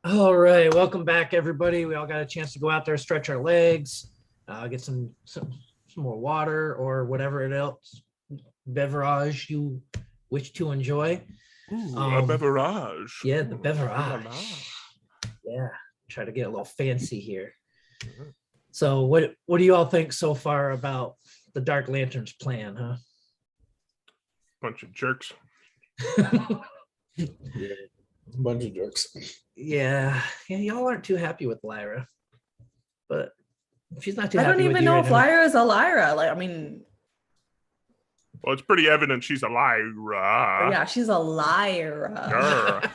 All right, welcome back, everybody. We all got a chance to go out there, stretch our legs, get some more water or whatever it else beverage you wish to enjoy. Ooh, a beverage. Yeah, the Ooh, beverage. Yeah, try to get a little fancy here. So, what do you all think so far about the Dark Lantern's plan, huh? Bunch of jerks. Yeah, bunch of jerks. Yeah, y'all aren't too happy with Lyra, but she's not too I happy don't with even you know right if now. Lyra is a Lyra. Like, I mean, Well, it's pretty evident she's a Lyra. yeah, she's a Lyra.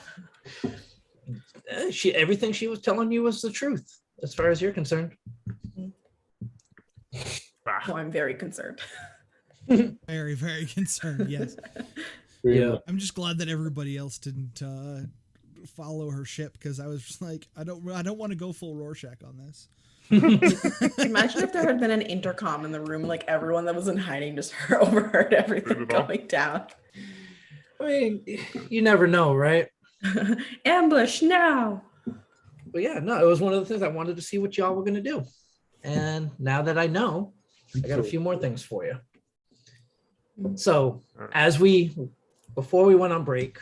Everything she was telling you was the truth, as far as you're concerned. Oh, I'm very concerned. Very, very concerned. Yes. Yeah. I'm just glad that everybody else didn't follow her ship, because I was just like, I don't want to go full Rorschach on this. Imagine if there had been an intercom in the room, like everyone that was in hiding just overheard everything going down. I mean, you never know, right? Ambush now. But yeah, no, it was one of the things I wanted to see what y'all were going to do. And now that I know, I got a few more things for you. So before we went on break,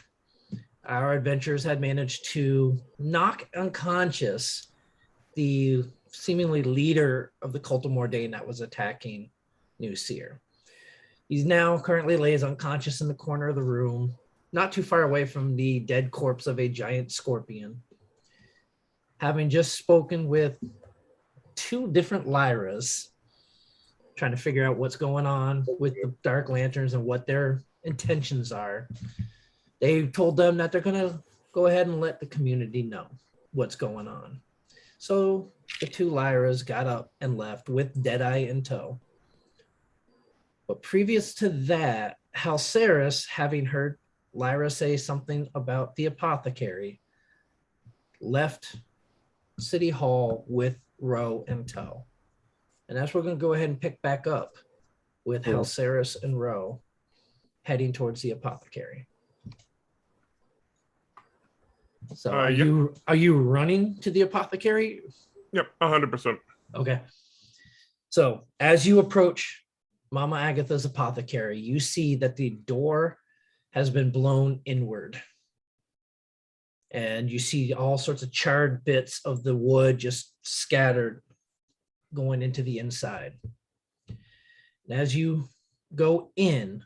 our adventurers had managed to knock unconscious the seemingly leader of the Cult of Mordain that was attacking New Seer. He's now currently lays unconscious in the corner of the room, not too far away from the dead corpse of a giant scorpion. Having just spoken with two different Lyras, trying to figure out what's going on with the Dark Lanterns and what their intentions are, they told them that they're going to go ahead and let the community know what's going on. So the two Lyras got up and left with Deadeye in tow. But previous to that, Halceris, having heard Lyra say something about the apothecary, left City Hall with Ro in tow. And that's where we're going to go ahead and pick back up with Halceris and Ro heading towards the apothecary. So are you running to the apothecary? Yep, 100%. Okay. So as you approach Mama Agatha's apothecary, you see that the door has been blown inward. And you see all sorts of charred bits of the wood just scattered going into the inside. And as you go in,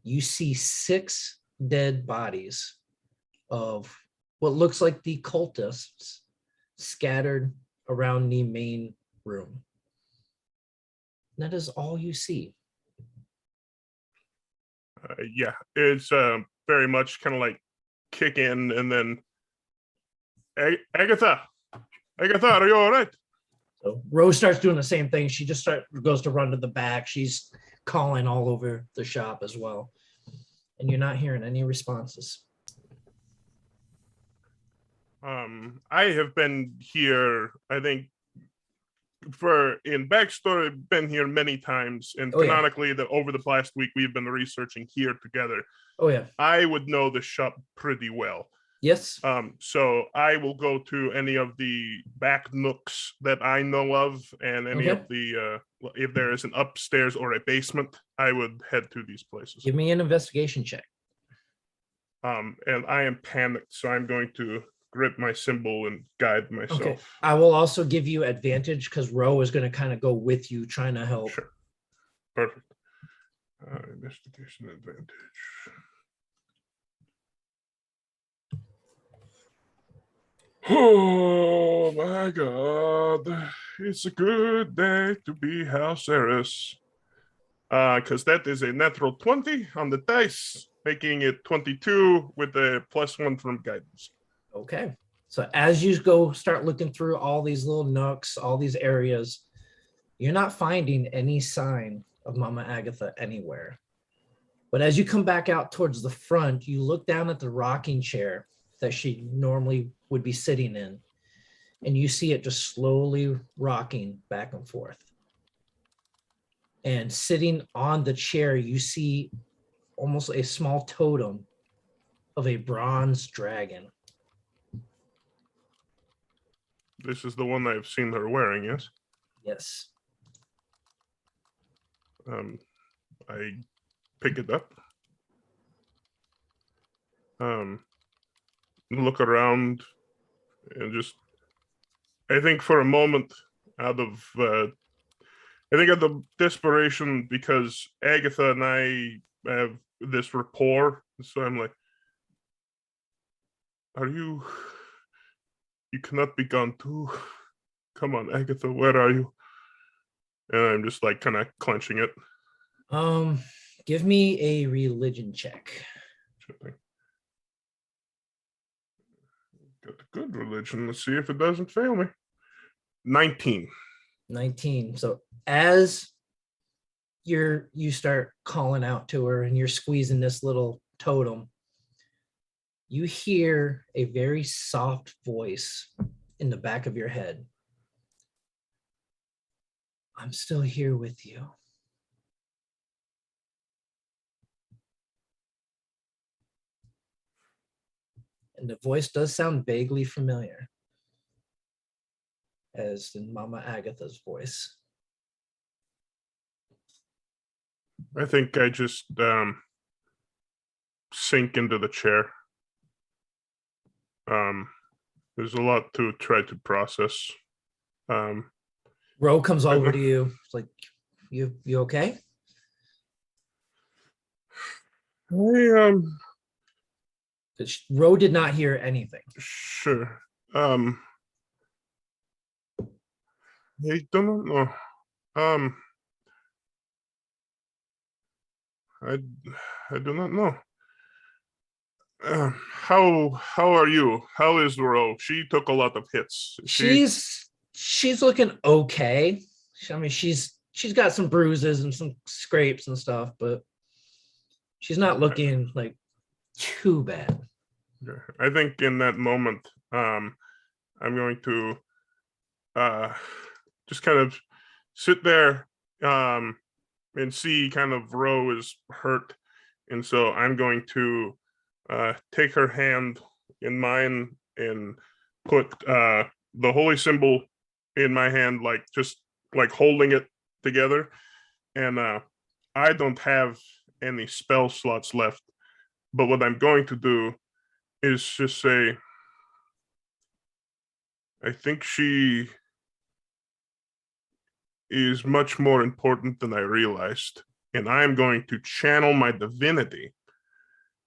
you see 6 dead bodies of what looks like the cultists scattered around the main room. And that is all you see. Yeah, it's very much kind of like kick in and then Agatha, are you all right? So Rose starts doing the same thing. She just goes to run to the back. She's calling all over the shop as well. And you're not hearing any responses. I have been here, I think, in backstory, been here many times, and canonically, over the past week, we've been researching here together. Oh yeah, I would know the shop pretty well. Yes. So I will go to any of the back nooks that I know of, and any of the if there is an upstairs or a basement, I would head to these places. Give me an investigation check. And I am panicked, so I'm going to grip my symbol and guide myself. Okay. I will also give you advantage because Ro is going to kind of go with you, trying to help. Sure. Perfect. Investigation advantage. Oh my God. It's a good day to be Halceris. Because that is a natural 20 on the dice, making it 22 with a +1 from guidance. Okay. So as you go start looking through all these little nooks, all these areas, you're not finding any sign of Mama Agatha anywhere. But as you come back out towards the front, you look down at the rocking chair that she normally would be sitting in, and you see it just slowly rocking back and forth. And sitting on the chair, you see almost a small totem of a bronze dragon. This is the one I've seen her wearing, yes? Yes. I pick it up. Look around and just, I think for a moment out of desperation, because Agatha and I have this rapport. So I'm like, you cannot be gone too. Come on, Agatha, where are you? And I'm just like kind of clenching it. Give me a religion check. Sure thing. Got a good religion. Let's see if it doesn't fail me. 19. 19. So as you start calling out to her and you're squeezing this little totem, you hear a very soft voice in the back of your head. I'm still here with you. And the voice does sound vaguely familiar, as in Mama Agatha's voice. I think I just sink into the chair. There's a lot to try to process. Ro comes over to you. It's like, you okay? Ro did not hear anything. Sure. I don't know. I do not know. How are you? How is Ro? She took a lot of hits. She's looking okay. I mean, she's got some bruises and some scrapes and stuff, but she's not looking like too bad. I think in that moment, I'm going to just kind of sit there and see kind of Ro is hurt. And so I'm going to take her hand in mine and put the holy symbol in my hand, like just like holding it together. And I don't have any spell slots left, but what I'm going to do is just say, I think she is much more important than I realized, and I'm going to channel my divinity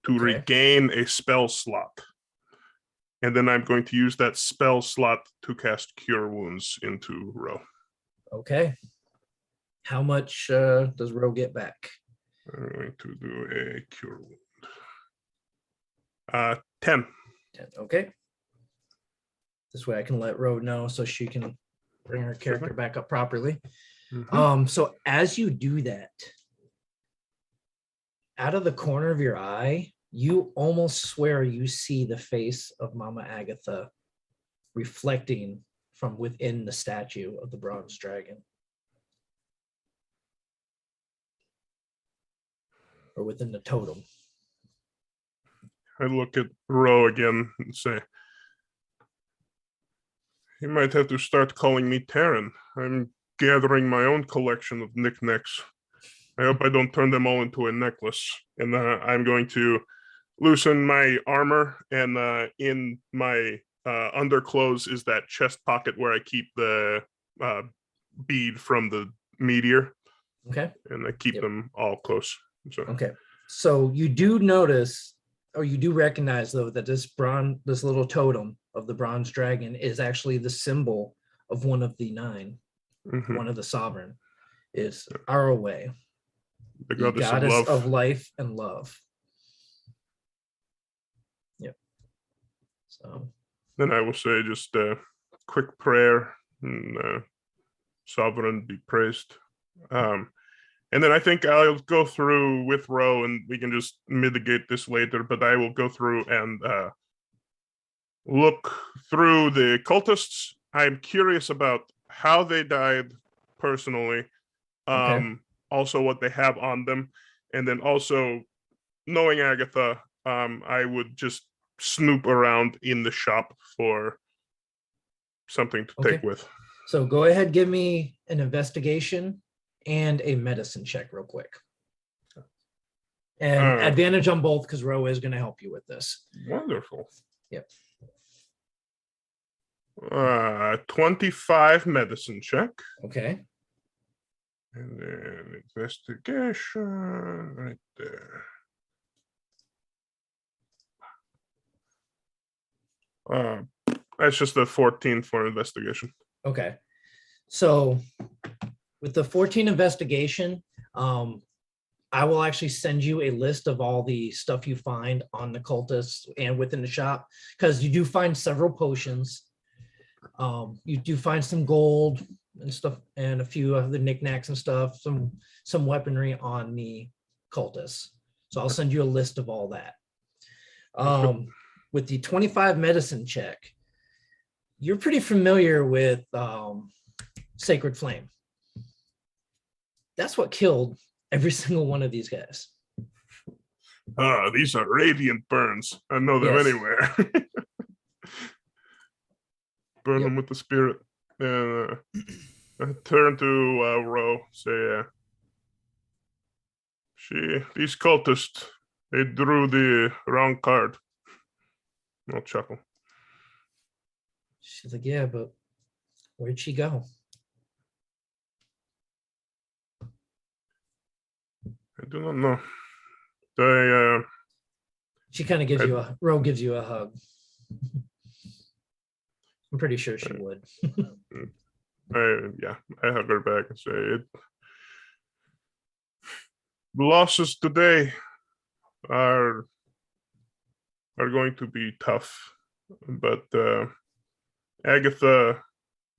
to regain a spell slot. And then I'm going to use that spell slot to cast Cure Wounds into Ro. Okay. How much does Ro get back? I'm going to do a Cure Wound. 10. 10. Okay. This way I can let Ro know so she can bring her character back up properly. Mm-hmm. So as you do that, out of the corner of your eye, you almost swear you see the face of Mama Agatha reflecting from within the statue of the bronze dragon. Or within the totem. I look at Ro again and say, you might have to start calling me Taryn. I'm gathering my own collection of knickknacks. I hope I don't turn them all into a necklace. And I'm going to loosen my armor, and in my underclothes is that chest pocket where I keep the bead from the meteor. Okay. And I keep them all close. So. Okay. So you do notice, or you do recognize though, that this little totem of the bronze dragon is actually the symbol of one of the 9, one of the sovereign, is Arroway, the goddess of life and love. Yep. So then I will say just a quick prayer, and sovereign be praised. And then I think I'll go through with Ro, and we can just mitigate this later. But I will go through and look through the cultists. I'm curious about how they died personally. Also what they have on them, and then also knowing Agatha, I would just snoop around in the shop for something to take with. So go ahead, give me an investigation and a medicine check real quick. And advantage on both because Ro is going to help you with this. Wonderful. Yep. 25 medicine check. Okay. And then investigation right there. That's just a 14 for investigation. Okay. So with the 14 investigation, I will actually send you a list of all the stuff you find on the cultists and within the shop, because you do find several potions. You do find some gold and stuff, and a few of the knickknacks and stuff, some weaponry on the cultists. So I'll send you a list of all that. With the 25 medicine check, you're pretty familiar with Sacred Flame. That's what killed every single one of these guys. These are radiant burns. I know them anywhere. Burn them with the spirit. And I turn to Ro, say, these cultists, they drew the wrong card. I'll chuckle. She's like, yeah, but where'd she go? I do not know. She kind of gives Ro gives you a hug. I'm pretty sure she would. I hug her back and say, losses today are going to be tough, but Agatha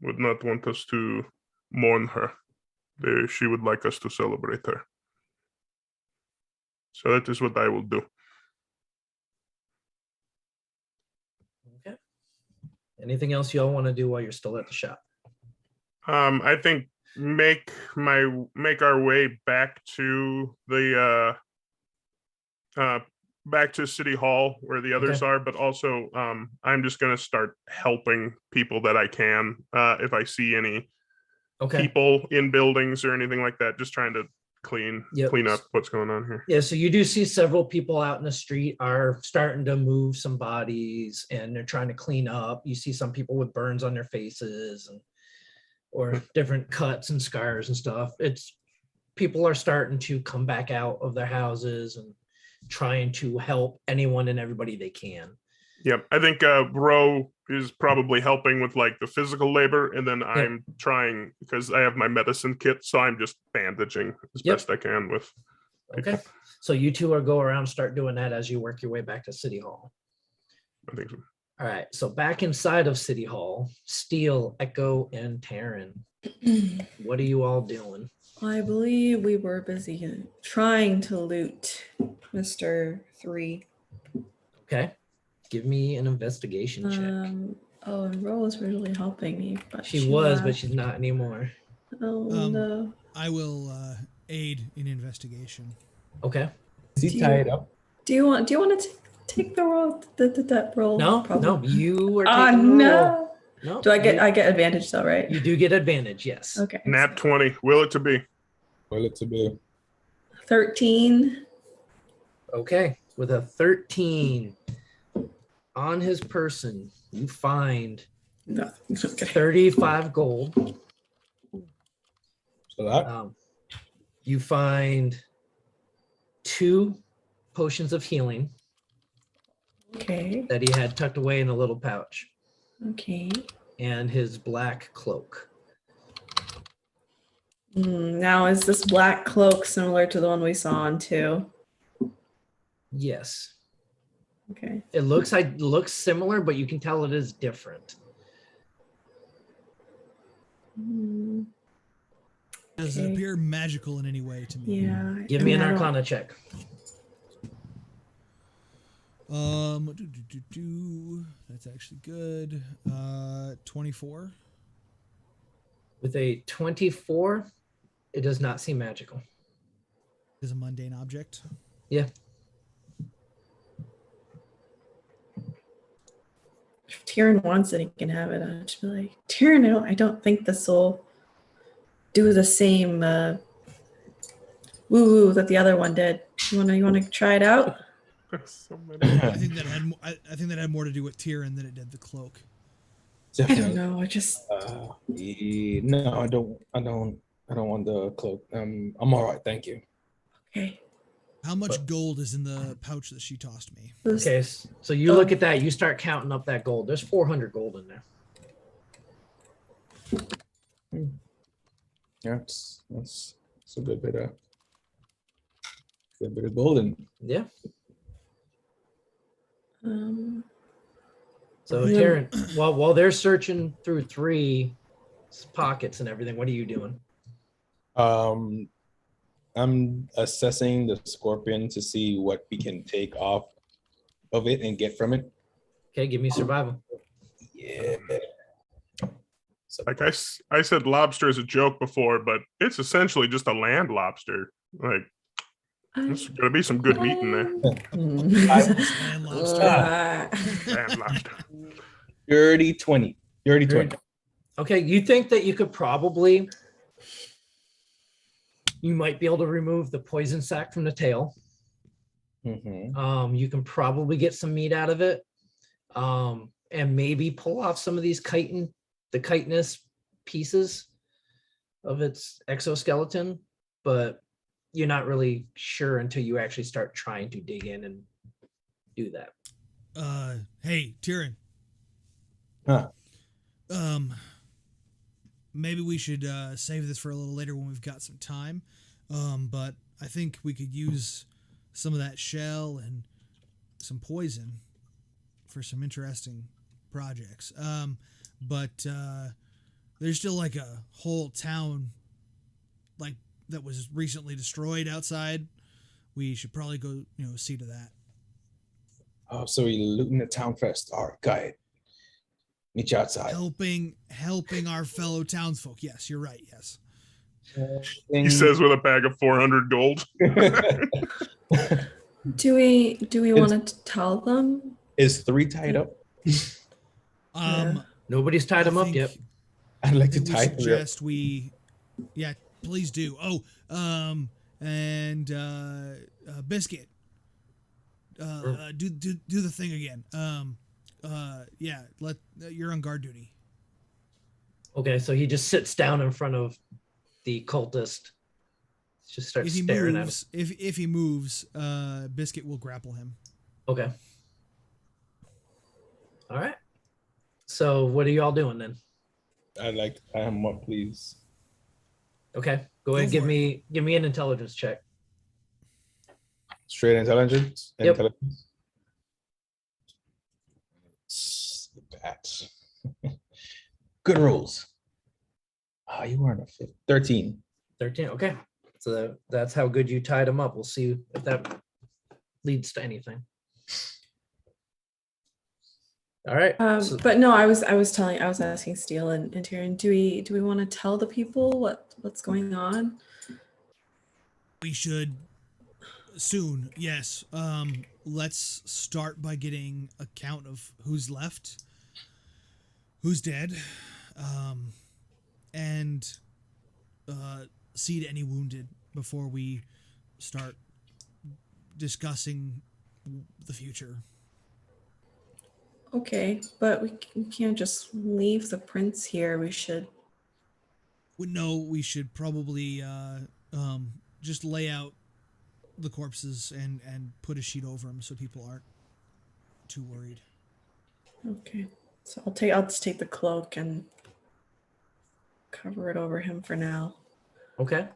would not want us to mourn her. She would like us to celebrate her. So that is what I will do. Okay. Anything else y'all want to do while you're still at the shop? I think make our way back to the back to City Hall where the others are, but also I'm just gonna start helping people that I can if I see any people in buildings or anything like that, just trying to clean up what's going on here. Yeah, so you do see several people out in the street are starting to move some bodies and they're trying to clean up. You see some people with burns on their faces or different cuts and scars and stuff. People are starting to come back out of their houses and trying to help anyone and everybody they can. Yep, I think Ro is probably helping with like the physical labor, and then I'm trying, because I have my medicine kit, so I'm just bandaging as best I can with people. Okay, so you two are go around, start doing that as you work your way back to City Hall. I think so. All right, so back inside of City Hall, Steel, Echo, and Taryn, what are you all doing? I believe we were busy trying to loot Mr. 3. Okay. Give me an investigation check. Oh, and Ro was really helping me, but she was, but she's not anymore. Oh no. I will aid in investigation. Okay. Is he tied up? Do you want to take the roll? That roll? No, problem? no, you are Oh taking the no. roll. No. Do I get advantage though, right? You do get advantage, yes. Okay. Nat 20. Will it to be? Will it to be? 13. Okay. With a 13 on his person, you find 35 gold. So that you find 2 potions of healing. Okay. That he had tucked away in a little pouch. Okay. And his black cloak. Now, is this black cloak similar to the one we saw on 2? Yes. Okay. It looks similar, but you can tell it is different. Does it appear magical in any way to me? Yeah. Give me an Arcana check. That's actually good. 24. With a 24, it does not seem magical. Is a mundane object. Yeah. If Tyrion wants it, he can have it. I'll just be like, Tyrion, I don't think this will do the same woo-woo that the other one did. You wanna try it out? So many. I think that had more to do with Tyrion than it did the cloak. I don't know. I just No, I don't want the cloak. I'm all right, thank you. okay. How much gold is in the pouch that she tossed me? Okay, so you look at that, you start counting up that gold. There's 400 gold in there. Yeah, that's a good bit of golden. Yeah. So Yeah. Taryn, while they're searching through 3 pockets and everything, what are you doing? I'm assessing the scorpion to see what we can take off of it and get from it. Okay, give me survival. Yeah. Like I said lobster as a joke before, but it's essentially just a land lobster. Like, there's gonna be some good meat in there. Land lobster. Land lobster. Dirty 20. Dirty 20. Okay, you think that you could probably, you might be able to remove the poison sac from the tail. Mm-hmm. You can probably get some meat out of it, and maybe pull off some of these chitinous pieces of its exoskeleton, but you're not really sure until you actually start trying to dig in and do that. Hey, Tyrion. Huh. Maybe we should save this for a little later when we've got some time. But I think we could use some of that shell and some poison for some interesting projects. But there's still like a whole town like that was recently destroyed outside. We should probably go, see to that. Oh, so you're looting the town fest. All right, got it. Meet you outside. Helping our fellow townsfolk. Yes, you're right. Yes. He says with a bag of 400 gold. Do we want to tell them? Is 3 tied up? Nobody's tied them up yet. I'd like to we tie 3 up. suggest yeah, please do. Oh, and Biscuit, do the thing again. Yeah, you're on guard duty. Okay, so he just sits down in front of the cultist. Just starts staring at him. If he moves, Biscuit will grapple him. Okay. All right. So what are y'all doing then? I'd like to tie him up, please. Okay, go ahead and give me an intelligence check. Straight intelligence? Yep. That. Good rules. You weren't a fit. 13. 13. Okay. So that's how good you tied him up. We'll see if that leads to anything. All right. But no, I was asking Steele and Tyrion, do we want to tell the people what's going on? We should soon, yes. Let's start by getting a count of who's left, who's dead, and see to any wounded before we start discussing the future. Okay, but we can't just leave the prince here. We should. No, we should probably just lay out the corpses and put a sheet over them so people aren't too worried. Okay, so I'll just take the cloak and cover it over him for now. Okay.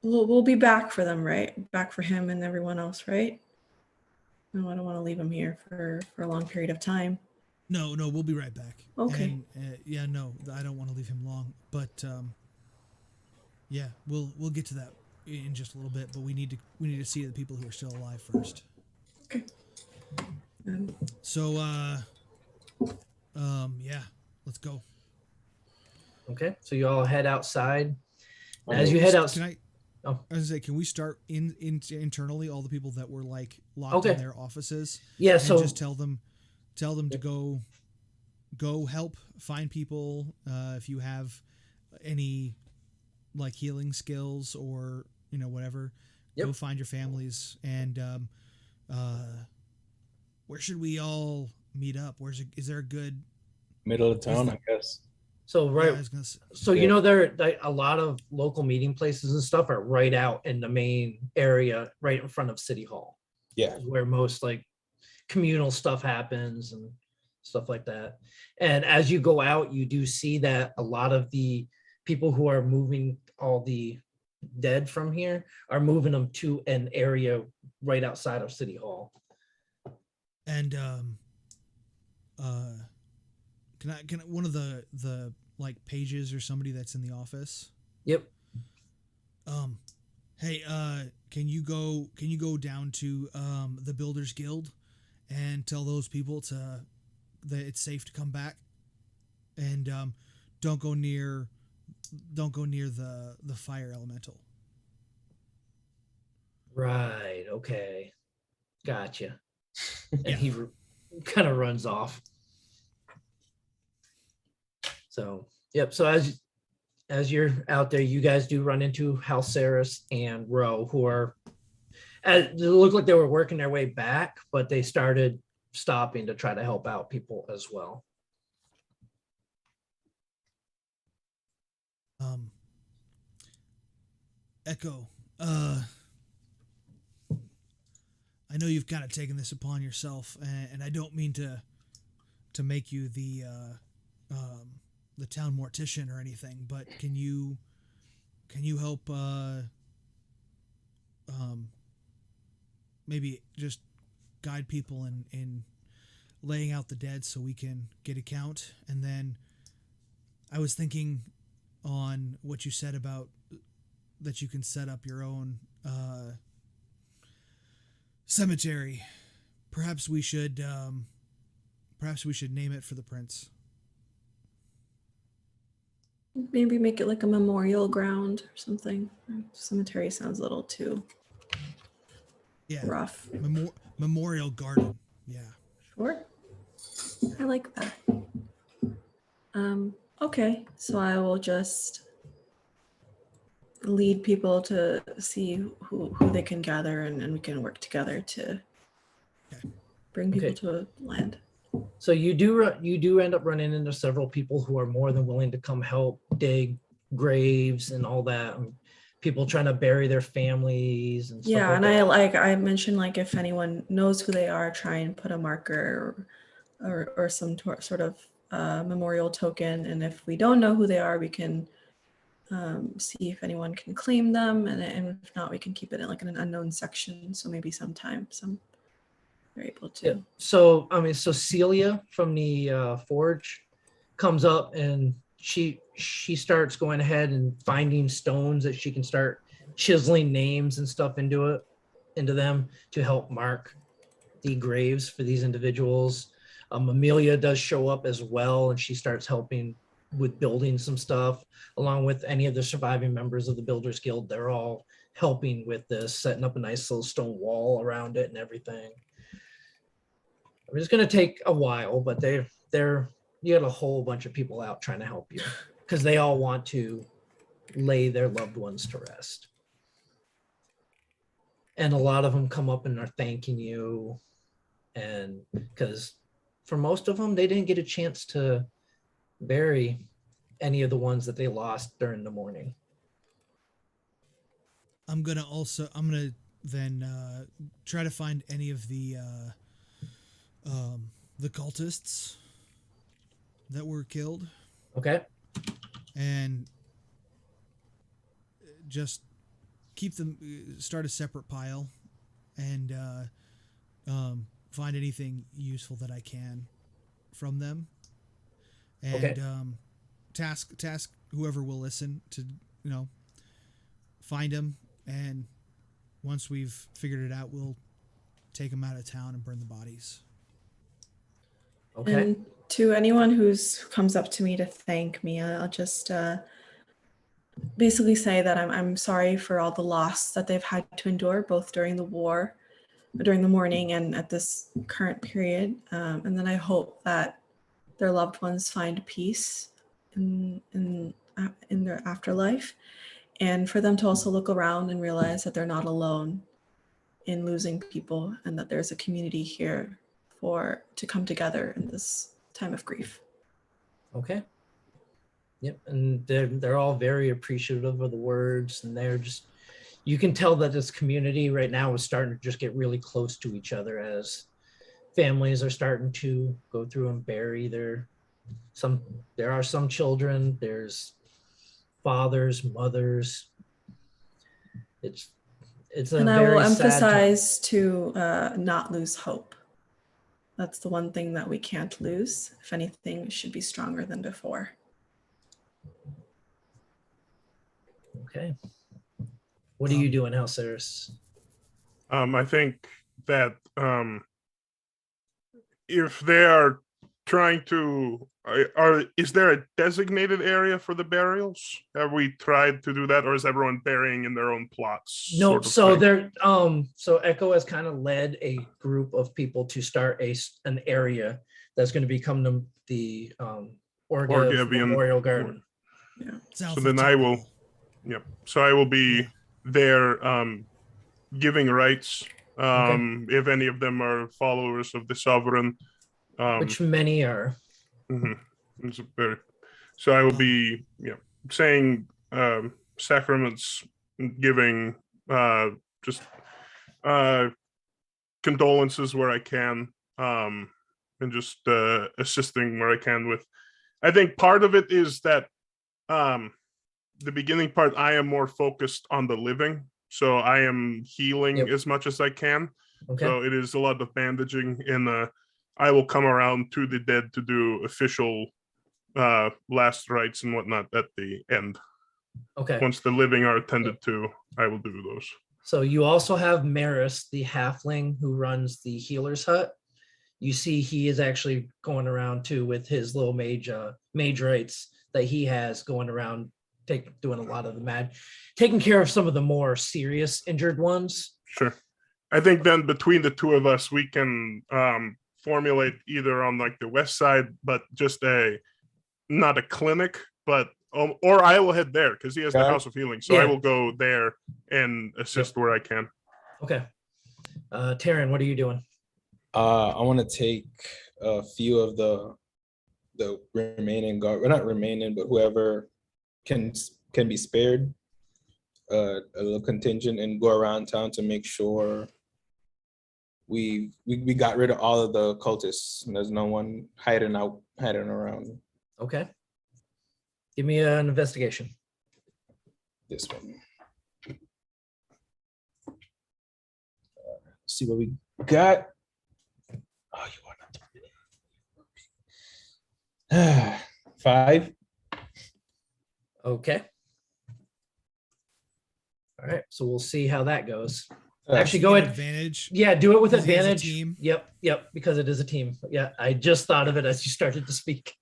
We'll be back for them, right? Back for him and everyone else, right? No, I don't want to leave him here for a long period of time. No, we'll be right back. Okay. And, no, I don't want to leave him long. But Yeah, we'll get to that in just a little bit, but we need to see the people who are still alive first. Okay. So yeah, let's go. Okay, so you all head outside. As you head out, Can I? Oh. I was gonna say, can we start internally all the people that were like locked Okay. in their offices? Yeah, and so just tell them to go help find people. If you have any like healing skills or whatever, Yep. go find your families. And where should we all meet up? Is there a good Middle of town, I guess. so right. Yeah, I was gonna say, So there a lot of local meeting places and stuff are right out in the main area, right in front of City Hall. Yeah. Where most like communal stuff happens and stuff like that. And as you go out, you do see that a lot of the people who are moving all the dead from here are moving them to an area right outside of City Hall. and can I one of the like pages or somebody that's in the office? Yep. Hey, can you go down to the Builders Guild and tell those people that it's safe to come back, and don't go near the fire elemental. Right. Okay. Gotcha. And Yeah. he kind of runs off. So, yep. So as you're out there, you guys do run into Halceris and Roe, who are, it looked like they were working their way back, but they started stopping to try to help out people as well. Echo, I know you've kind of taken this upon yourself, and I don't mean to make you the town mortician or anything, but can you help maybe just guide people in laying out the dead so we can get a count? And then I was thinking on what you said about that you can set up your own cemetery. Perhaps we should name it for the prince. Maybe make it like a memorial ground or something. Cemetery sounds a little too rough. Memorial garden. Yeah. Sure. I like that. Okay, so I will just lead people to see who they can gather, and we can work together to bring people to land. So you do end up running into several people who are more than willing to come help dig graves and all that. People trying to bury their families and stuff. Yeah, like and that. I mentioned, like, if anyone knows who they are, try and put a marker or some sort of memorial token. And if we don't know who they are, we can see if anyone can claim them, and if not, we can keep it in like in an unknown section. So maybe sometime they're able to. Yeah. So so Celia from the forge comes up, and she starts going ahead and finding stones that she can start chiseling names and stuff into them to help mark the graves for these individuals. Amelia does show up as well, and she starts helping with building some stuff along with any of the surviving members of the Builders Guild. They're all helping with this, setting up a nice little stone wall around it and everything. It's going to take a while, but you got a whole bunch of people out trying to help you because they all want to lay their loved ones to rest. And a lot of them come up and are thanking you, and because for most of them, they didn't get a chance to bury any of the ones that they lost during the morning. I'm gonna then try to find any of the cultists that were killed. Okay. And just keep them, start a separate pile, and find anything useful that I can from them. And task whoever will listen to find him, and once we've figured it out, we'll take him out of town and burn the bodies. Okay. And to anyone who comes up to me to thank me, I'll just basically say that I'm sorry for all the loss that they've had to endure, both during the war, during the mourning, and at this current period. And then I hope that their loved ones find peace in their afterlife, and for them to also look around and realize that they're not alone in losing people, and that there's a community here to come together in this time of grief. Okay. Yep, and they're all very appreciative of the words, and they're just, you can tell that this community right now is starting to just get really close to each other as families are starting to go through and bury there are some children, there's fathers, mothers. It's a And I very will sad time. emphasize to not lose hope. That's the one thing that we can't lose. If anything, it should be stronger than before. Okay. What are you doing, Halceris? I think that if they are trying to, is there a designated area for the burials? Have we tried to do that, or is everyone burying in their own plots? No, sort of so thing? they're so Echo has kind of led a group of people to start an area that's going to become the Orgavian Memorial Garden. Yeah. So then I will, yep. So I will be there, giving rights. If any of them are followers of the Sovereign, Which many are. It's so I will be, saying sacraments, giving just condolences where I can, and just assisting where I can with. I think part of it is that the beginning part, I am more focused on the living, so I am healing as much as I can. Okay. So it is a lot of bandaging, and I will come around to the dead to do official last rites and whatnot at the end. Okay. Once the living are attended to, I will do those. So you also have Maris, the halfling who runs the healer's hut. You see he is actually going around too with his little mage rites that he has going around doing a lot of taking care of some of the more serious injured ones. Sure. I think then between the two of us, we can formulate either on like the west side, but just not a clinic, but or I will head there because he has the House of Healing. So I will go there and assist where I can. Okay. Taryn, what are you doing? I want to take a few of the remaining guard, well, not remaining, but whoever can be spared, a little contingent, and go around town to make sure we got rid of all of the cultists and there's no one hiding around. Okay. Give me an investigation. This one. See what we got. Oh, you want to 5. Okay. All right. So we'll see how that goes. Uh, Actually, go ahead. Advantage. Yeah, do it with Because it is a advantage. team. Yep, because it is a team. Yeah, I just thought of it as you started to speak.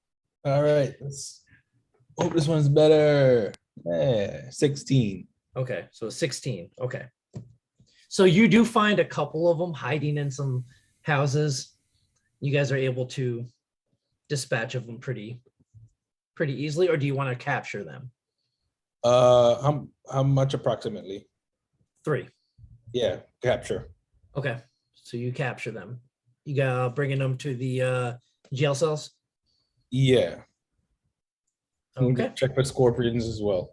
All right. Let's hope this one's better. 16. Okay, so 16. Okay. So you do find a couple of them hiding in some houses. You guys are able to dispatch of them pretty easily, or do you want to capture them? How much approximately? 3. Yeah, capture. Okay, so you capture them. You got bringing them to the jail cells. Yeah. Okay. Check for scorpions as well.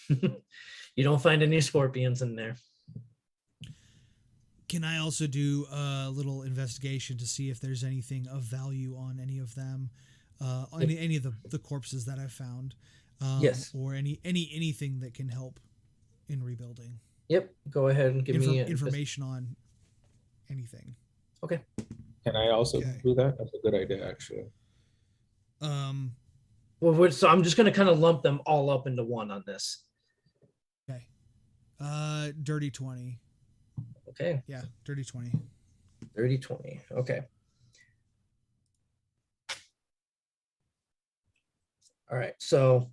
You don't find any scorpions in there. Can I also do a little investigation to see if there's anything of value on any of them, on any of the corpses that I've found? Yes. Or anything that can help in rebuilding. Yep. Go ahead and give me information on anything. Okay. Can I also do that? That's a good idea, actually. Well, so I'm just going to kind of lump them all up into one on this. Okay. Dirty 20. Okay. Yeah, dirty 20. 30-20. Okay. All right. So,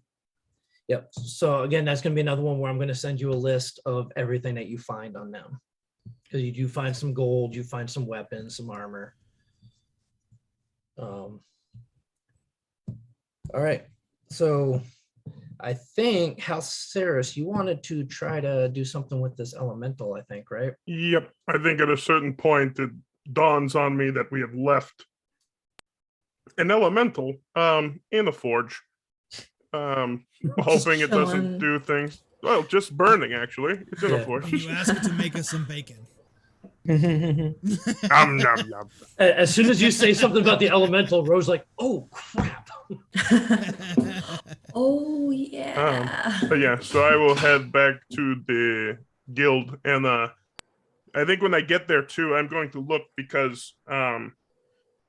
yep. So again, that's going to be another one where I'm going to send you a list of everything that you find on them. Because you do find some gold, you find some weapons, some armor. All right. So I think, House Saris, you wanted to try to do something with this elemental, I think, right? Yep. I think at a certain point it dawns on me that we have left an elemental in the forge. Hoping it doesn't do things. Well, just burning, actually. It's in a forge. You ask it to make us some bacon. Nom, nom, nom. As soon as you say something about the elemental, Rose like, oh crap. Oh yeah. But yeah, so I will head back to the guild, and I think when I get there too, I'm going to look because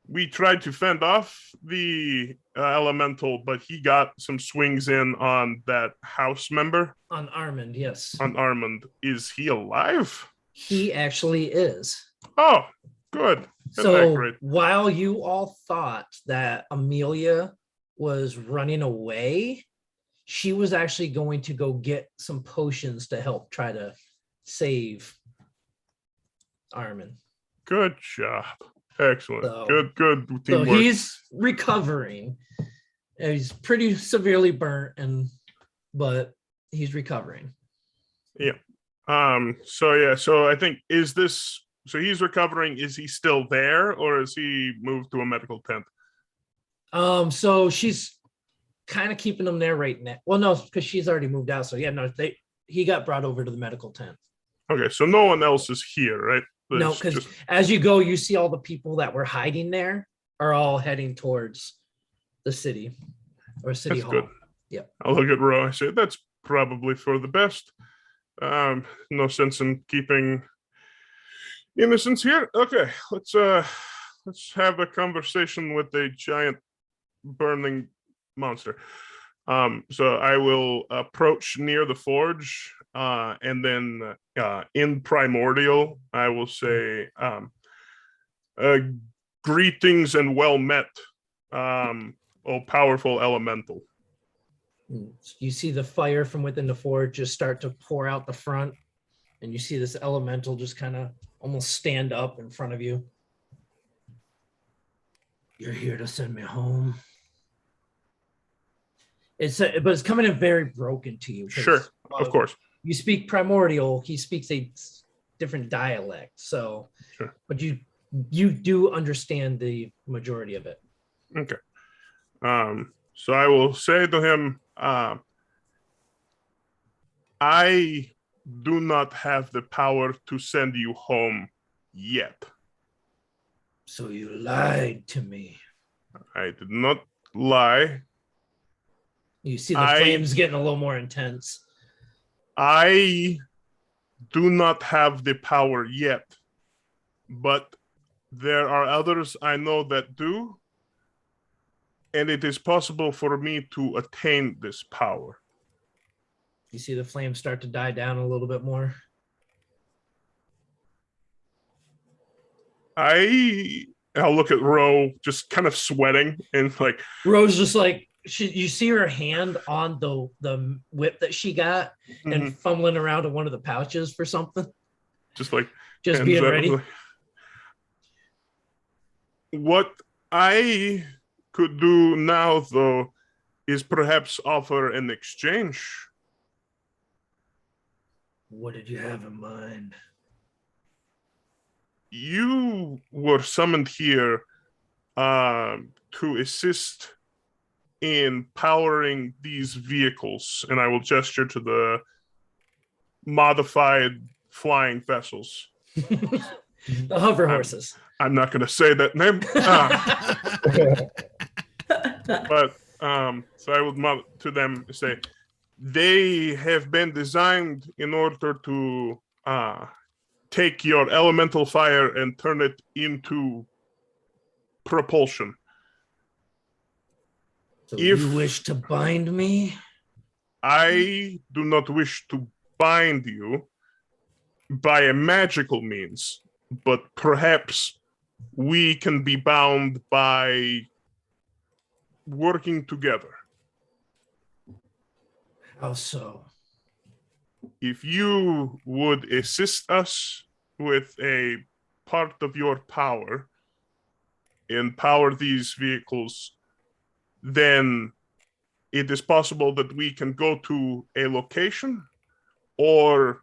we tried to fend off the elemental, but he got some swings in on that house member. On Armand, yes. On Armand. Is he alive? He actually is. Oh, good. So while you all thought that Amelia was running away, she was actually going to go get some potions to help try to save Armin. Good job. Excellent. So, good teamwork. So he's recovering. He's pretty severely burnt, but he's recovering. Yeah. So I think so he's recovering. Is he still there, or is he moved to a medical tent? So she's kind of keeping him there right now. Well, no, because she's already moved out. So yeah, no, he got brought over to the medical tent. Okay, so no one else is here, right? No, because as you go, you see all the people that were hiding there are all heading towards the city or city hall. Good. Yep. I'll look at Ro. I say that's probably for the best. No sense in keeping innocents here. Okay, let's have a conversation with a giant burning monster. So I will approach near the forge, and then in Primordial, I will say, greetings and well met, oh powerful elemental. You see the fire from within the forge just start to pour out the front, and you see this elemental just kind of almost stand up in front of you. You're here to send me home. But it's coming in very broken to you. Sure, of course. You speak Primordial. He speaks a different dialect. So, sure. But you do understand the majority of it. Okay. So I will say to him, I do not have the power to send you home yet. So you lied to me. I did not lie. You see the flames getting a little more intense. I do not have the power yet, but there are others I know that do, and it is possible for me to attain this power. You see the flames start to die down a little bit more. I'll look at Ro just kind of sweating, and like Ro's just like, you see her hand on the whip that she got, mm-hmm. and fumbling around in one of the pouches for something. Just being ready. What I could do now, though, is perhaps offer an exchange. What did you have in mind? You were summoned here to assist in powering these vehicles, and I will gesture to the modified flying vessels. The hover horses. I'm not going to say that name. But so I would to them say, they have been designed in order to take your elemental fire and turn it into propulsion. So if you wish to bind me? I do not wish to bind you by a magical means, but perhaps we can be bound by working together. How so? If you would assist us with a part of your power and power these vehicles, then it is possible that we can go to a location, or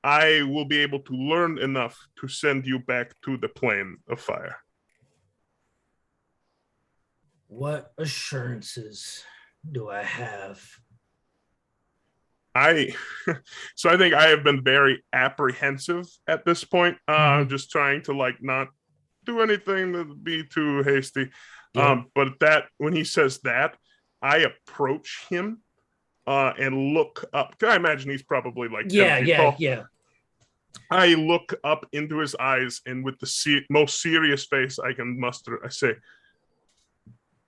I will be able to learn enough to send you back to the plane of fire. What assurances do I have? So I think I have been very apprehensive at this point, just trying to like not do anything that would be too hasty. Yeah. But that when he says that, I approach him and look up. Can I imagine he's probably like 10 feet tall? Yeah. I look up into his eyes, and with the most serious face I can muster, I say,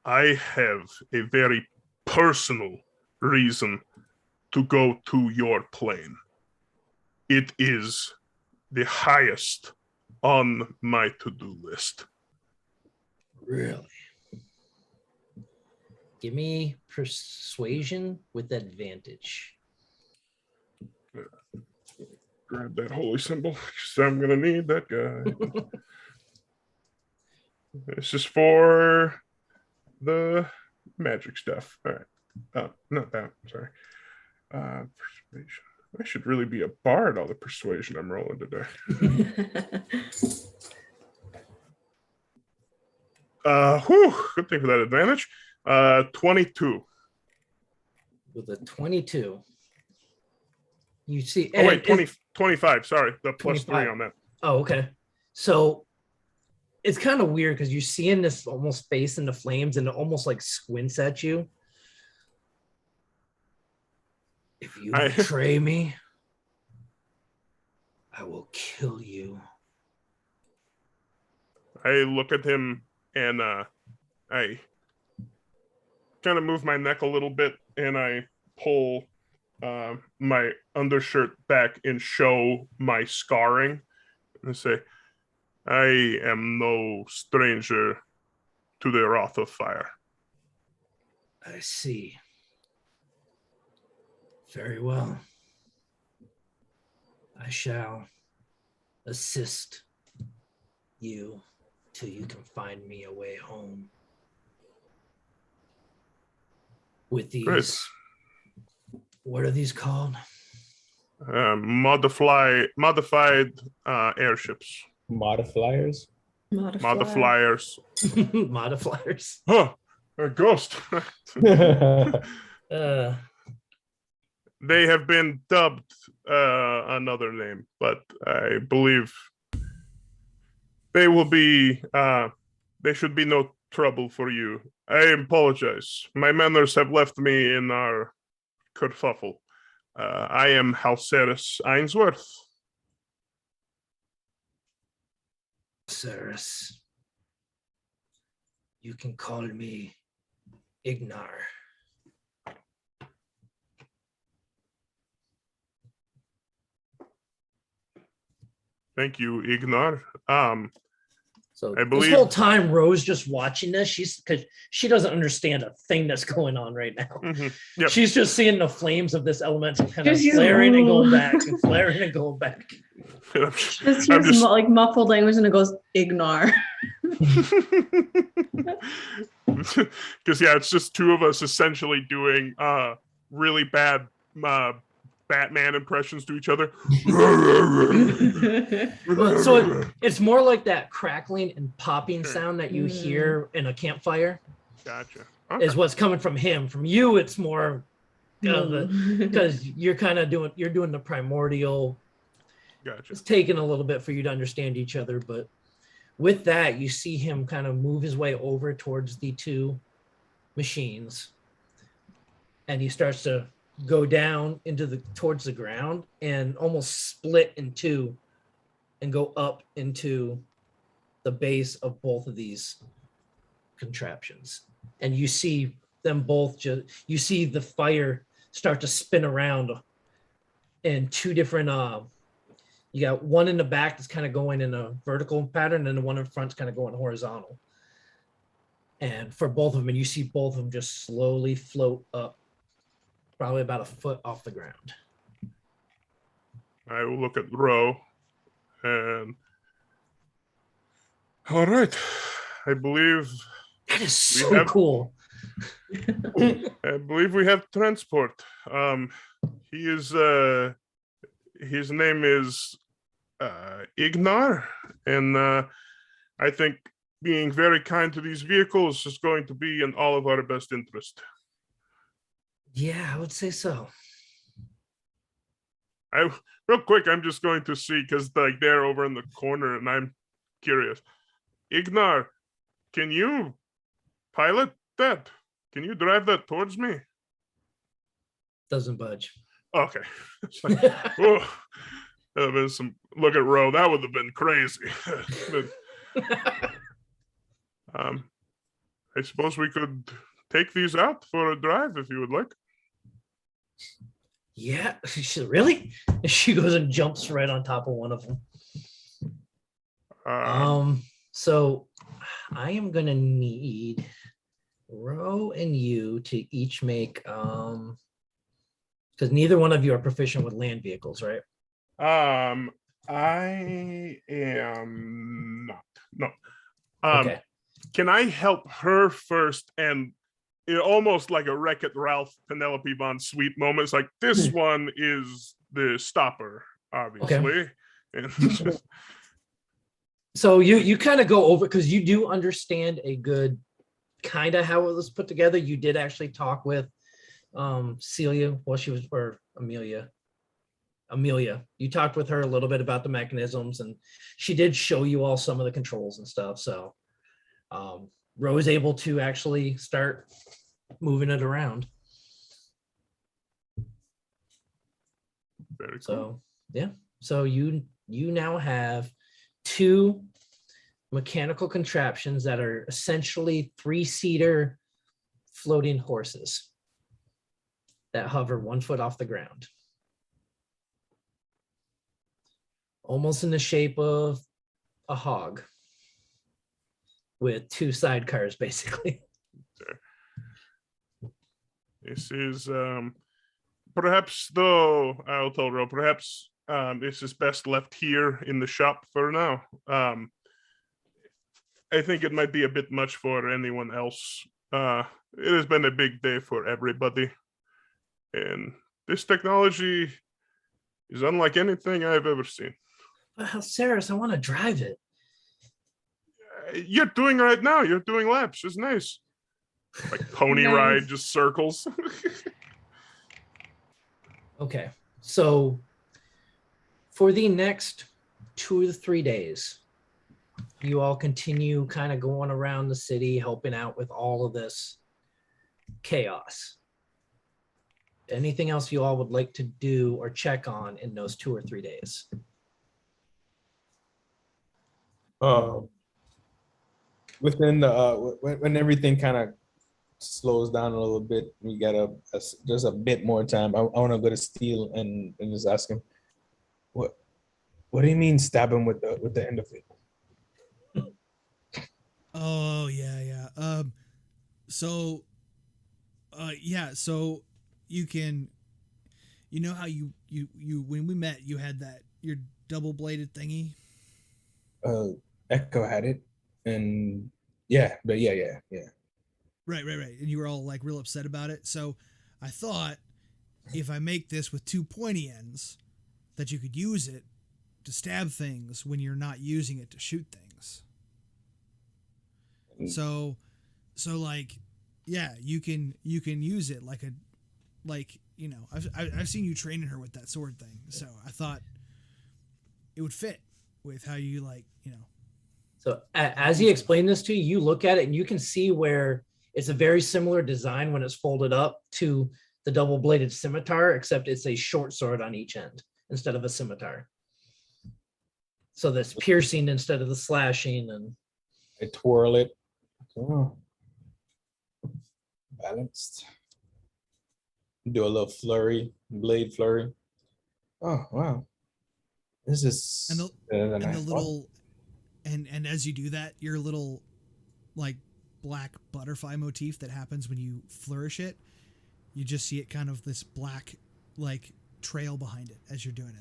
I have a very personal reason to go to your plane. It is the highest on my to-do list. Really? Give me persuasion with advantage. Grab that holy symbol. I'm gonna need that guy. This is for the magic stuff. All right. Not that. Sorry. Persuasion. I should really be a bard, all the persuasion I'm rolling today. Good thing for that advantage. 22. With a 22. You see. Oh, wait, 25. Sorry. The plus 3 on that. Oh, okay. So it's kind of weird because you're seeing this almost face in the flames and it almost like squints at you. If you betray me, I will kill you. I look at him and I kind of move my neck a little bit and I pull my undershirt back and show my scarring and say, I am no stranger to the wrath of fire. I see. Very well. I shall assist you till you can find me a way home. With these, Great. What are these called? Modified airships. Modifiers? Modifiers. Modifiers. Huh. A ghost. They have been dubbed another name, but I believe they will be, they should be no trouble for you. I apologize. My manners have left me in our kerfuffle. I am Halceris Ainsworth. Ceres. You can call me Ignar. Thank you, Ignar. So I believe this whole time, Rose just watching this, because she doesn't understand a thing that's going on right now. Mm-hmm. Yep. She's just seeing the flames of this elemental kind of flaring and going back and flaring and going back. Just hears like muffled language and it goes, Ignar. Because it's just two of us essentially doing really bad Batman impressions to each other. So it's more like that crackling and popping sound that you hear in a campfire. Gotcha. Is what's coming from him. From you, it's more because you're kind of doing the primordial. Gotcha. It's taking a little bit for you to understand each other, but with that, you see him kind of move his way over towards the two machines, and he starts to go down towards the ground and almost split in two and go up into the base of both of these contraptions. And you see them both you see the fire start to spin around and two different you got one in the back that's kind of going in a vertical pattern, and the one in front's kind of going horizontal. And for both of them, you see both of them just slowly float up, probably about a foot off the ground. I will look at Ro, and all right, I believe that is so cool. I believe we have transport. He is his name is Ignar, and I think being very kind to these vehicles is going to be in all of our best interest. Yeah, I would say so. Real quick, I'm just going to see, because like they're over in the corner, and I'm curious. Ignar, can you pilot that? Can you drive that towards me? Doesn't budge. Okay. Oh, there's some. Look at Ro. That would have been crazy. I suppose we could take these out for a drive if you would like. Yeah, really? She goes and jumps right on top of one of them. So I am gonna need Ro and you to each make because neither one of you are proficient with land vehicles, right? I am not. No. Okay. Can I help her first? And it almost like a Wreck-It Ralph Penelope Von Sweet moment. It's like this one is the stopper, obviously. Okay. So you kind of go over, because you do understand a good kind of how it was put together. You did actually talk with Celia while she was, or Amelia. You talked with her a little bit about the mechanisms, and she did show you all some of the controls and stuff. So Ro is able to actually start moving it around. Very cool. So yeah. So you now have two mechanical contraptions that are essentially 3-seater floating horses that hover 1 foot off the ground. Almost in the shape of a hog with 2 sidecars, basically. This is perhaps, though, I'll tell Ro, perhaps this is best left here in the shop for now. I think it might be a bit much for anyone else. It has been a big day for everybody. And this technology is unlike anything I've ever seen. Well, Saris, I want to drive it. You're doing right now. You're doing laps. It's nice. Like pony Nice. ride, just circles. Okay. So for the next 2 to 3 days, you all continue kind of going around the city, helping out with all of this chaos. Anything else you all would like to do or check on in those 2 or 3 days? Within the when everything kind of slows down a little bit, we got just a bit more time. I want to go to Steele and just ask him, what do you mean stab him with the end of it? Oh yeah. So you can, you know how you when we met, you had that your double bladed thingy. Echo had it, and yeah. Right. And you were all like real upset about it. So I thought if I make this with 2 pointy ends, that you could use it to stab things when you're not using it to shoot things. So like, yeah, you can use it like I've seen you training her with that sword thing. So I thought it would fit with how you So as he explained this to you, you look at it and you can see where it's a very similar design when it's folded up to the double-bladed scimitar, except it's a short sword on each end instead of a scimitar. So that's piercing instead of the slashing, and I twirl it. Oh. Balanced. Do a little flurry, blade flurry. Oh wow, this is And the better than I and the thought. little and as you do that, your little like black butterfly motif that happens when you flourish it, you just see it kind of this black like trail behind it as you're doing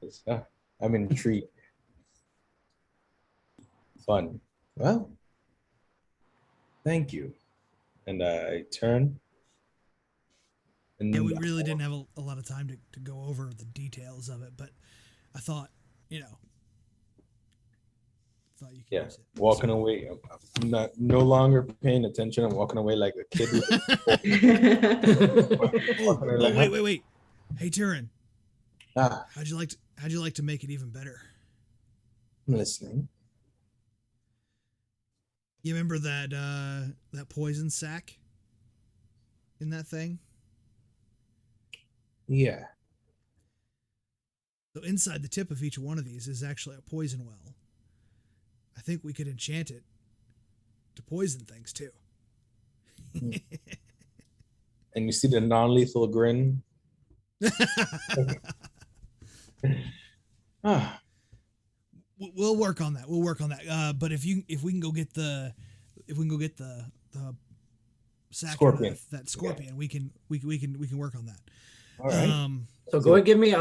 it. I'm intrigued. Fun. Well, thank you. And I turn. And Yeah, we really didn't have a lot of time to go over the details of it, but I thought, thought you could use it. Walking away. I'm no longer paying attention. I'm walking away like a kid. Wait. Hey, Tyrion. How'd you like to make it even better? I'm listening. You remember that poison sack in that thing? Yeah. So inside the tip of each one of these is actually a poison well. I think we could enchant it to poison things too. And you see the non-lethal grin. We'll work on that. We'll work on that. But if we can go get the sack Scorpion. that scorpion, we can work on that. All right. So go ahead, give me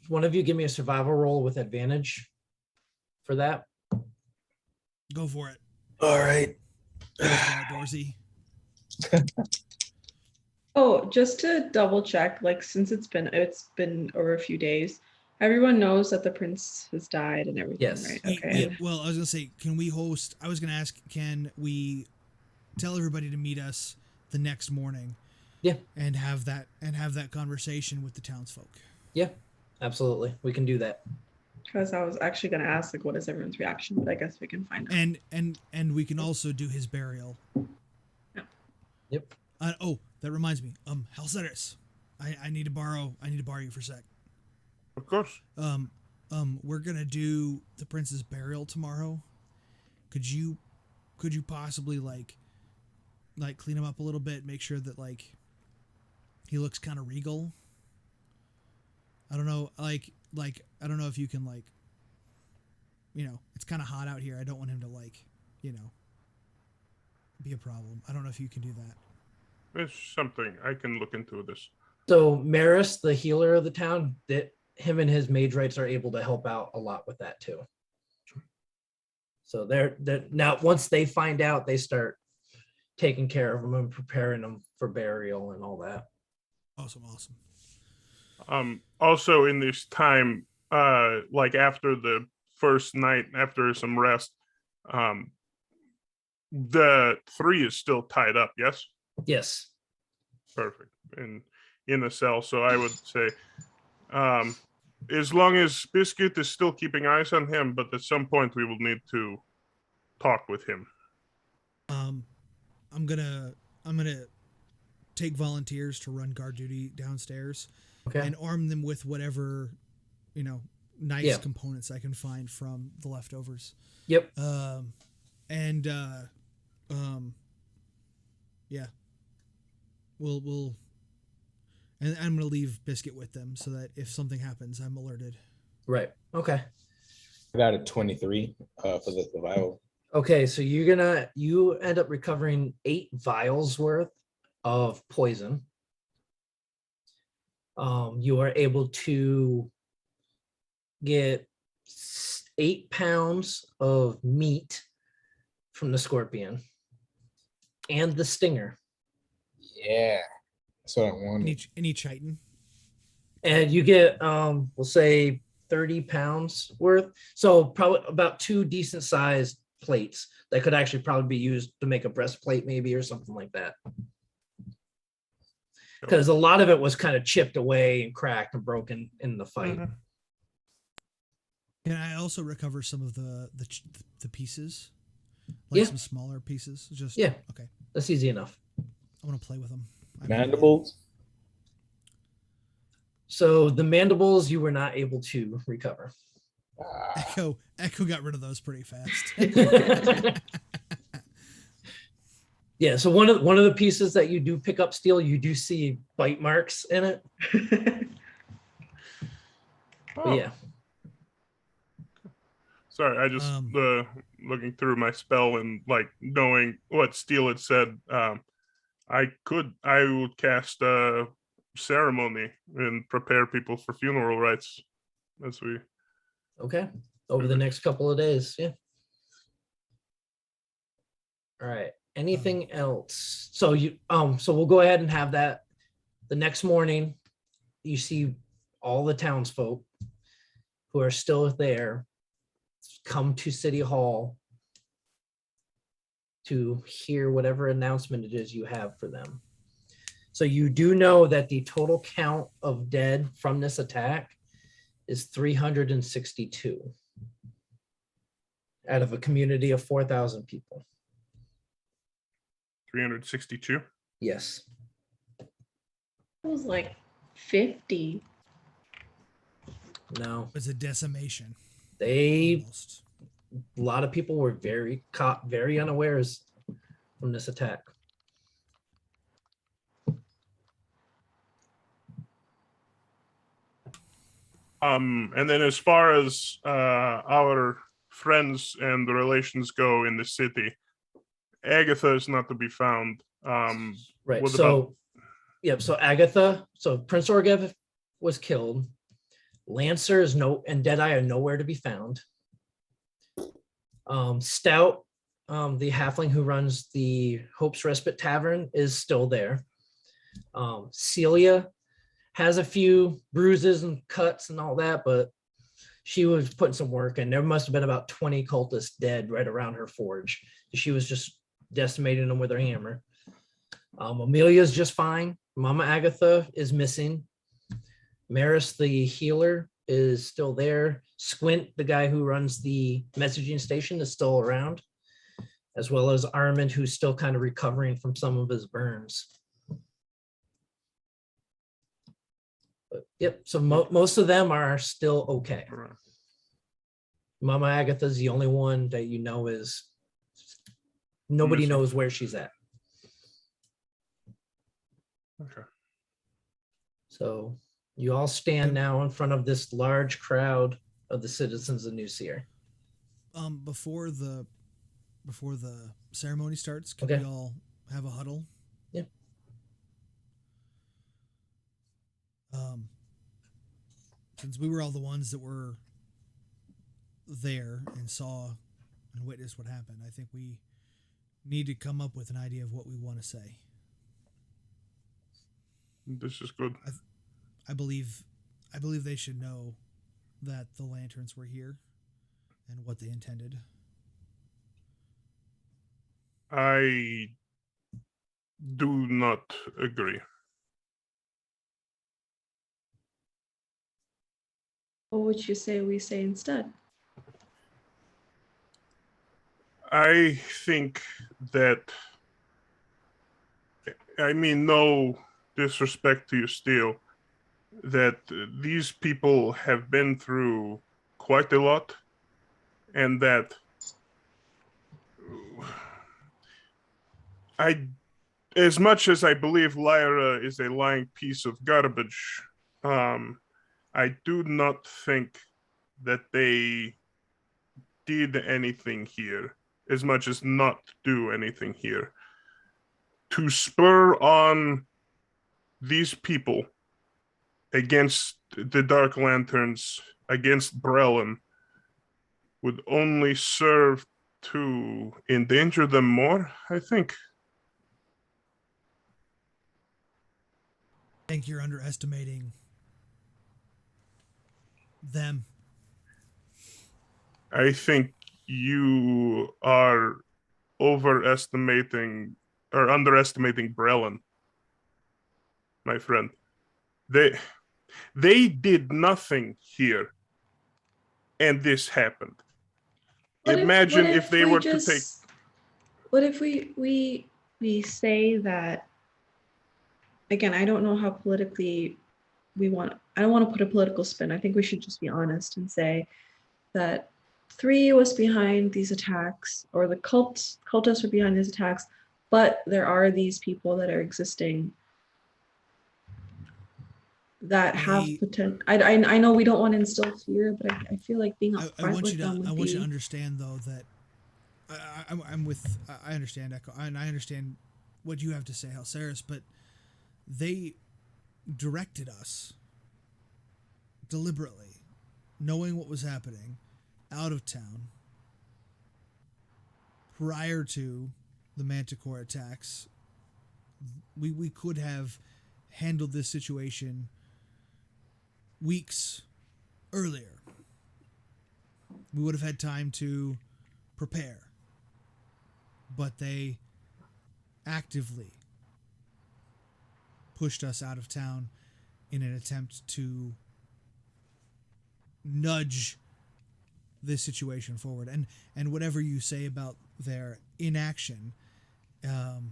one of you give me a survival roll with advantage for that. Go for it. All right. Dorsey. Oh, just to double check, like since it's been over a few days, everyone knows that the prince has died and everything, Yes. right? Okay. Well, I was gonna say, can we host? I was gonna ask, can we tell everybody to meet us the next morning? Yeah. And have that conversation with the townsfolk. Yeah, absolutely. We can do that. Because I was actually going to ask, like, what is everyone's reaction? But I guess we can find out. And we can also do his burial. Yeah. Yep. Oh, that reminds me. Helsetis, I need to borrow you for a sec. Of course. We're gonna do the prince's burial tomorrow. Could you possibly like clean him up a little bit, make sure that like he looks kind of regal? I don't know, like I don't know if you can like, it's kind of hot out here. I don't want him to like, be a problem. I don't know if you can do that. It's something I can look into this. So Maris, the healer of the town, that him and his mage rights are able to help out a lot with that too. So they're now once they find out, they start taking care of them and preparing them for burial and all that. Awesome. Also in this time, like after the first night, after some rest, the 3 is still tied up. Yes. Yes. Perfect. In the cell. So I would say, as long as Biscuit is still keeping eyes on him, but at some point we will need to talk with him. I'm gonna take volunteers to run guard duty downstairs. Okay. And arm them with whatever, nice components I can find from the leftovers. Yep. Yeah. We'll and I'm gonna leave Biscuit with them so that if something happens, I'm alerted. Right. Okay. I got a 23 for the survival. Okay, so you end up recovering 8 vials worth of poison. You are able to get 8 pounds of meat from the scorpion and the stinger. Yeah, that's what I wanted. In each item. And you get, we'll say 30 pounds worth. So probably about 2 decent sized plates that could actually probably be used to make a breastplate maybe or something like that. Because a lot of it was kind of chipped away and cracked and broken in the fight. Mm-hmm. Can I also recover some of the pieces? Like some smaller pieces? Just okay. That's easy enough. I want to play with them. Mandibles? So the mandibles you were not able to recover. Echo got rid of those pretty fast. Yeah, so one of the pieces that you do pick up steel, you do see bite marks in it. But yeah. Sorry, I just looking through my spell and like knowing what Steel had said. I would cast ceremony and prepare people for funeral rites as we. Okay. Over the next couple of days. Yeah. All right. Anything else? So so we'll go ahead and have that. The next morning, you see all the townsfolk who are still there come to City Hall to hear whatever announcement it is you have for them. So you do know that the total count of dead from this attack is 362 out of a community of 4,000 people. 362? Yes. It was like 50. No. It's a decimation. A Almost. lot of people were very unawares from this attack. And then as far as our friends and the relations go in the city, Agatha is not to be found. Right. What So, about... yep. So Agatha, so Prince Orgev was killed. Lancer is and Deadeye are nowhere to be found. Stout, the halfling who runs the Hope's Respite Tavern, is still there. Celia has a few bruises and cuts and all that, but she was putting some work in. There must have been about 20 cultists dead right around her forge. She was just decimating them with her hammer. Amelia's just fine. Mama Agatha is missing. Maris, the healer, is still there. Squint, the guy who runs the messaging station, is still around, as well as Armand, who's still kind of recovering from some of his burns. But, yep, so most of them are still okay. Mama Agatha's the only one that you know is, nobody knows where she's at. Okay. So you all stand now in front of this large crowd of the citizens of New Seer. Before the ceremony starts, can we all have a huddle? Yeah. Since we were all the ones that were there and saw and witnessed what happened, I think we need to come up with an idea of what we want to say. This is good. I believe they should know that the lanterns were here and what they intended. I do not agree. What would you say we say instead? I think that, I mean, no disrespect to you, Steel, that these people have been through quite a lot, and that as much as I believe Lyra is a lying piece of garbage, I do not think that they did anything here, as much as not do anything here. To spur on these people against the Dark Lanterns, against Brellan, would only serve to endanger them more, I think. I think you're underestimating them. I think you are overestimating or underestimating Brellan, my friend. They did nothing here, and this happened. Imagine if they were to take. What if we say that? Again, I don't know how politically we want. I don't want to put a political spin. I think we should just be honest and say that 3 was behind these attacks, or the cultists were behind these attacks. But there are these people that are existing that have potential. I know we don't want to instill fear, but I feel like being upfront with them would I want you to be. understand though that I understand Echo, and I understand what you have to say, Halceris, but they directed us deliberately, knowing what was happening, out of town prior to the Manticore attacks. We could have handled this situation weeks earlier. We would have had time to prepare. But they actively pushed us out of town in an attempt to nudge this situation forward. And whatever you say about their inaction, the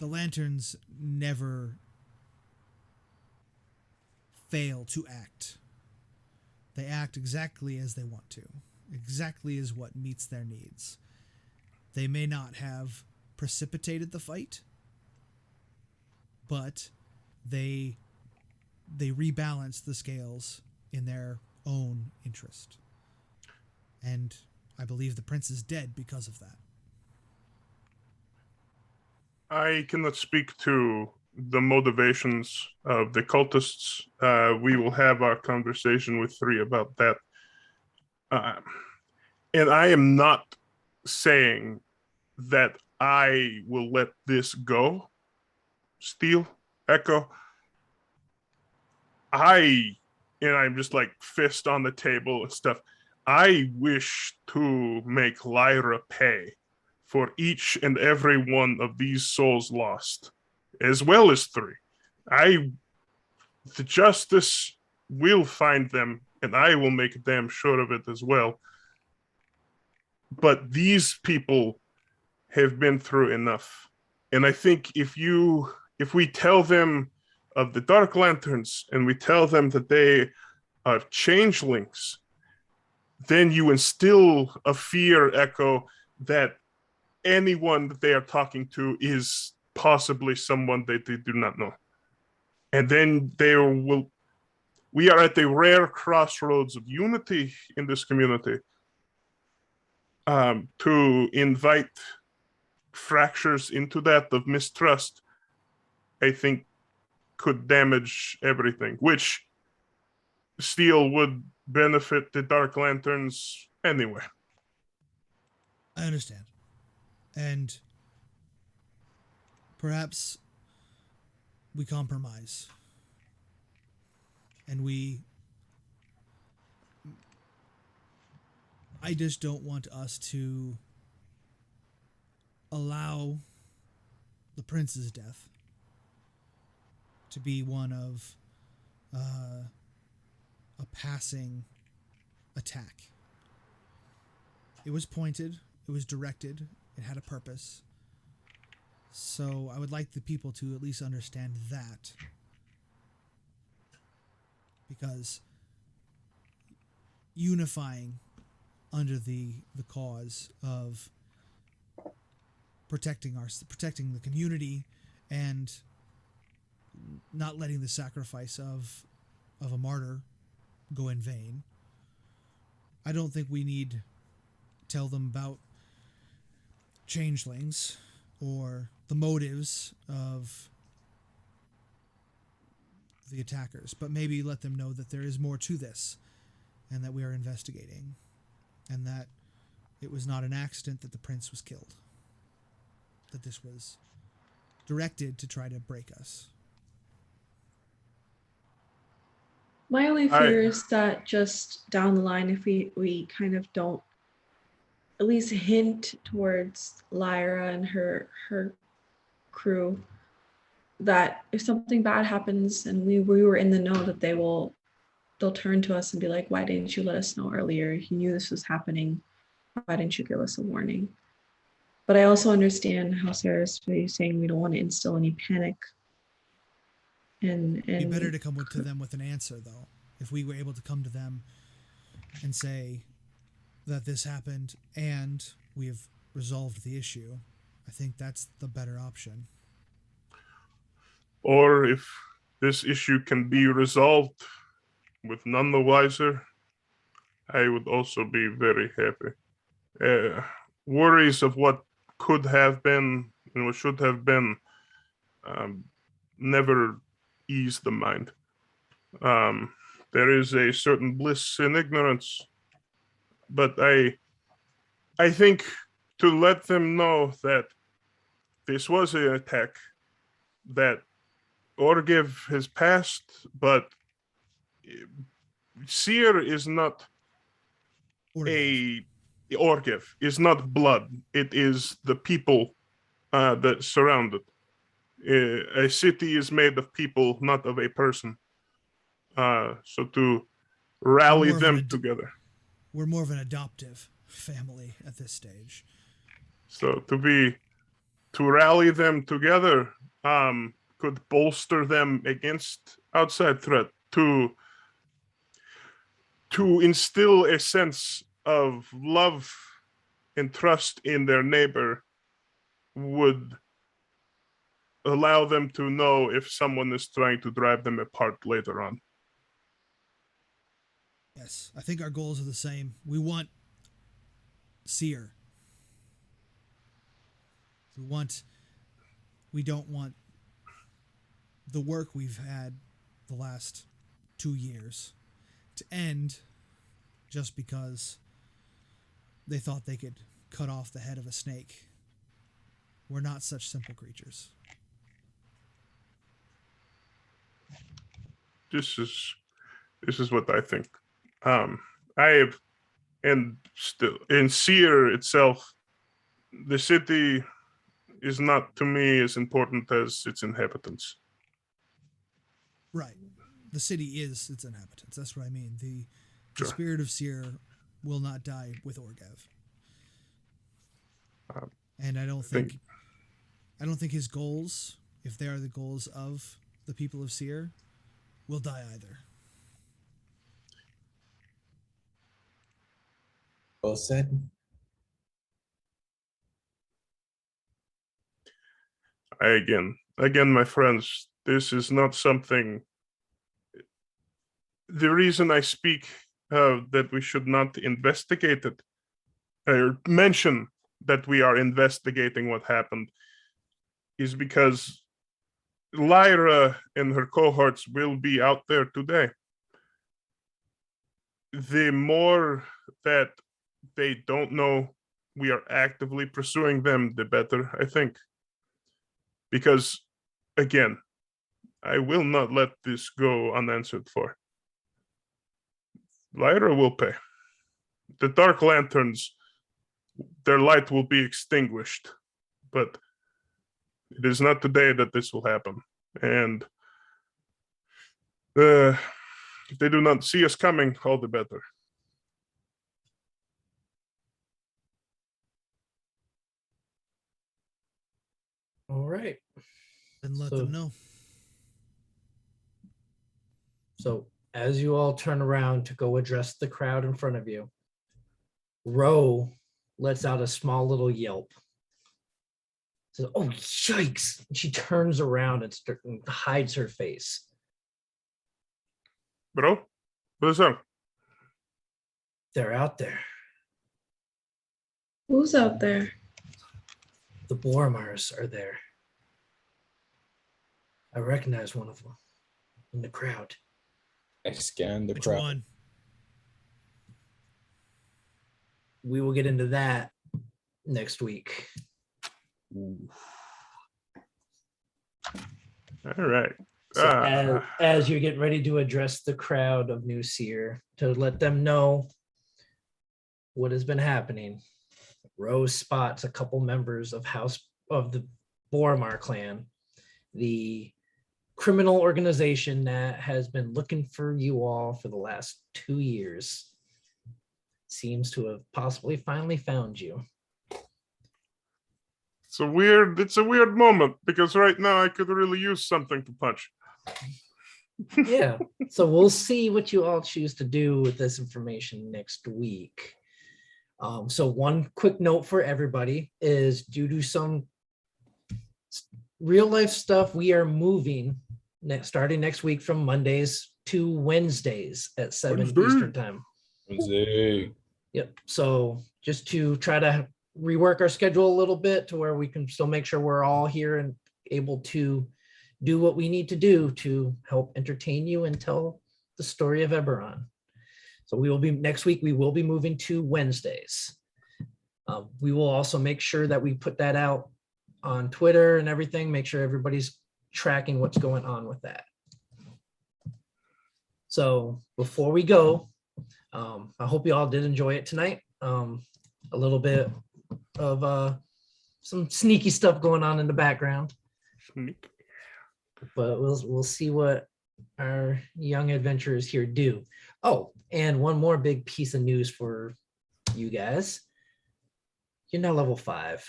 Lanterns never fail to act. They act exactly as they want to, exactly as what meets their needs. They may not have precipitated the fight, but they rebalance the scales in their own interest. And I believe the prince is dead because of that. I cannot speak to the motivations of the cultists. We will have our conversation with 3 about that. And I am not saying that I will let this go. Steel, Echo. I'm just like fist on the table and stuff. I wish to make Lyra pay for each and every one of these souls lost, as well as 3. The justice will find them, and I will make damn sure of it as well. But these people have been through enough. And I think if we tell them of the Dark Lanterns and we tell them that they are changelings, then you instill a fear, Echo, that anyone that they are talking to is possibly someone that they do not know. And then we are at the rare crossroads of unity in this community. To invite fractures into that of mistrust, I think could damage everything, which still would benefit the Dark Lanterns anyway. I understand. And perhaps we compromise. And I just don't want us to allow the prince's death to be one of a passing attack. It was pointed, it was directed, it had a purpose. So I would like the people to at least understand that. Because unifying under the cause of protecting the community and not letting the sacrifice of a martyr go in vain. I don't think we need to tell them about changelings or the motives of the attackers, but maybe let them know that there is more to this and that we are investigating and that it was not an accident that the prince was killed, that this was directed to try to break us. My only fear is that just down the line, if we kind of don't at least hint towards Lyra and her crew, that if something bad happens and we were in the know, that they'll turn to us and be like, why didn't you let us know earlier? You knew this was happening. Why didn't you give us a warning? But I also understand how Sarah's saying we don't want to instill any panic. And it'd be better to come to them with an answer, though. If we were able to come to them and say that this happened and we have resolved the issue, I think that's the better option. Or if this issue can be resolved with none the wiser, I would also be very happy. Worries of what could have been and what should have been never ease the mind. There is a certain bliss in ignorance, but I think to let them know that this was an attack, that Orgiv has passed, but Seer is not Orgiv is not blood. It is the people that surround it. A city is made of people, not of a person. So to rally them together. We're more of an adoptive family at this stage. So to rally them together could bolster them against outside threat, to instill a sense of love and trust in their neighbor would allow them to know if someone is trying to drive them apart later on. Yes, I think our goals are the same. We want Seer. We don't want the work we've had the last 2 years to end just because they thought they could cut off the head of a snake. We're not such simple creatures. This is what I think. I have, and still in Seer itself, the city is not to me as important as its inhabitants. Right. The city is its inhabitants. That's what I mean. The Sure. spirit of Seer will not die with Orgav. And I don't think his goals, if they are the goals of the people of Seer, will die either. Well said. Again, my friends, this is not something. The reason I speak that we should not investigate it, or mention that we are investigating what happened, is because Lyra and her cohorts will be out there today. The more that they don't know we are actively pursuing them, the better, I think. Because, again, I will not let this go unanswered for. Lyra will pay. The Dark Lanterns, their light will be extinguished, but it is not today that this will happen. And if they do not see us coming, all the better. All right. And let them know. So as you all turn around to go address the crowd in front of you, Ro lets out a small little yelp. Says, "Oh, yikes!" And she turns around and hides her face. Bro, what is up? They're out there. Who's out there? The Boromars are there. I recognize one of them in the crowd. I scanned the Which crowd. one? We will get into that next week. All right. So as you're getting ready to address the crowd of New Seer to let them know what has been happening, Rose spots a couple members of the Boromar clan, the criminal organization that has been looking for you all for the last 2 years. Seems to have possibly finally found you. It's a weird moment because right now I could really use something to punch. Yeah. So we'll see what you all choose to do with this information next week. So one quick note for everybody is due to some real life stuff, we are moving starting next week from Mondays to Wednesdays at 7 Eastern time. Wednesday. Yep. So just to try to rework our schedule a little bit to where we can still make sure we're all here and able to do what we need to do to help entertain you and tell the story of Eberron. So we will be next week, we will be moving to Wednesdays. We will also make sure that we put that out on Twitter and everything, make sure everybody's tracking what's going on with that. So before we go, I hope you all did enjoy it tonight. A little bit of some sneaky stuff going on in the background, but we'll see what our young adventurers here do. Oh, and one more big piece of news for you guys. You're now level 5.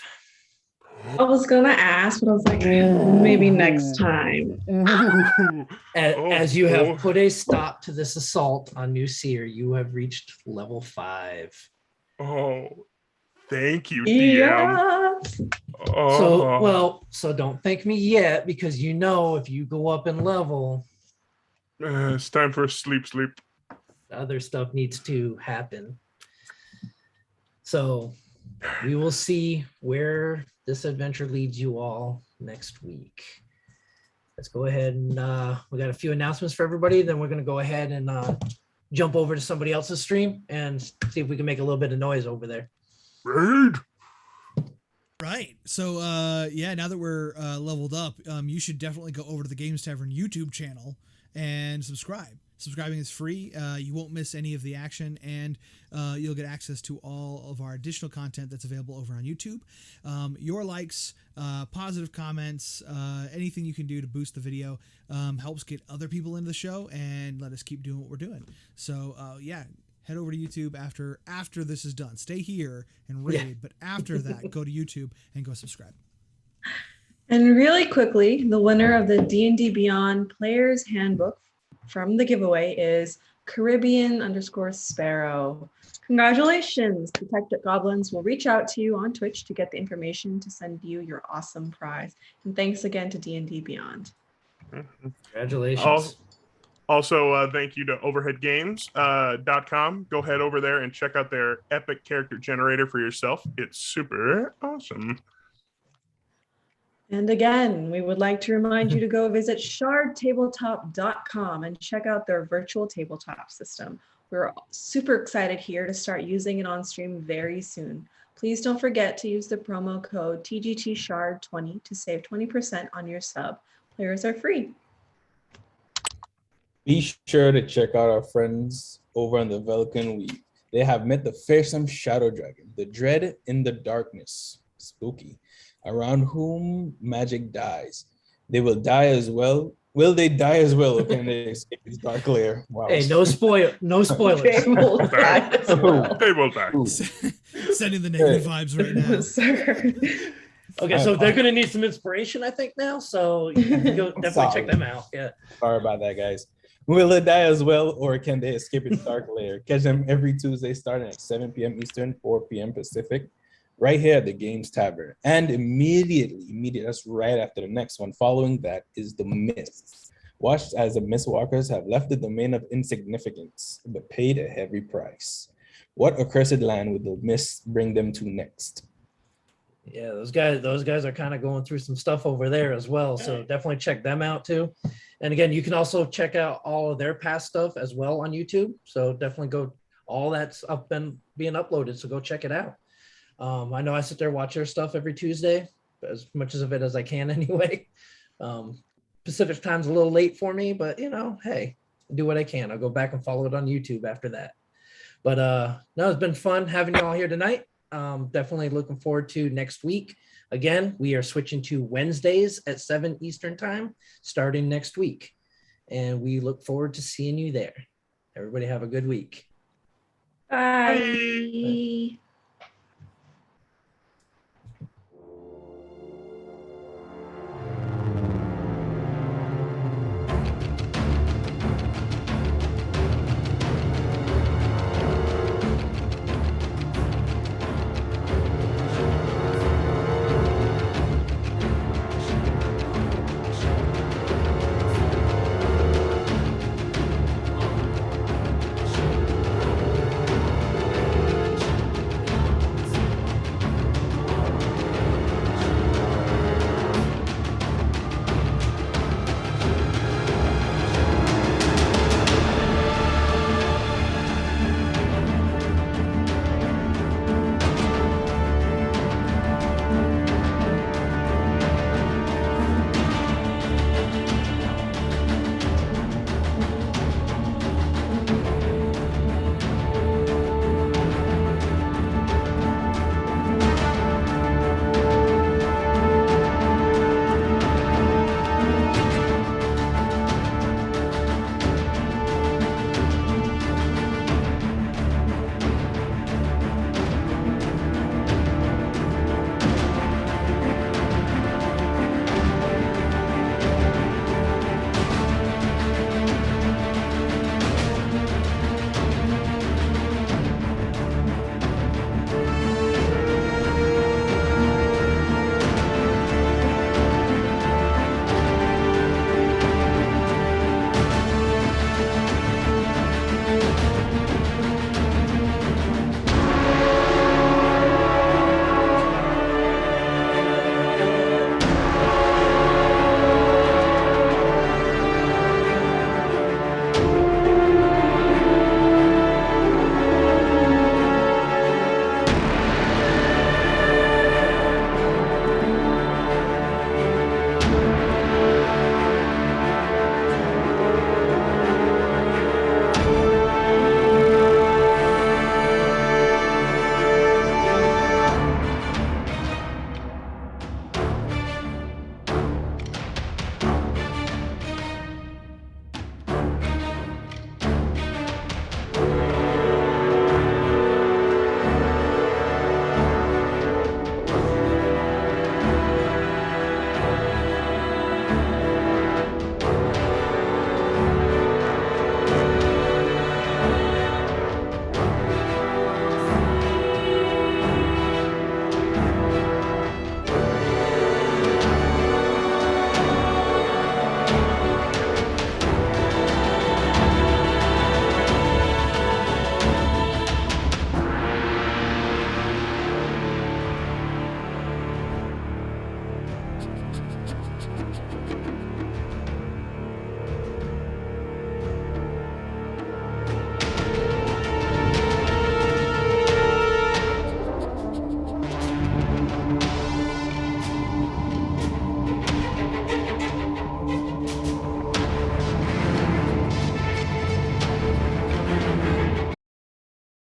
I was gonna ask, but I was like, maybe next time. As you have put a stop to this assault on New Seer, you have reached level 5. Oh, thank you, DM. Yeah. So don't thank me yet, because you know if you go up in level, it's time for sleep. other stuff needs to happen. So we will see where this adventure leads you all next week. Let's go ahead and we got a few announcements for everybody. Then we're going to go ahead and jump over to somebody else's stream and see if we can make a little bit of noise over there. Right. So, now that we're leveled up, you should definitely go over to the Games Tavern YouTube channel and subscribe. Subscribing is free. You won't miss any of the action, and you'll get access to all of our additional content that's available over on YouTube. Your likes, positive comments, anything you can do to boost the video helps get other people into the show and let us keep doing what we're doing. So, head over to YouTube after this is done. Stay here and raid, but after that, go to YouTube and go subscribe. And really quickly, the winner of the D&D Beyond Player's Handbook from the giveaway is Caribbean_Sparrow. Congratulations! Detective Goblins will reach out to you on Twitch to get the information to send you your awesome prize. And thanks again to D&D Beyond. Congratulations. Also, thank you to overheadgames.com. Go head over there and check out their epic character generator for yourself. It's super awesome. And again, we would like to remind you to go visit shardtabletop.com and check out their virtual tabletop system. We're super excited here to start using it on stream very soon. Please don't forget to use the promo code TGTShard20 to save 20% on your sub. Players are free. Be sure to check out our friends over on the Velican Week. They have met the fearsome Shadow Dragon, the dread in the darkness, spooky, around whom magic dies. They will die as well. Will they die as well, or can they escape this dark lair? Wow. Hey, no spoilers. They will die as well. They will die. Sending the negative vibes right now. Okay, so they're going to need some inspiration, I think, now. So you can go definitely check them out. Yeah. Sorry about that, guys. Will they die as well, or can they escape its dark lair? Catch them every Tuesday starting at 7 p.m. Eastern, 4 p.m. Pacific, right here at the Games Tavern. And immediately, that's right after the next one. Following that is the Mist. Watch as the Mistwalkers have left the domain of insignificance, but paid a heavy price. What accursed land would the Mist bring them to next? Yeah, those guys are kind of going through some stuff over there as well. So definitely check them out too. And again, you can also check out all of their past stuff as well on YouTube. So definitely go, all that's up and being uploaded. So go check it out. I know I sit there, watch their stuff every Tuesday, as much of it as I can anyway. Pacific time's a little late for me, but hey, do what I can. I'll go back and follow it on YouTube after that. But no, it's been fun having you all here tonight. Definitely looking forward to next week. Again, we are switching to Wednesdays at 7 Eastern time starting next week. And we look forward to seeing you there. Everybody have a good week. Bye.